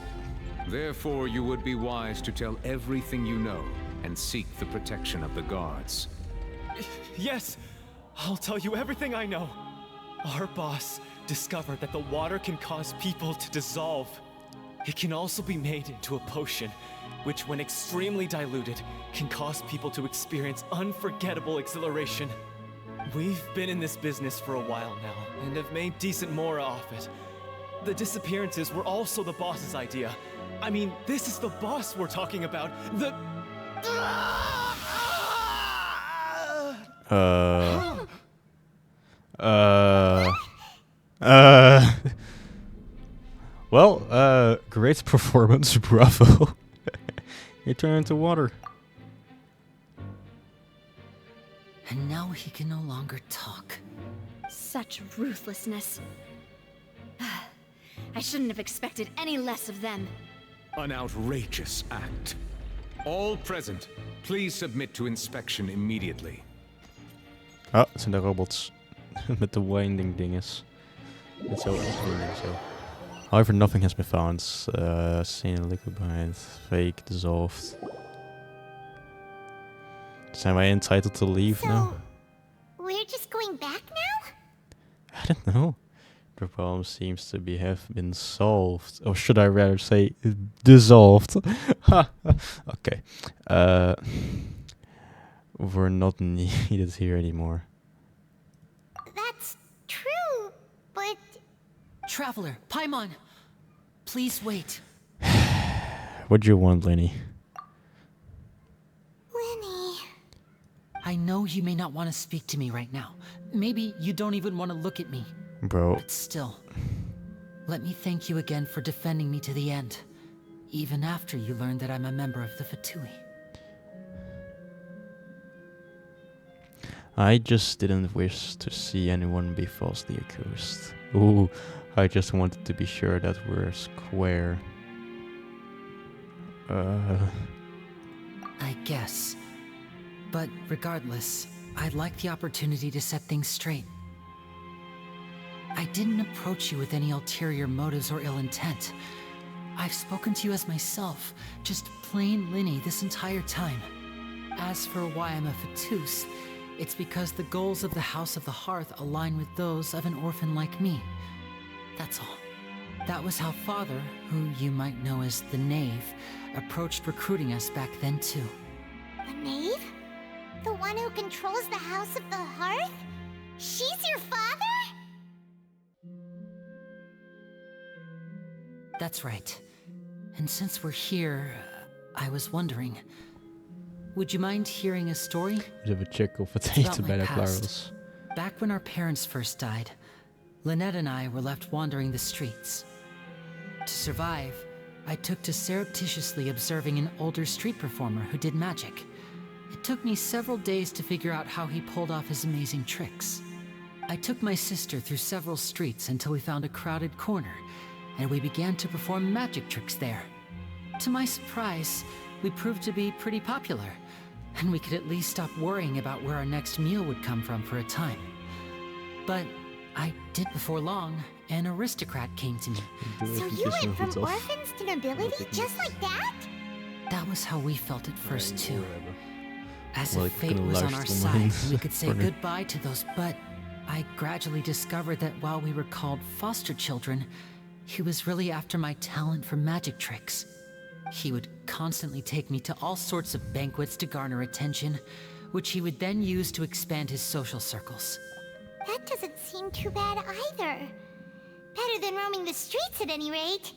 [SPEAKER 8] Therefore, you would be wise to tell everything you know, and seek the protection of the guards.
[SPEAKER 9] Yes, I'll tell you everything I know. Our boss discovered that the water can cause people to dissolve. It can also be made into a potion, which when extremely diluted, can cause people to experience unforgettable exhilaration. We've been in this business for a while now, and have made decent mora off it. The disappearances were also the boss's idea. I mean, this is the boss we're talking about.
[SPEAKER 1] Well, great performance, bravo. You turn into water.
[SPEAKER 3] And now he can no longer talk.
[SPEAKER 5] Such ruthlessness. I shouldn't have expected any less of them.
[SPEAKER 8] An outrageous act. All present, please submit to inspection immediately.
[SPEAKER 1] Ah, het zijn de robots. Met de winding dinges. Met zo. However, nothing has been found. Seen liquefied, fake, dissolved. Zijn wij entitled to leave now?
[SPEAKER 4] We're just going back now?
[SPEAKER 1] I don't know. The problem seems to have been solved. Or should I rather say dissolved? Okay. We're not needed here anymore.
[SPEAKER 4] That's true, but...
[SPEAKER 3] Traveler, Paimon, please wait.
[SPEAKER 1] What do you want, Lenny?
[SPEAKER 4] Lenny...
[SPEAKER 3] I know you may not want to speak to me right now. Maybe you don't even want to look at me.
[SPEAKER 1] Bro.
[SPEAKER 3] But still, let me thank you again for defending me to the end. Even after you learned that I'm a member of the Fatui.
[SPEAKER 1] I just didn't wish to see anyone be falsely accused. Ooh, I just wanted to be sure that we're square.
[SPEAKER 3] I guess. But regardless, I'd like the opportunity to set things straight. I didn't approach you with any ulterior motives or ill intent. I've spoken to you as myself, just plain Linny this entire time. As for why I'm a Fatus, it's because the goals of the House of the Hearth align with those of an orphan like me. That's all. That was how Father, who you might know as the Knave, approached recruiting us back then too.
[SPEAKER 4] The Knave? The one who controls the House of the Hearth? She's your father?
[SPEAKER 3] That's right. And since we're here, I was wondering, would you mind hearing a story?
[SPEAKER 1] Dus even checken of het
[SPEAKER 3] It's
[SPEAKER 1] eten
[SPEAKER 3] about
[SPEAKER 1] bijna
[SPEAKER 3] my
[SPEAKER 1] klaar
[SPEAKER 3] past.
[SPEAKER 1] was.
[SPEAKER 3] Back when our parents first died, Lynette and I were left wandering the streets. To survive, I took to surreptitiously observing an older street performer who did magic. It took me several days to figure out how he pulled off his amazing tricks. I took my sister through several streets until we found a crowded corner, and we began to perform magic tricks there. To my surprise, we proved to be pretty popular, and we could at least stop worrying about where our next meal would come from for a time. But I did before long, an aristocrat came to me.
[SPEAKER 4] So you went from orphans to nobility just like that?
[SPEAKER 3] That was how we felt at first too. As
[SPEAKER 1] Well,
[SPEAKER 3] if
[SPEAKER 1] ik
[SPEAKER 3] fate
[SPEAKER 1] kan
[SPEAKER 3] was on our
[SPEAKER 1] luisteren,
[SPEAKER 3] side,
[SPEAKER 1] maar
[SPEAKER 3] and we could say
[SPEAKER 1] voor nu.
[SPEAKER 3] goodbye to those, but I gradually discovered that while we were called foster children, he was really after my talent for magic tricks. He would constantly take me to all sorts of banquets to garner attention, which he would then use to expand his social circles.
[SPEAKER 4] That doesn't seem too bad either. Better than roaming the streets at any rate.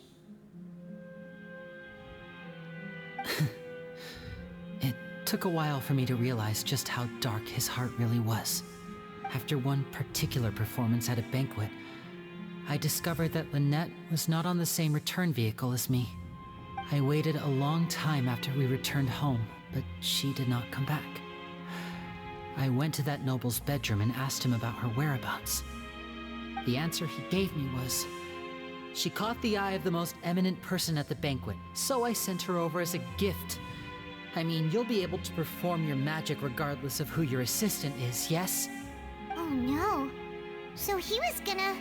[SPEAKER 3] It took a while for me to realize just how dark his heart really was. After one particular performance at a banquet, I discovered that Lynette was not on the same return vehicle as me. I waited a long time after we returned home, but she did not come back. I went to that noble's bedroom and asked him about her whereabouts. The answer he gave me was, she caught the eye of the most eminent person at the banquet, so I sent her over as a gift. I mean, you'll be able to perform your magic regardless of who your assistant is, yes?
[SPEAKER 4] Oh no. So he was gonna...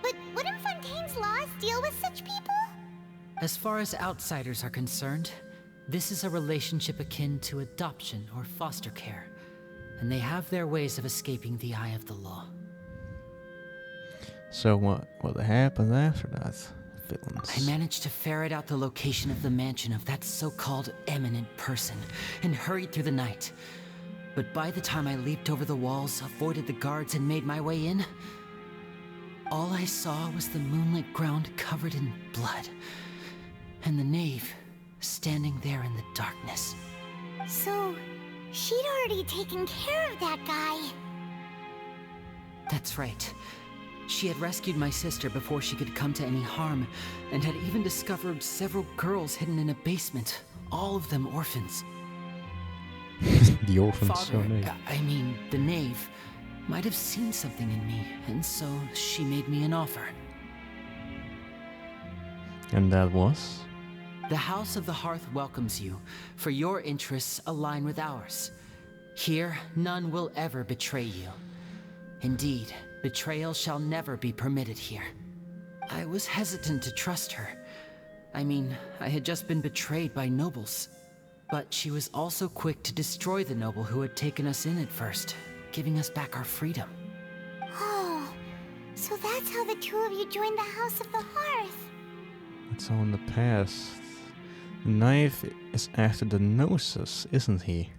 [SPEAKER 4] But wouldn't Fontaine's laws deal with such people?
[SPEAKER 3] As far as outsiders are concerned, this is a relationship akin to adoption or foster care, and they have their ways of escaping the eye of the law.
[SPEAKER 1] So what happened after that? Villains.
[SPEAKER 3] I managed to ferret out the location of the mansion of that so-called eminent person and hurried through the night. But by the time I leaped over the walls, avoided the guards, and made my way in, all I saw was the moonlit ground covered in blood, and the knave standing there in the darkness.
[SPEAKER 4] So, she'd already taken care of that guy.
[SPEAKER 3] That's right. She had rescued my sister before she could come to any harm, and had even discovered several girls hidden in a basement, all of them orphans.
[SPEAKER 1] The orphans,
[SPEAKER 3] Father,
[SPEAKER 1] so nee.
[SPEAKER 3] I mean, the knave, might have seen something in me, and so she made me an offer.
[SPEAKER 1] And that was?
[SPEAKER 3] The House of the Hearth welcomes you, for your interests align with ours. Here, none will ever betray you. Indeed, betrayal shall never be permitted here. I was hesitant to trust her. I mean, I had just been betrayed by nobles. But she was also quick to destroy the noble who had taken us in at first, giving us back our freedom.
[SPEAKER 4] Oh, so that's how the two of you joined the House of the Hearth.
[SPEAKER 1] It's all in the past. The knife is after the Gnosis, isn't he?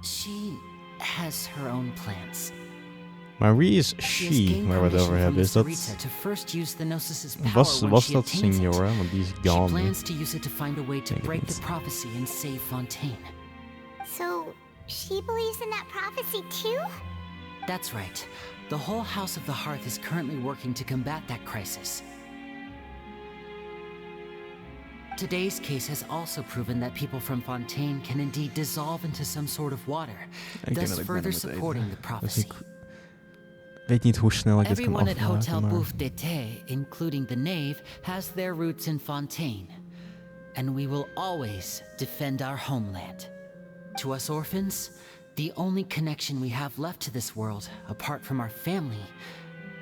[SPEAKER 3] She has her own plans.
[SPEAKER 1] Maar wie is she waar we het over hebben? Is dat... Was dat Signora? Want die is gone.
[SPEAKER 3] She plans to use it to find a way to break the prophecy and save Fontaine.
[SPEAKER 4] So, she believes in that prophecy too?
[SPEAKER 3] That's right. The whole House of the Hearth is currently working to combat that crisis. Today's case has also proven that people from Fontaine can indeed dissolve into some sort of water, thus further supporting the prophecy.
[SPEAKER 1] Weet niet hoe snel ik dit kan
[SPEAKER 3] Everyone at
[SPEAKER 1] afmaken,
[SPEAKER 3] Hotel
[SPEAKER 1] maar...
[SPEAKER 3] Bouffe d'été, including the knave, has their roots in Fontaine. And we will always defend our homeland. To us orphans, the only connection we have left to this world, apart from our family,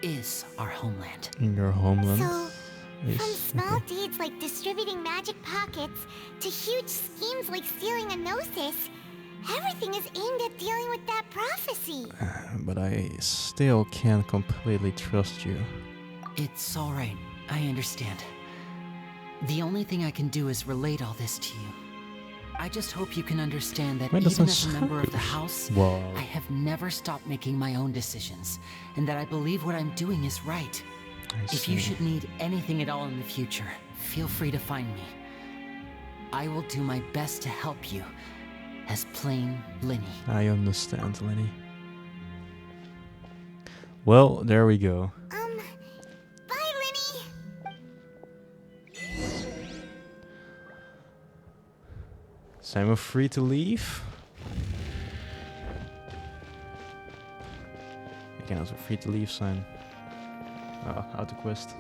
[SPEAKER 3] is our homeland.
[SPEAKER 1] Your homeland?
[SPEAKER 4] So, from small deeds like distributing magic pockets to huge schemes like stealing a Gnosis, Everything is aimed at dealing with that prophecy.
[SPEAKER 1] But I still can't completely trust you.
[SPEAKER 3] It's all right. I understand. The only thing I can do is relate all this to you. I just hope you can understand that even as a member of the house, I have never stopped making my own decisions, and that I believe what I'm doing is right. If you should need anything at all in the future, feel free to find me. I will do my best to help you, as plain Lenny.
[SPEAKER 1] I understand, Lenny. Well, there we go.
[SPEAKER 4] Bye, Lenny.
[SPEAKER 1] Zijn we free to leave? Ik denk dat we free to leave zijn. Oh, autoquest.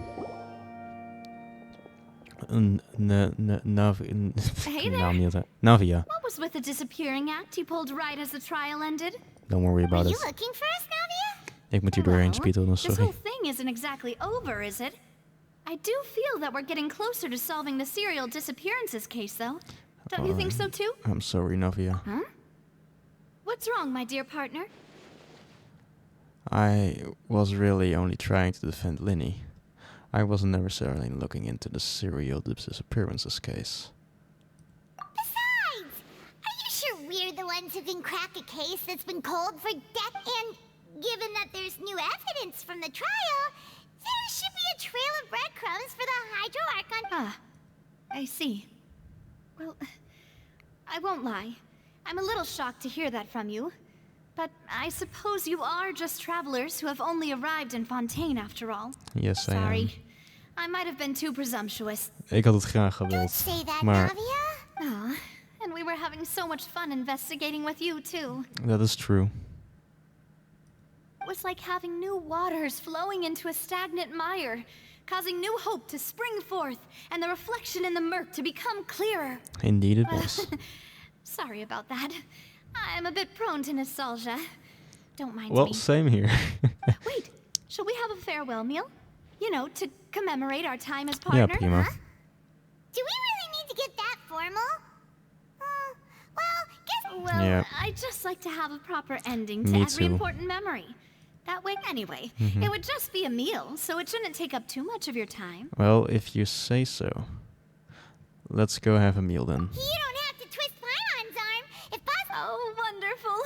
[SPEAKER 5] Hey there.
[SPEAKER 1] Navia.
[SPEAKER 5] What was with the disappearing act you pulled right as the trial ended?
[SPEAKER 1] Don't worry about
[SPEAKER 4] Are
[SPEAKER 1] it.
[SPEAKER 4] you looking for us, Navia?
[SPEAKER 1] Ik moet hier doorheen spietelen,
[SPEAKER 5] This
[SPEAKER 1] sorry.
[SPEAKER 5] whole thing isn't exactly over, is it? I do feel that we're getting closer to solving the serial disappearances case, though. Don't you think so too?
[SPEAKER 1] I'm sorry, Navia.
[SPEAKER 5] Huh? What's wrong, my dear partner?
[SPEAKER 1] I was really only trying to defend Lenny. I wasn't necessarily looking into the serial disappearances case.
[SPEAKER 4] Besides, are you sure we're the ones who can crack a case that's been cold for death? And given that there's new evidence from the trial, there should be a trail of breadcrumbs for the Hydro Archon.
[SPEAKER 5] Ah, I see. Well, I won't lie. I'm a little shocked to hear that from you. But I suppose you are just travelers who have only arrived in Fontaine after all.
[SPEAKER 1] Yes, I am.
[SPEAKER 5] Sorry. I might have been too presumptuous.
[SPEAKER 1] Ik had het graag gewild. Maar
[SPEAKER 5] Ah, and we were having so much fun investigating with you too.
[SPEAKER 1] that is true.
[SPEAKER 5] It was like having new waters flowing into a stagnant mire, causing new hope to spring forth, and the reflection in the murk to become clearer.
[SPEAKER 1] Indeed it was.
[SPEAKER 5] Sorry about that. I'm a bit prone to nostalgia. Don't mind
[SPEAKER 1] Well,
[SPEAKER 5] me.
[SPEAKER 1] same here.
[SPEAKER 5] Wait, shall we have a farewell meal? You know, to commemorate our time as
[SPEAKER 1] Ja,
[SPEAKER 5] partner?
[SPEAKER 1] prima.
[SPEAKER 4] Do we really need to get that formal?
[SPEAKER 5] Well,
[SPEAKER 1] Yeah.
[SPEAKER 5] I'd just like to have a proper ending to
[SPEAKER 1] Me
[SPEAKER 5] every
[SPEAKER 1] too.
[SPEAKER 5] important memory. That way, anyway,
[SPEAKER 1] Mhm.
[SPEAKER 5] it would just be a meal, so it shouldn't take up too much of your time.
[SPEAKER 1] Well, if you say so. Let's go have a meal then.
[SPEAKER 4] You don't have to twist Paimon's arm. If possible.
[SPEAKER 5] Oh, wonderful.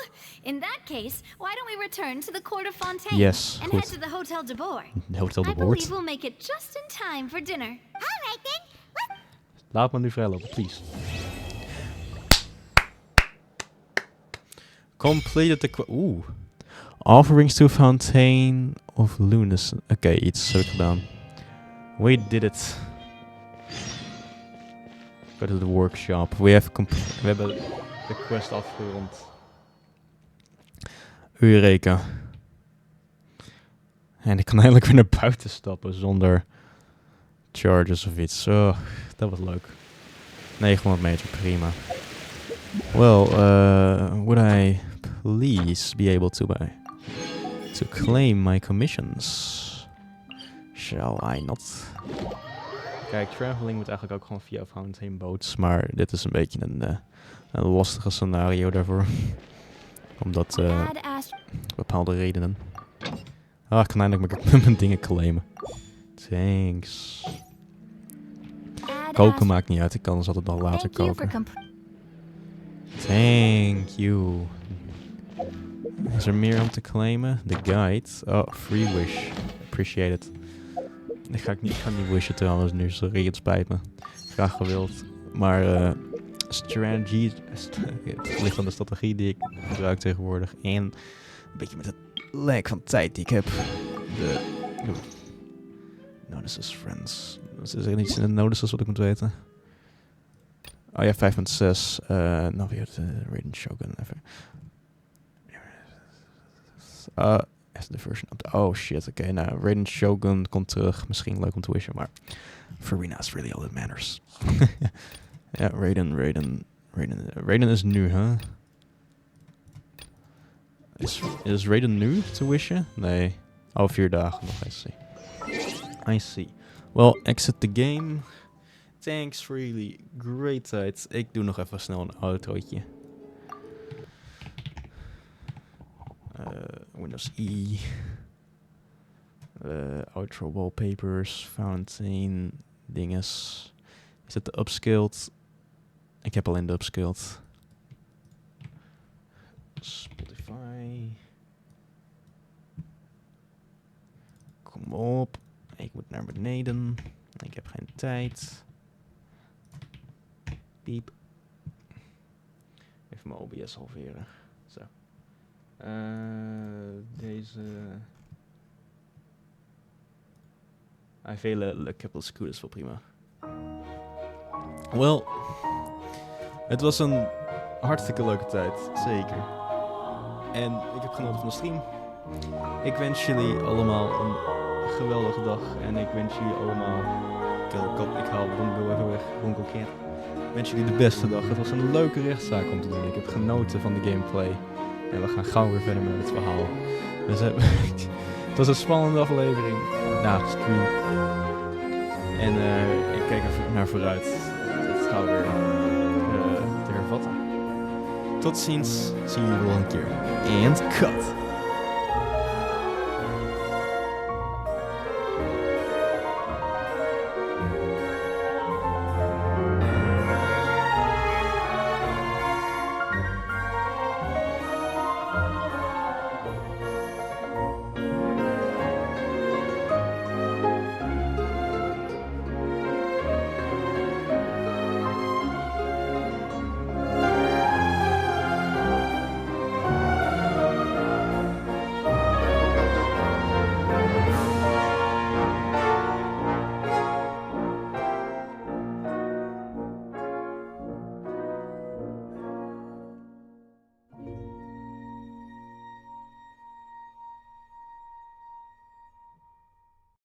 [SPEAKER 5] In that case, why don't we return to the court of Fontaine
[SPEAKER 1] Yes,
[SPEAKER 5] and
[SPEAKER 1] goed.
[SPEAKER 5] head to the Hotel de Boer?
[SPEAKER 1] Hotel de
[SPEAKER 5] I
[SPEAKER 1] Boer.
[SPEAKER 5] believe we'll make it just in time for dinner.
[SPEAKER 4] All right then.
[SPEAKER 1] Laat me nu vrijlopen, please. Completed the offerings to Fountain of Lunas. Oké, iets heb ik gedaan. We did it. Go to the workshop. We hebben de quest afgerond. Eureka. En ik kan eindelijk weer naar buiten stappen zonder charges of iets. Oh, dat was leuk. 900 meter, prima. Well, would I please be able to claim my commissions? Shall I not? Kijk, traveling moet eigenlijk ook gewoon via Fountain Boats, maar dit is een beetje een lastige scenario daarvoor. Omdat bepaalde redenen. Ah, ik kan eindelijk mijn dingen claimen. Thanks. Koken maakt niet uit, ik kan dus altijd al later koken. Thank you. Is er meer om te claimen? The guide. Oh, free wish. Appreciate it. Ik ga niet wishen trouwens nu, sorry, het spijt me. Graag gewild. Maar strategy, het ligt aan de strategie die ik gebruik tegenwoordig. En een beetje met het lek van tijd die ik heb. Notices, friends. Is er iets in de notices wat ik moet weten? Oh ja, 5.6. Nou weer de Raiden Shogun. Even. Is de version up. Oh shit, oké. Nou, Raiden Shogun komt terug. Misschien leuk om te wishen, maar Furina is really all that matters. Ja, Raiden is nu, huh? Is Raiden nu te wishen? Nee. Oh, 4 dagen nog, I see. Well, exit the game. Thanks for really great tijd. Ik doe nog even snel een outrootje. Windows E. Outro wallpapers, fountain, dinges. Is dat de upscaled? Ik heb alleen de upscaled. Spotify. Kom op. Ik moet naar beneden. Ik heb geen tijd. Piep. Even mijn OBS halveren. Zo. Deze. Vele Capital School is wel prima. Wel, het was een hartstikke leuke tijd, zeker. En ik heb genoten van de stream. Ik wens jullie allemaal een geweldige dag. En ik wens jullie allemaal... Ik haal Bongo even weg, Bongo Cat. Ik wens jullie de beste dag. Het was een leuke rechtszaak om te doen. Ik heb genoten van de gameplay. En we gaan gauw weer verder met het verhaal. Dus, het was een spannende aflevering. Nou, stream. En ik kijk er naar vooruit. Het gauw weer te hervatten. Tot ziens. Zie je wel een keer. And cut.